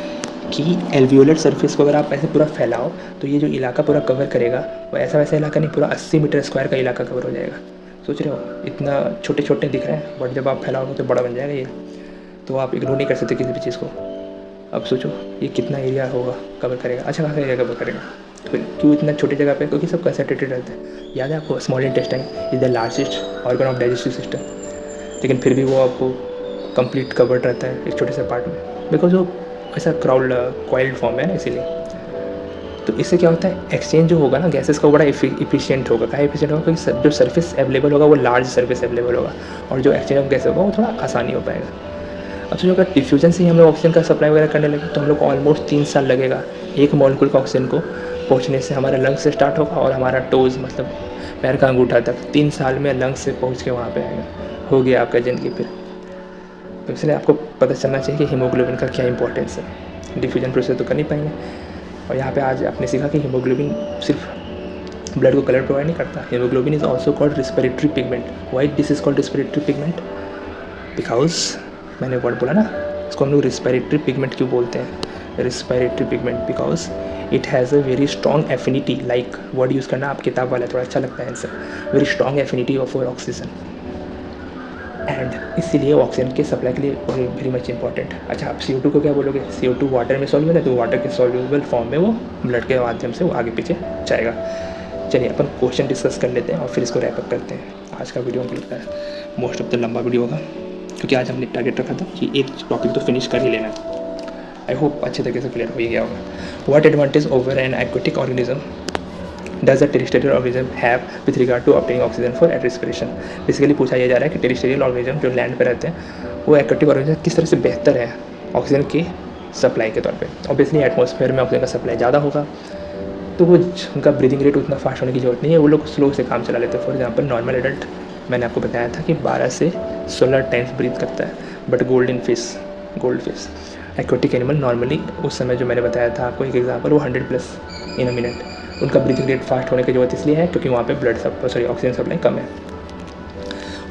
कि एल्वियोलर सरफेस को अगर आप ऐसे पूरा फैलाओ तो ये जो इलाका पूरा कवर करेगा वो ऐसा वैसा इलाका नहीं, पूरा 80 मीटर स्क्वायर का इलाका कवर हो जाएगा। सोच रहे हो इतना छोटे छोटे दिख रहे हैं, बट जब आप फैलाओगे तो बड़ा बन जाएगा ये, तो आप इग्नोर नहीं कर सकते किसी भी चीज़ को। अब सोचो ये कितना एरिया होगा कवर करेगा। अच्छा, खासा एरिया कवर करेगा। तो क्यों इतना छोटी जगह पे? क्योंकि सब कंसंट्रेटेड रहते हैं। याद है आपको, small intestine is the largest organ of digestive system, लेकिन फिर भी वो आपको कंप्लीट कवर्ड रहता है एक छोटे से पार्ट में, बिकॉज वो ऐसा क्राउड कॉइल्ड फॉर्म है ना, इसीलिए। तो इससे क्या होता है, एक्सचेंज जो होगा ना गैसेस का वो बड़ा इफिशिएंट होगा। क्या इफिशिएंट होगा? क्योंकि जो सर्फेस अवेलेबल होगा वो लार्ज सर्फेस अवेलेबल होगा और जो एक्सचेंज ऑफ गैस होगा वो थोड़ा आसानी हो पाएगा। अब सोचो अगर डिफ्यूजन से ही हम लोग ऑक्सीजन का सप्लाई वगैरह करने लगे तो हम लोग को ऑलमोस्ट 3 साल लगेगा एक मॉलिक्यूल का ऑक्सीजन को पहुँचने से। हमारा लंग्स से स्टार्ट होगा और हमारा टोज मतलब पैर का अंगूठा तक 3 साल में लंग्स से पहुँच के वहाँ पर आएगा। हो गया आपका ज़िंदगी फिर। तो इसलिए आपको पता चलना चाहिए कि हीमोग्लोबिन का क्या इंपॉर्टेंस है। डिफ्यूजन प्रोसेस तो कर नहीं पाएंगे। और यहाँ पे आज आपने सीखा कि हीमोग्लोबिन सिर्फ ब्लड को कलर प्रोवाइड नहीं करता। Haemoglobin is also called respiratory pigment. Why this is called respiratory pigment? Because मैंने वर्ड बोला ना, इसको हम लोग रिस्पिरेटरी पिगमेंट क्यों बोलते हैं? Respiratory pigment because it has a very strong affinity. Like word use करना आप किताब वाला थोड़ा अच्छा लगता है answer. Very strong affinity of oxygen and इसीलिए ऑक्सीजन के सप्लाई के लिए वेरी मच इंपॉर्टेंट। अच्छा, आप CO2 को क्या बोलोगे? CO2 वाटर में सॉल्यूबल है, तो वाटर के सॉल्यूबल फॉर्म में वो ब्लड के माध्यम से वो आगे पीछे जाएगा। चलिए अपन क्वेश्चन डिस्कस कर लेते हैं और फिर इसको रैप अप करते हैं। आज का वीडियो हमको लगता है मोस्ट ऑफ द लंबा वीडियो होगा, क्योंकि आज हमने टारगेट रखा था कि एक टॉपिक तो फिनिश कर ही लेना है। आई होप अच्छे तरीके से क्लियर हो ही गया होगा। What advantage over an aquatic organism does the terrestrial organism have with regard to obtaining oxygen for at respiration. Basically पूछा यह जा रहा है कि टेरेस्ट्रियल ऑर्गेनिज्म जो लैंड पर रहते हैं वो एक्वेटिक ऑर्गेनिज्म किस तरह से बेहतर है ऑक्सीजन की सप्लाई के तौर पे। ऑब्वियसली एटमॉस्फेयर में ऑक्सीजन का सप्लाई ज़्यादा होगा तो वो उनका ब्रीदिंग रेट उतना फास्ट होने की जरूरत नहीं है, वो लोग स्लो से काम चला लेते हैं। फॉर एग्जांपल नॉर्मल एडल्ट मैंने आपको बताया था कि 12 से 16 टाइम्स ब्रीथ करता है, but gold fish aquatic animal normally उस समय जो मैंने बताया था आपको एक एग्जांपल, वो 100+ इन अ मिनट। उनका ब्रीथिंग रेट फास्ट होने की जरूरत इसलिए है क्योंकि वहाँ पे ऑक्सीजन सप्लाई कम है।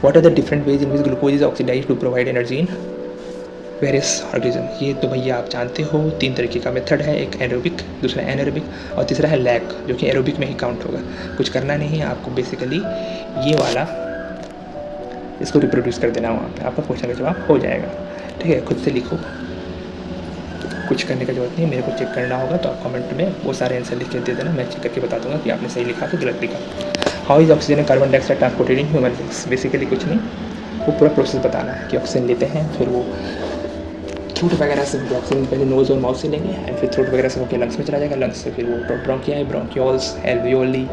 What are the different ways in which glucose is oxidise to provide energy in various organism. ये तो भैया आप जानते हो 3 तरीके का मेथड है, एक एरोबिक, दूसरा एनारोबिक और तीसरा है लैग, जो कि एरोबिक में ही काउंट होगा। कुछ करना नहीं है आपको, बेसिकली ये वाला इसको रिप्रोड्यूस कर देना, वहाँ पे आपका क्वेश्चन का जवाब हो जाएगा। ठीक है, खुद से लिखो, कुछ करने का जरूरत नहीं है, मेरे को चेक करना होगा तो आप कमेंट में वो सारे आंसर लिख के दे देना, मैं चेक करके बता दूंगा कि आपने सही लिखा तो गलत लिखा। How is oxygen and carbon dioxide transported in human beings. Basically कुछ नहीं, वो पूरा प्रोसेस बताना है कि ऑक्सीजन लेते हैं, फिर वो थ्रोट वगैरह से ऑक्सीजन पहले नोज़ और माउथ से लेंगे एंड फिर थ्रोट वगैरह से होकर लंग्स में चला जाएगा, लंग्स से फिर वो bronchi, bronchioles, alveoli,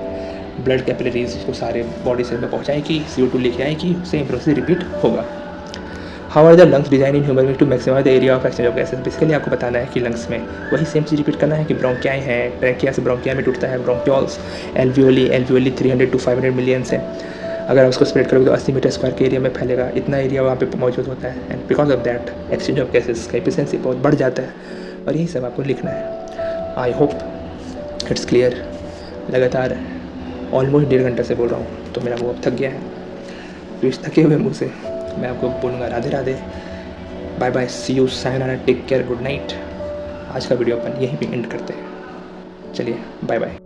blood capillaries उसको सारे बॉडी सेल में पहुँचाएगी, CO2 लेके आएगी, सेम प्रोसेस रिपीट होगा। How are the lungs design in human being to maximise the area of exchange of gases. Basically आपको बताना है कि लंग्स में वही सेम चीज़ रिपीट करना है कि ब्रोंकियाई है, ट्रैकिया से ब्रोंकिया में टूटता है, ब्रोंक्यूल्स, एल्वियोली 300 to 500 मिलियन है, अगर उसको स्प्रेड करोगे तो 80 मीटर स्क्वायर के एरिया में फैलेगा, इतना एरिया वहाँ पे मौजूद होता है। And because of that exchange of gases का एफिशिएंसी बहुत बढ़ जाता है, और यही सब आपको लिखना है। आई होप इट्स क्लियर। लगातार ऑलमोस्ट 1.5 घंटे से बोल रहा हूँ तो मेरा मुँह अब थक गया है, तो इस थके हुए मुँह से मैं आपको बोलूँगा Radhe Radhe, bye bye, see you, sayonara, take care, good night. आज का वीडियो अपन यहीं पे एंड करते हैं, चलिए बाय बाय।